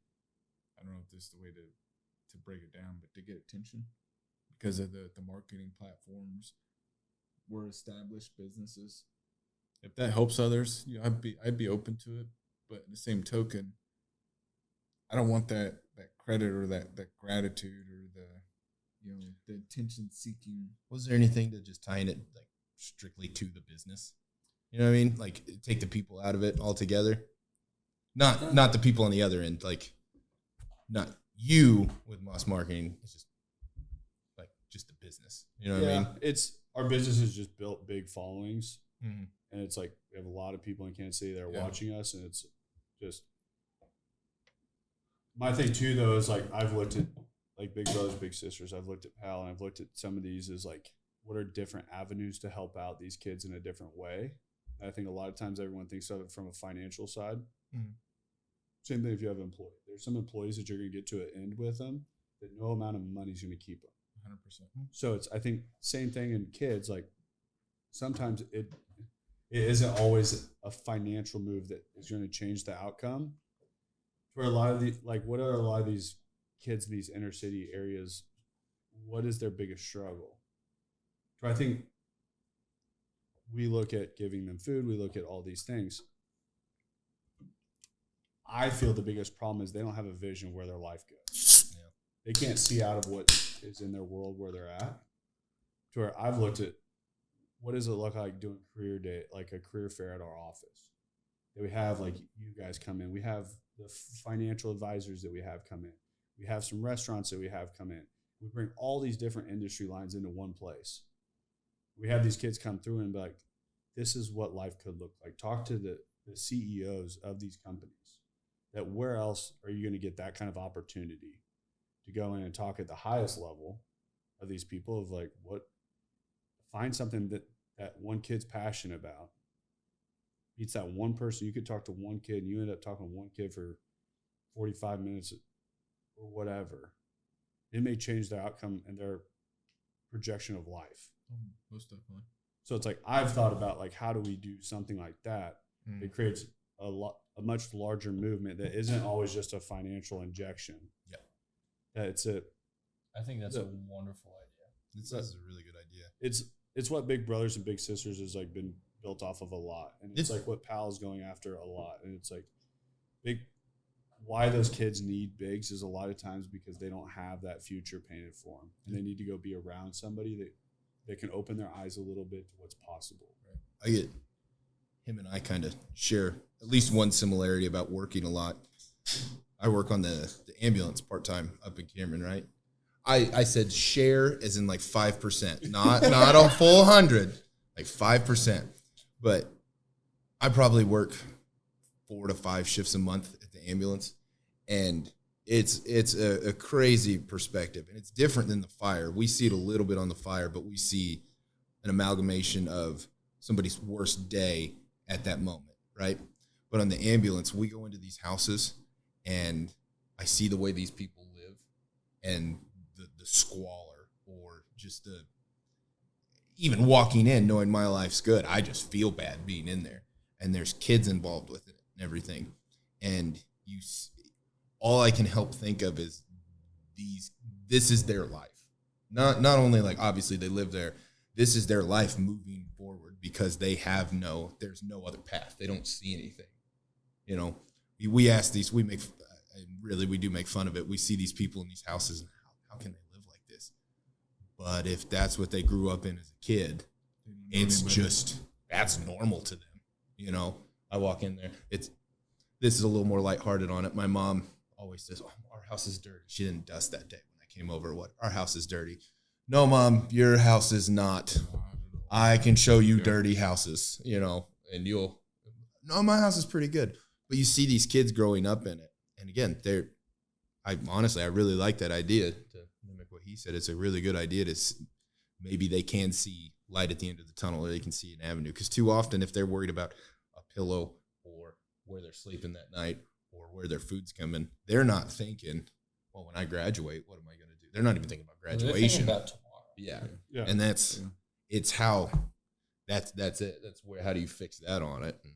I don't know if this is the way to break it down, but to get attention because of the marketing platforms, we're established businesses. If that helps others, I'd be open to it. But in the same token, I don't want that credit or that gratitude or the attention seeking. Was there anything to just tying it like strictly to the business? You know what I mean? Like take the people out of it altogether. Not the people on the other end. Like not you with Moss Marketing. It's just the business. You know what I mean? It's our business has just built big followings, mm-hmm. and it's like we have a lot of people in Kansas City that are watching us, and it's just my thing too. Though is like I've looked at like Big Brothers Big Sisters. I've looked at PAL, and I've looked at some of these as like what are different avenues to help out these kids in a different way. And I think a lot of times everyone thinks of it from a financial side. Mm-hmm. Same thing if you have an employee. There's some employees that you're going to get to an end with them that no amount of money is going to keep them. 100%. So it's, I think, same thing in kids. Like sometimes it isn't always a financial move that is going to change the outcome. For a lot of the, like, what are a lot of these kids in these inner city areas? What is their biggest struggle? So I think we look at giving them food. We look at all these things. I feel the biggest problem is they don't have a vision of where their life goes. Yeah. They can't see out of what is in their world where they're at. To where I've looked at what does it look like doing career day, like a career fair at our office. That we have like you guys come in. We have the financial advisors that we have come in. We have some restaurants that we have come in. We bring all these different industry lines into one place. We have these kids come through and be like, this is what life could look like. Talk to the CEOs of these companies. That where else are you going to get that kind of opportunity to go in and talk at the highest level of these people of like find something that one kid's passionate about. Meets that one person. You could talk to one kid and you end up talking to one kid for 45 minutes or whatever. It may change their outcome and their projection of life. Most definitely. So it's like I've thought about like how do we do something like that? It creates a much larger movement that isn't always just a financial injection. Yeah. I think that's a wonderful idea. This is a really good idea. It's what Big Brothers and Big Sisters has like been built off of a lot. And it's like what PAL is going after a lot. And it's like why those kids need bigs is a lot of times because they don't have that future painted for them. And they need to go be around somebody that can open their eyes a little bit to what's possible. Right. I get him and I kind of share at least one similarity about working a lot. I work on the ambulance part-time up in Cameron, right? I said share as in like 5%, not a full 100, like 5%. But I probably work 4 to 5 shifts a month at the ambulance, and it's a crazy perspective, and it's different than the fire. We see it a little bit on the fire, but we see an amalgamation of somebody's worst day at that moment, right? But on the ambulance, we go into these houses, and I see the way these people live, and the squalor, or just even walking in knowing my life's good, I just feel bad being in there. And there's kids involved with it and everything. And all I can help think of is this is their life. Not only like obviously they live there, this is their life moving forward because there's no other path. They don't see anything. You know, we ask these, we do make fun of it. We see these people in these houses and how can they live like this? But if that's what they grew up in as a kid, it's just, that's normal to them. You know, I walk in there. This is a little more lighthearted on it. My mom always says, "Oh, our house is dirty." She didn't dust that day when I came over. What? Our house is dirty. No, Mom, your house is not. I can show you dirty houses, you know, and no, my house is pretty good. But you see these kids growing up in it. And again, I really like that idea to mimic what he said. It's a really good idea to maybe they can see light at the end of the tunnel, or they can see an avenue. Because too often, if they're worried about a pillow or where they're sleeping that night or where their food's coming, they're not thinking, well, when I graduate, what am I going to do? They're not even thinking about graduation. They're thinking about tomorrow. Yeah. And it's how, that's it. That's where, how do you fix that on it? And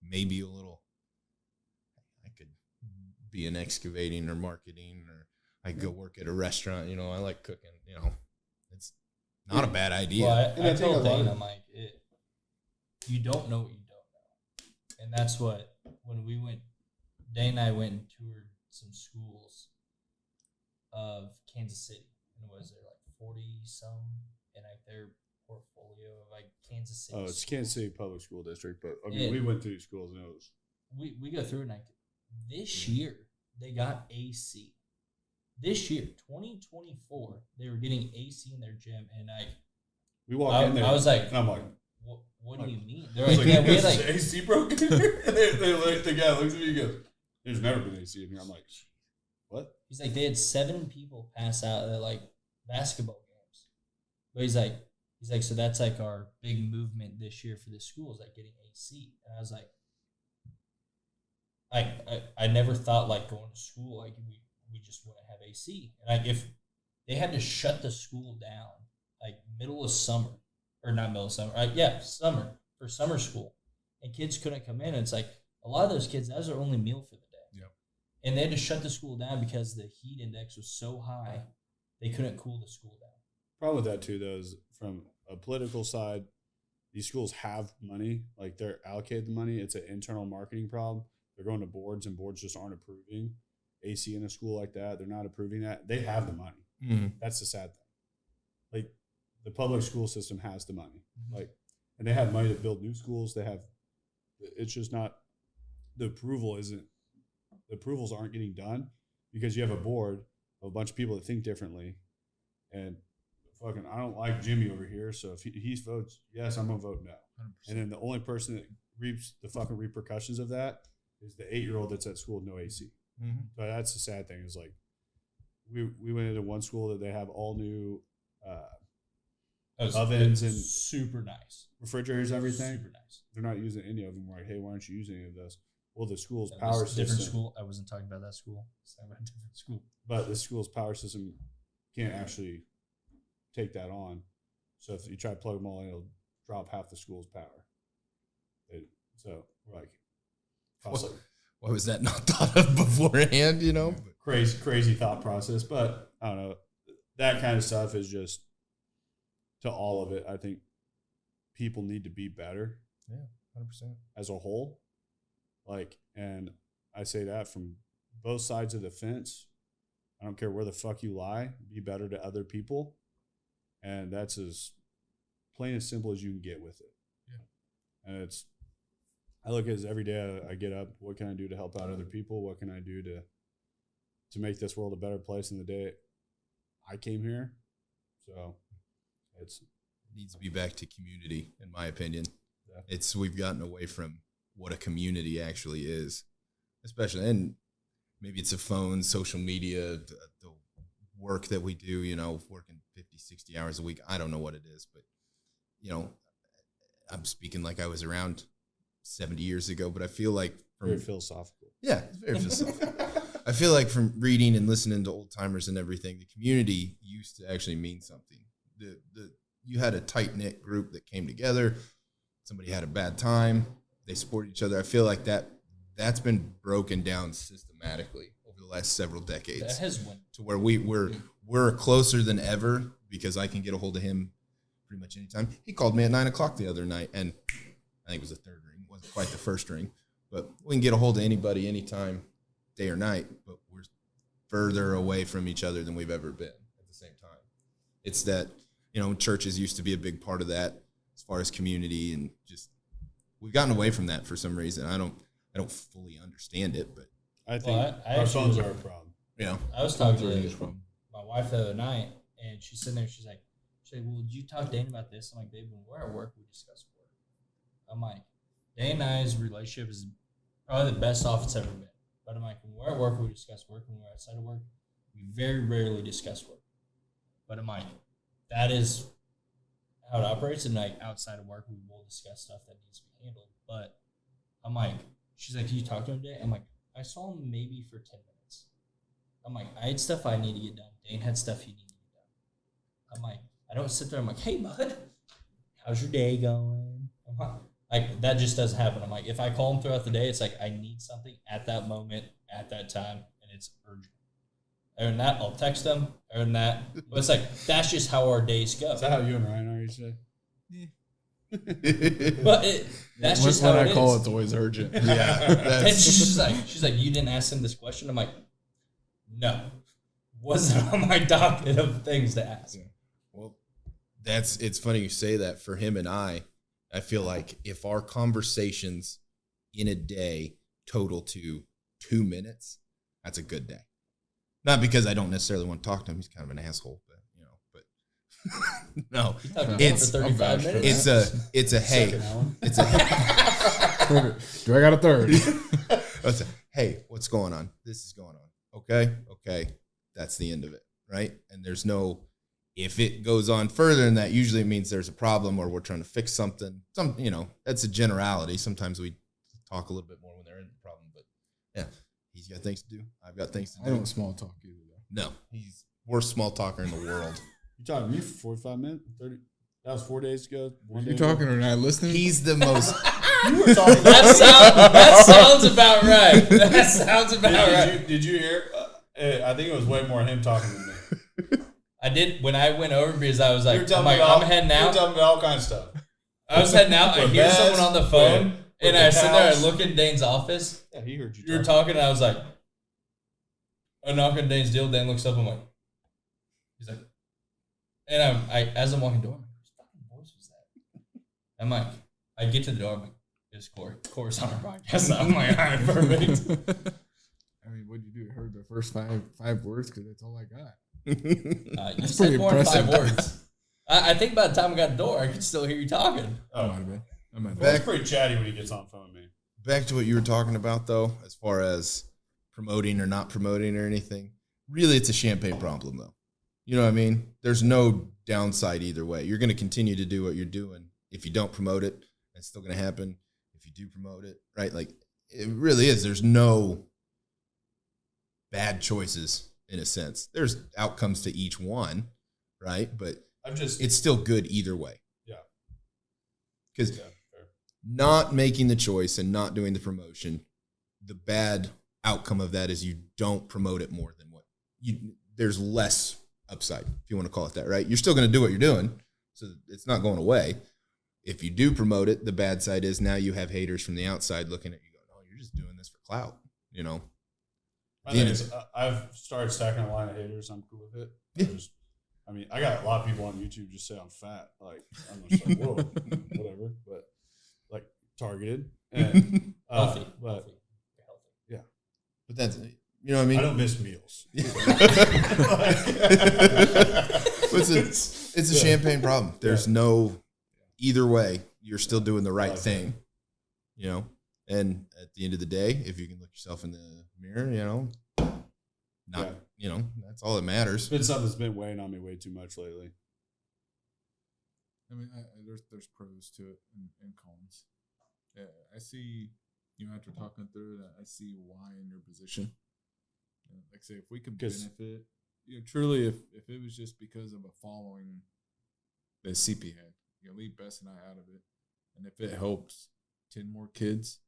maybe a little, I could be in excavating or marketing, or I could go work at a restaurant. You know, I like cooking, you know, it's not a bad idea. Well, I told Dane, I'm like, you don't know what you don't know. And that's what, when we went, Dane and I went and toured some schools of Kansas City. And was there like 40 some in like their portfolio of like Kansas City? Oh, it's schools. Kansas City Public School District, but I mean, we went through schools and it was. We go through and like this year they got AC. This year, 2024, they were getting AC in their gym, and we walked in there. I was like, and I'm like, what do you mean? They're like, yeah, we had like AC broke in here. And the guy looks at me and goes, "There's never been AC in here." I'm like, what? He's like, they had 7 people pass out at like basketball games. But he's like, so that's like our big movement this year for the school is like getting AC. And I was like, I never thought like going to school, like we just want to have AC. And like if they had to shut the school down, like middle of summer, or not middle of summer, summer, for summer school, and kids couldn't come in, and it's like a lot of those kids, that was their only meal for the day. Yep. And they had to shut the school down because the heat index was so high, they couldn't cool the school down. Problem with that too, though, is from a political side, these schools have money, like they're allocated the money. It's an internal marketing problem. They're going to boards, and boards just aren't approving AC in a school like that. They're not approving that. They have the money. Mm-hmm. That's the sad thing. Like the public school system has the money, like, and they have money to build new schools. They have. It's just not. The approvals aren't getting done because you have a board of a bunch of people that think differently, and fucking, I don't like Jimmy over here. So if he votes yes, I'm gonna vote no. 100%. And then the only person that reaps the fucking repercussions of that is the 8-year-old that's at school with no AC. Mm-hmm. So that's the sad thing is like we went into one school that they have all new ovens and super nice refrigerators, everything. Super nice. They're not using any of them. We're like, hey, why aren't you using any of this? Well, the school's power system. Different school. I wasn't talking about that school. I was talking about a different school. But the school's power system can't actually take that on. So if you try to plug them all in, it'll drop half the school's power. So we're like, why was that not thought of beforehand, you know? Crazy thought process. But I don't know. That kind of stuff is just, to all of it, I think people need to be better. Yeah, 100%. As a whole. Like, and I say that from both sides of the fence. I don't care where the fuck you lie. Be better to other people. And that's as plain and simple as you can get with it. Yeah. And I look at it as every day I get up, what can I do to help out other people? What can I do to make this world a better place than the day I came here? So it needs to be back to community, in my opinion. Yeah. We've gotten away from what a community actually is, especially, and maybe it's a phone, social media, the work that we do, you know, working 50, 60 hours a week. I don't know what it is, but, you know, I'm speaking like I was around 70 years ago, but I feel like very philosophical. Yeah, it's very philosophical. I feel like from reading and listening to old timers and everything, the community used to actually mean something. You had a tight knit group that came together. Somebody had a bad time, they supported each other. I feel like that's been broken down systematically over the last several decades. That has went to where we're closer than ever because I can get a hold of him pretty much anytime. He called me at 9:00 the other night, and I think it was the third ring. It wasn't quite the first ring, but we can get a hold of anybody anytime, day or night, but we're further away from each other than we've ever been at the same time. It's that, churches used to be a big part of that as far as community, and just we've gotten away from that for some reason. I don't fully undered it, but I think our phones are a problem. I was talking to my wife the other night, and she's sitting there. She's like, well, did you talk to Dane about this? I'm like, babe, when we're at work, we discuss work. I'm like, Dane and I's relationship is probably the best off it's ever been. But I'm like, when we're at work, we discuss work. When we're outside of work, we very rarely discuss work. But I'm like, that is how it operates. And like outside of work, we will discuss stuff that needs to be handled. But I'm like, she's like, did you talk to him today? I'm like, I saw him maybe for 10 minutes. I'm like, I had stuff I need to get done. Dane had stuff he needed to get done. I'm like, I don't sit there. I'm like, hey, bud, how's your day going? Like, that just doesn't happen. I'm like, if I call him throughout the day, it's like I need something at that moment, at that time, and it's urgent. Other than that, I'll text them. Other than that, but it's like, that's just how our days go. Is that how you and Ryan are, you say? But that's just how it is. When I call, it's always urgent. Yeah. And she's like, you didn't ask him this question? I'm like, no. Wasn't on my docket of things to ask. Yeah. Well, it's funny you say that. For him and I feel like if our conversations in a day total to 2 minutes, that's a good day. Not because I don't necessarily want to talk to him. He's kind of an asshole, but no, it's 35 minutes. It's a hey, it's a do I got a third? it's a hey, what's going on? This is going on. Okay, that's the end of it, right? And there's no, if it goes on further than that, usually it means there's a problem or we're trying to fix something. That's a generality. Sometimes we talk a little bit more when they're in the problem, but yeah, he's got things to do. I've got things to do. I don't small talk either, though. No, he's worst small talker in the world. You talking to me for 45 minutes? 30? That was 4 days ago. You talking or not listening? He's the most. You were talking. That sounds about right. That sounds about right. Did you hear? I think it was way more him talking than me. I did when I went over because I was like, I'm heading You were out. talking about all kinds of stuff. I was heading out. I hear beds, someone on the phone, and I sit there and house. look in Dane's office. Yeah, he heard you. You were talking, and I was like, I knock on Dane's deal. Dane looks up. I'm like, he's like, and I as I'm walking the door, I'm like, whose fucking voice was that? I'm like, I get to the door. I'm like, it's Cory. Cory's on our podcast. I'm like, all right, perfect. I mean, what'd you do? Heard the first five words because that's all I got. You said more than 5 words. I think by the time I got the door, I could still hear you talking. Oh, might have been. Well, it's pretty chatty when he gets on the phone with me. Back to what you were talking about, though, as far as promoting or not promoting or anything. Really, it's a champagne problem, though. You know what I mean? There's no downside either way. You're going to continue to do what you're doing. If you don't promote it, it's still going to happen. If you do promote it, right? Like, it really is. There's no bad choices in a sense. There's outcomes to each one, right? But it's still good either way. Yeah. Because not making the choice and not doing the promotion, the bad outcome of that is you don't promote it more than what there's less upside, if you want to call it that, right? You're still going to do what you're doing, so it's not going away. If you do promote it, the bad side is now you have haters from the outside looking at you going, oh, you're just doing this for clout, I've started stacking a line of haters. I'm cool with it. Yeah. I got a lot of people on YouTube just say I'm fat. Like, I'm just like, whoa, whatever. But, like, targeted. And, Healthy. But, yeah. But that's, you know what I mean? I don't miss meals. It's a champagne problem. There's no, either way, you're still doing the right thing, And at the end of the day, if you can look yourself in the mirror, that's all that matters. It's been something that's been weighing on me way too much lately. I mean, there's pros to it and cons. I see, after talking through that, I see why in your position. Like I say, if we could benefit, truly, if it was just because of a following that CP had, leave Bess and I out of it, and if it helps 10 more kids,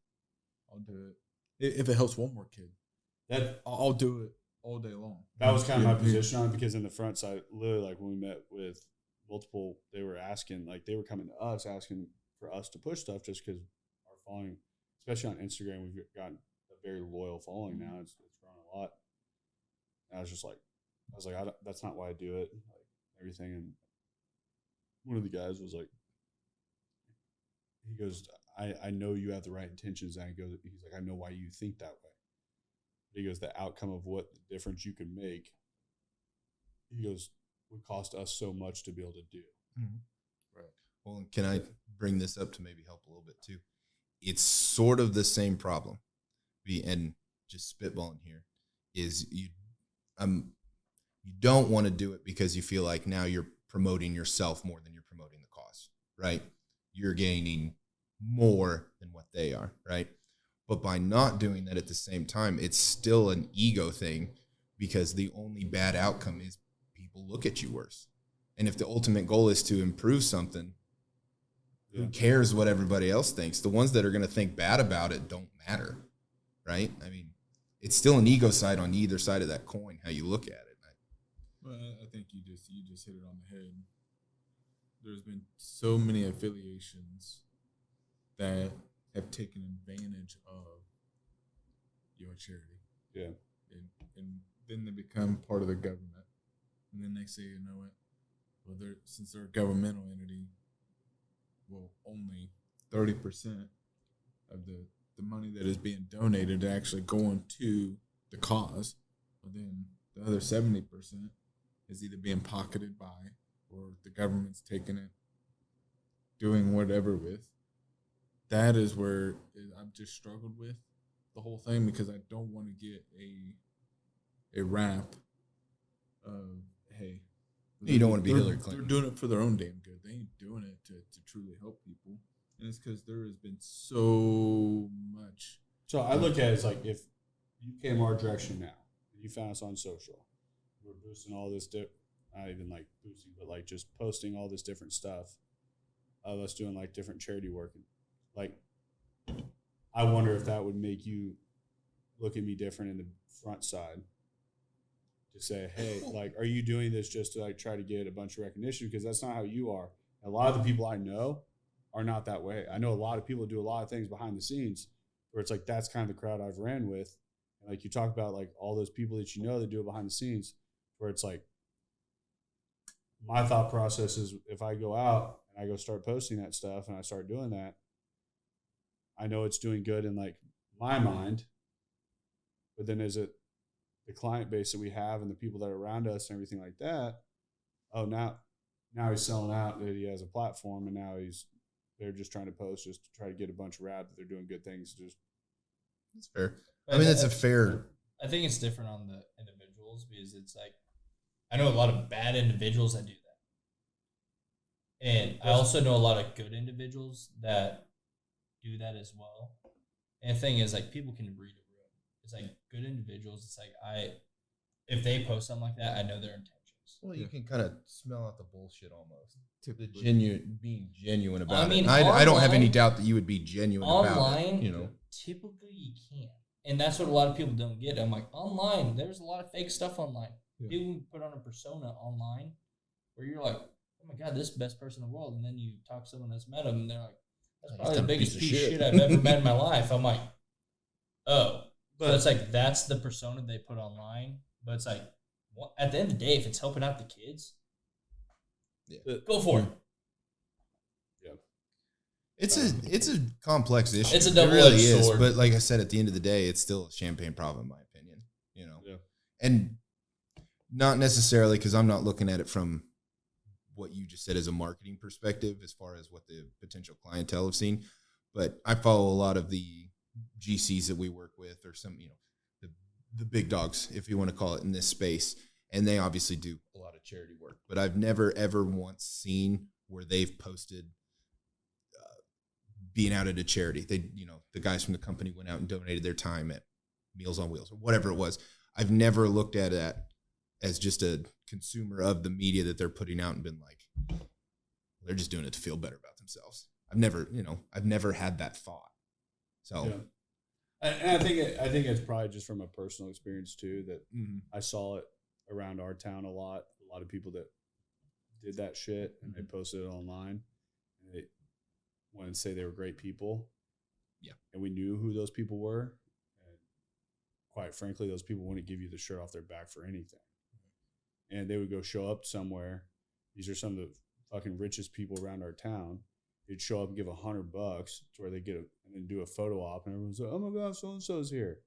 I'll do it. If it helps one more kid, I'll do it all day long. That was kind of my position on it, because in the front side, literally, like when we met with multiple, they were asking, like they were coming to us asking for us to push stuff just because our following, especially on Instagram, we've gotten a very loyal following now. It's grown a lot. And I was like, that's not why I do it. Like, everything. And one of the guys was like, he goes, I know you have the right intentions. And he's like, I know why you think that way. He goes, the outcome of what the difference you can make, he goes, would cost us so much to be able to do. Mm-hmm. Right. Well, can I bring this up to maybe help a little bit too? It's sort of the same problem. And just spitballing here is you don't want to do it because you feel like now you're promoting yourself more than you're promoting the cause, right? You're gaining more than what they are, right? But by not doing that at the same time, it's still an ego thing because the only bad outcome is people look at you worse. And if the ultimate goal is to improve something, who cares what everybody else thinks? The ones that are going to think bad about it don't matter, right? I mean, it's still an ego side on either side of that coin, how you look at it. Well, I think you just hit it on the head. There's been so many affiliations that have taken advantage of your charity. Yeah. And then they become part of the government. And then next thing you know it, well, since they're a governmental entity, well, only 30% of the money that is being donated is actually going to the cause. But then the other 70% is either being pocketed by or the government's taking it, doing whatever with. That is where I've just struggled with the whole thing because I don't want to get a rap of, hey, You don't want to be Hillary they're Clinton. doing it for their own damn good. They ain't doing it to truly help people. And it's because there has been so much. So I look at it as like if you came our direction now, you found us on social, we're boosting all this, not even like boosting, but like just posting all this different stuff of us doing like different charity work. Like, I wonder if that would make you look at me different in the front side to say, hey, like, are you doing this just to like try to get a bunch of recognition? Because that's not how you are. A lot of the people I know are not that way. I know a lot of people do a lot of things behind the scenes where it's like, that's kind of the crowd I've ran with. And like you talk about like all those people that you know that do it behind the scenes where it's like, my thought process is if I go out and I go start posting that stuff and I start doing that, I know it's doing good in like my mind, but then is it the client base that we have and the people that are around us and everything like that? Oh, now he's selling out that he has a platform and now they're just trying to post just to try to get a bunch of rad that they're doing good things. That's fair. I mean, that's a fair. I think it's different on the individuals because it's like, I know a lot of bad individuals that do that. And I also know a lot of good individuals that do that as well. And the thing is, like, people can read a room. It's like good individuals. It's like if they post something like that, I know their intentions. Well, you can kind of smell out the bullshit almost. Being genuine about it. I don't have any doubt that you would be genuine about it. Online, typically you can't. And that's what a lot of people don't get. I'm like, online, there's a lot of fake stuff online. Yeah. People put on a persona online where you're like, oh my God, this is the best person in the world. And then you talk to someone that's met them and they're like, that's probably the biggest piece of shit I've ever met in my life. I'm like, oh. But it's like, that's the persona they put online. But it's like, at the end of the day, if it's helping out the kids, go for it. Yeah. It's a complex issue. It's a double-edged sword. But like I said, at the end of the day, it's still a champagne problem, in my opinion. Yeah. And not necessarily because I'm not looking at it from what you just said as a marketing perspective, as far as what the potential clientele have seen. But I follow a lot of the GCs that we work with, or some, the big dogs, if you want to call it, in this space. And they obviously do a lot of charity work. But I've never, ever once seen where they've posted being out at a charity. They, the guys from the company went out and donated their time at Meals on Wheels or whatever it was. I've never looked at that as just a consumer of the media that they're putting out and been like, they're just doing it to feel better about themselves. I've never had that thought. So, yeah. And I think it's probably just from a personal experience too, that I saw it around our town a lot of people that did that shit and they posted it online and they wanted to say they were great people. Yeah. And we knew who those people were. And quite frankly, those people wouldn't give you the shirt off their back for anything. And they would go show up somewhere these are some of the fucking richest people around our town. They'd show up and give $100 to where they get and then do a photo op, and everyone's like, oh my God, so and so's here.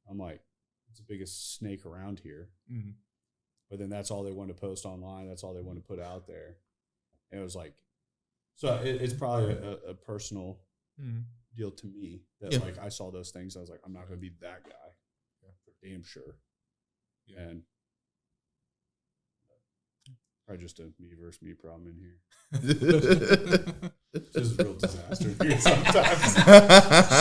I'm like, it's the biggest snake around here. Mm-hmm. But then that's all they want to post online. That's all they want to put out there. And it was like, so it's probably a personal deal to me that like I saw those things. I was like, I'm not going to be that guy for damn sure. Yeah. And probably just a me versus me problem in here. Just a real disaster here sometimes.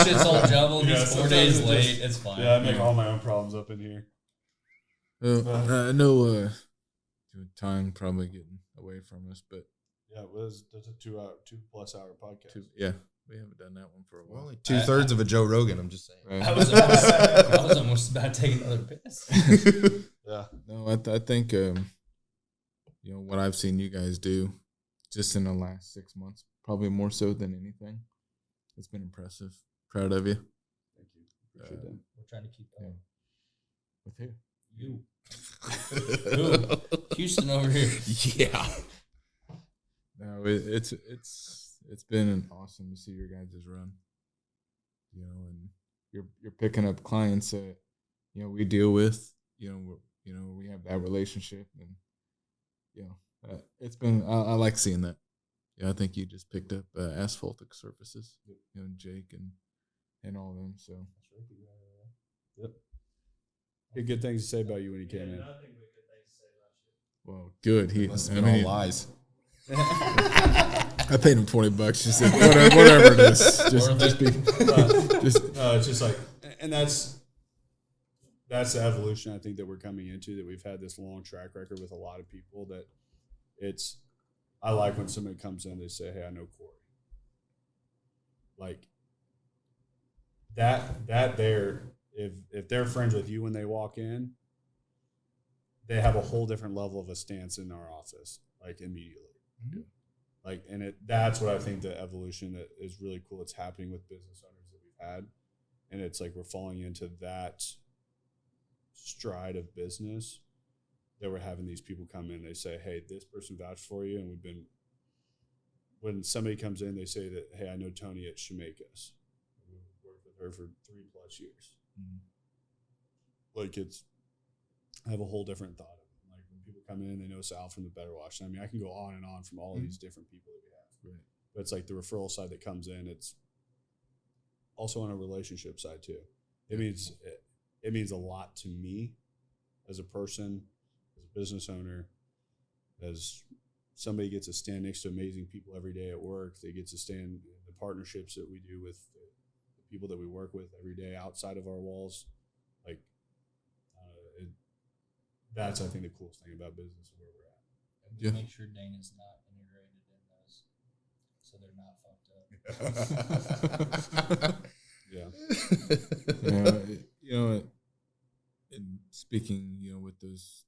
Shit's all jumbled. He's 4 days late. It's fine. Yeah, I make all my own problems up in here. I know time probably getting away from us, but yeah, that's a 2+ hour podcast. We haven't done that one for a while. Only 2/3 of a Joe Rogan. I'm just saying. Right. I was almost about to take another piss. Yeah. No, I think what I've seen you guys do just in the last 6 months, probably more so than anything. It's been impressive. Proud of you. Thank you. Appreciate that. We're trying to keep going. With who? You. Houston over here. Yeah. No, it's been awesome to see your guys' run. And you're picking up clients that we deal with. We have that relationship, and it's been. I like seeing that. Yeah, I think you just picked up asphaltic surfaces. And Jake and all of them. So. Yep. He had good things to say about you when he came in. Well, good. All lies. I paid him $20. She said, whatever it is. It's just like, and that's the evolution I think that we're coming into, that we've had this long track record with a lot of people that I like when somebody comes in, they say, hey, I know Cory. Like that there, if they're friends with you when they walk in, they have a whole different level of a stance in our office, like immediately. Mm-hmm. Like, and that's what I think the evolution that is really cool. It's happening with business owners that we've had. And it's like, we're falling into that stride of business that we're having these people come in. They say, hey, this person vouched for you. And when somebody comes in, they say that, hey, I know Tony at Shemakis. We've worked with her for 3+ years. Mm-hmm. Like I have a whole different thought of it. Like when people come in, they know Sal from the Better Wash. I mean, I can go on and on from all of these different people that we have. Right. But it's like the referral side that comes in. It's also on a relationship side too. It means a lot to me as a person, as a business owner, as somebody gets to stand next to amazing people every day at work. They get to stand in the partnerships that we do with the people that we work with every day outside of our walls. Like, that's, I think, the coolest thing about business and where we're at. And make sure Dana's not integrated in those, so they're not fucked up. Yeah. And speaking, with those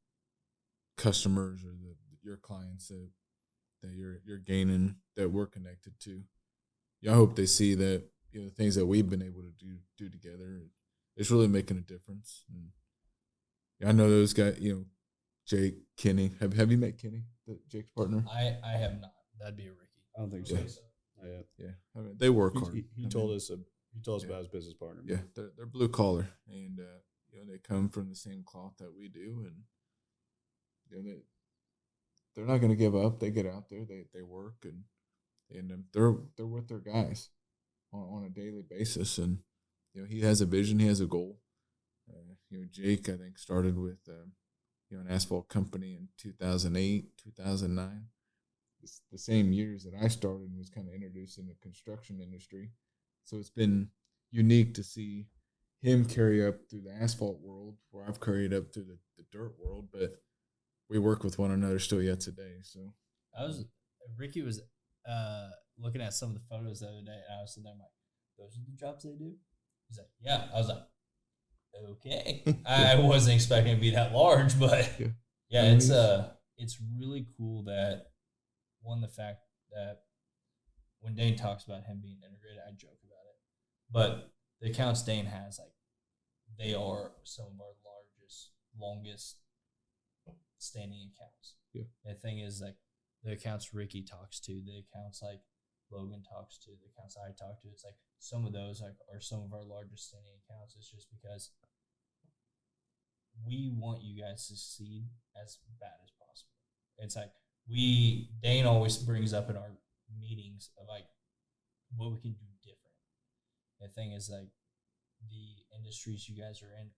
customers or your clients that you're gaining, that we're connected to, I hope they see that the things that we've been able to do together, it's really making a difference. And I know those guys, Jake, Kenny. Have you met Kenny, Jake's partner? I have not. That'd be a Ricky. I don't think so. Yeah. I mean, they work hard. He told us about his business partner. Yeah, they're blue collar, and they come from the same cloth that we do, and they're not going to give up. They get out there, they work, and they're with their guys on a daily basis, and he has a vision, he has a goal. Jake, I think, started with an asphalt company in 2008, 2009. The same years that I started, and was kind of introduced in the construction industry. So it's been unique to see him carry up through the asphalt world, where I've carried up through the dirt world. But we work with one another still yet today. So Ricky was looking at some of the photos the other day, and I was sitting there like, those are the jobs they do? He's like, yeah. I was like, okay. I wasn't expecting it to be that large, but it's really cool that, the fact that when Dane talks about him being integrated, I joke about it, but the accounts Dane has, like, they are some of our longest standing accounts. Yeah. The thing is, like, the accounts Ricky talks to, the accounts like Logan talks to, the accounts I talk to. It's like some of those are some of our largest standing accounts. It's just because we want you guys to succeed as bad as possible. It's like Dane always brings up in our meetings of like what we can do different. The thing is like the industries you guys are in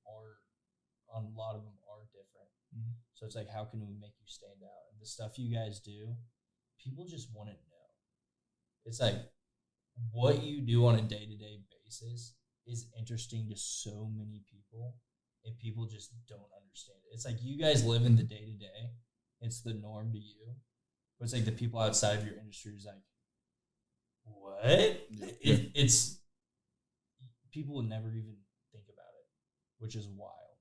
a lot of them are different. Mm-hmm. So it's like, how can we make you stand out? And the stuff you guys do, people just want to know. It's like what you do on a day-to-day basis is interesting to so many people, and people just don't understand it. It's like you guys live in the day-to-day. It's the norm to you. But it's like the people outside of your industry is like, what? It's people would never even think about it, which is wild,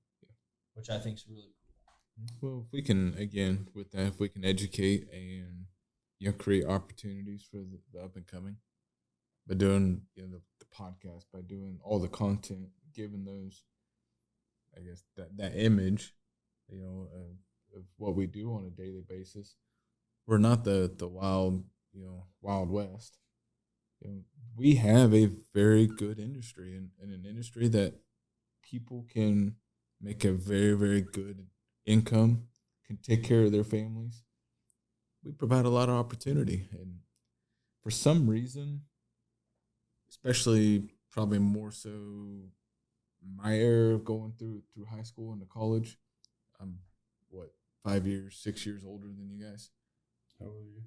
which I think is really cool. Well, if we can, again, with that, if we can educate and create opportunities for the up and coming by doing the podcast, by doing all the content, giving those, I guess, that image, of what we do on a daily basis. We're not the wild, Wild West. We have a very good industry and an industry that people can make a very, very good income, can take care of their families. We provide a lot of opportunity. And for some reason, especially probably more so my era of going through high school and to college, I'm 6 years older than you guys. How old are you?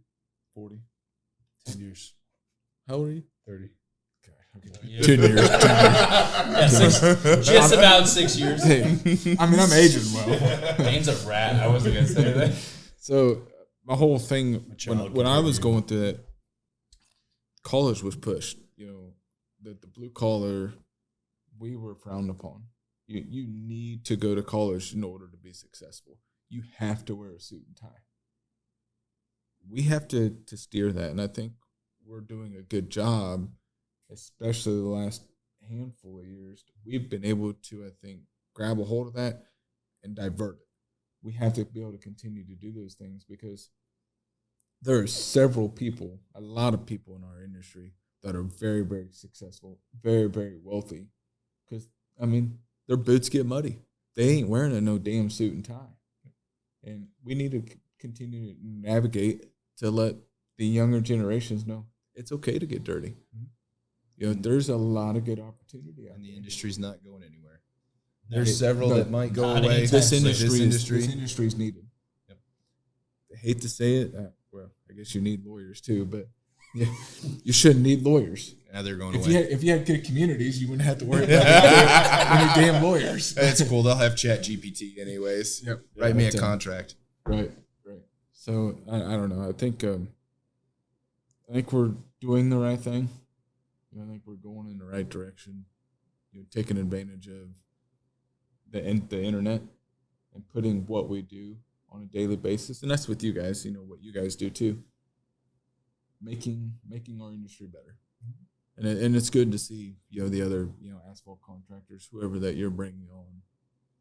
40. 10 years. How old are you? 30. Okay. Yeah. 10 years. Yeah, just about 6 years. Hey, I mean, I'm aging well. Dane's a rat. I wasn't going to say that. So my whole thing, when I was going through that, college was pushed. The blue collar, we were frowned upon. You need to go to college in order to be successful. You have to wear a suit and tie. We have to steer that, and I think we're doing a good job, especially the last handful of years. We've been able to, I think, grab a hold of that and divert it. We have to be able to continue to do those things because there are several people, a lot of people in our industry that are very, very successful, very, very wealthy. Because, I mean, their boots get muddy. They ain't wearing no damn suit and tie. And we need to continue to navigate to let the younger generations know it's okay to get dirty. Mm-hmm. There's a lot of good opportunity out and the there. industry's not going anywhere. There's several that might go away. This industry is needed. Yep. I hate to say it. Well, I guess you need lawyers too, but yeah, you shouldn't need lawyers. Now they're going away. away. If you had good communities, you wouldn't have to worry about any damn lawyers. That's cool. They'll have Chat GPT anyways. Yep. Write me a contract. Right. So I don't know. I think we're doing the right thing. I think we're going in the right direction. Taking advantage of the internet and putting what we do on a daily basis, and that's with you guys. What you guys do too. Making our industry better, and it's good to see the other asphalt contractors, whoever that you're bringing on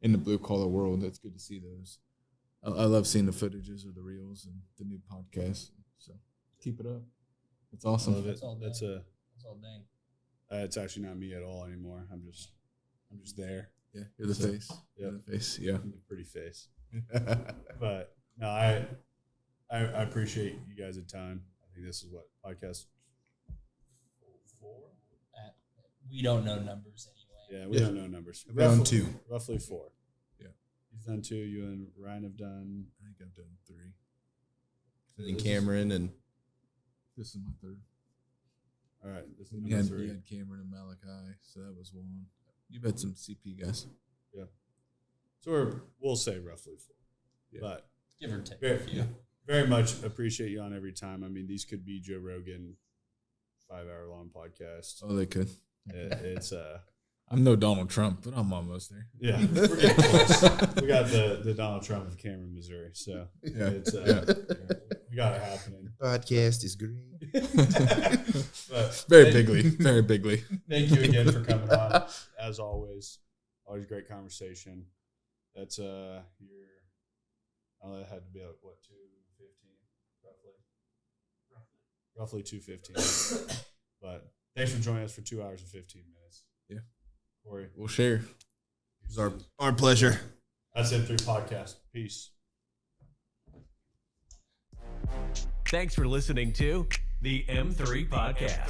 in the blue collar world. That's good to see those. I love seeing the footages of the reels and the new podcast. So keep it up. It's awesome. That's all Dane. It's actually not me at all anymore. I'm just there. Yeah, you're the face. Yeah, the face. Yeah, I'm the pretty face. But no, I appreciate you guys' time. I think this is what podcast 4. We don't know numbers anyway. Yeah, we don't know numbers. Around 2. Roughly 4. Yeah, he's done 2. You and Ryan have done. I think I've done 3. And then Cameron and this is my 3rd. All right, this is You number had 3. Cameron and Malachi, so that was 1. You've had some CP guys. Yeah. So we'll say roughly 4. Yeah. But Give or take. very much appreciate you on every time. I mean, these could be Joe Rogan 5-hour-long podcasts. Oh, they could. It's I'm no Donald Trump, but I'm almost there. Yeah, we're getting close. We got the Donald Trump of Cameron, Missouri. So it's we got it happening. Podcast is great. But Very bigly. Thank you again for coming on. As always a great conversation. That's that had to be like 2:15 roughly. roughly 2:15. But thanks for joining us for 2 hours and 15 minutes. Yeah. Cory. We'll share. It was our pleasure. That's M3 Podcast. Peace. Thanks for listening to the M3 Podcast.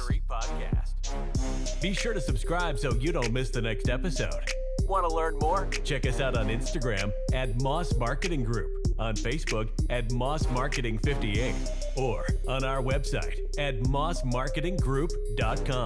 Be sure to subscribe so you don't miss the next episode. Want to learn more? Check us out on Instagram at Moss Marketing Group, on Facebook at Moss Marketing 58, or on our website at mossmarketinggroup.com.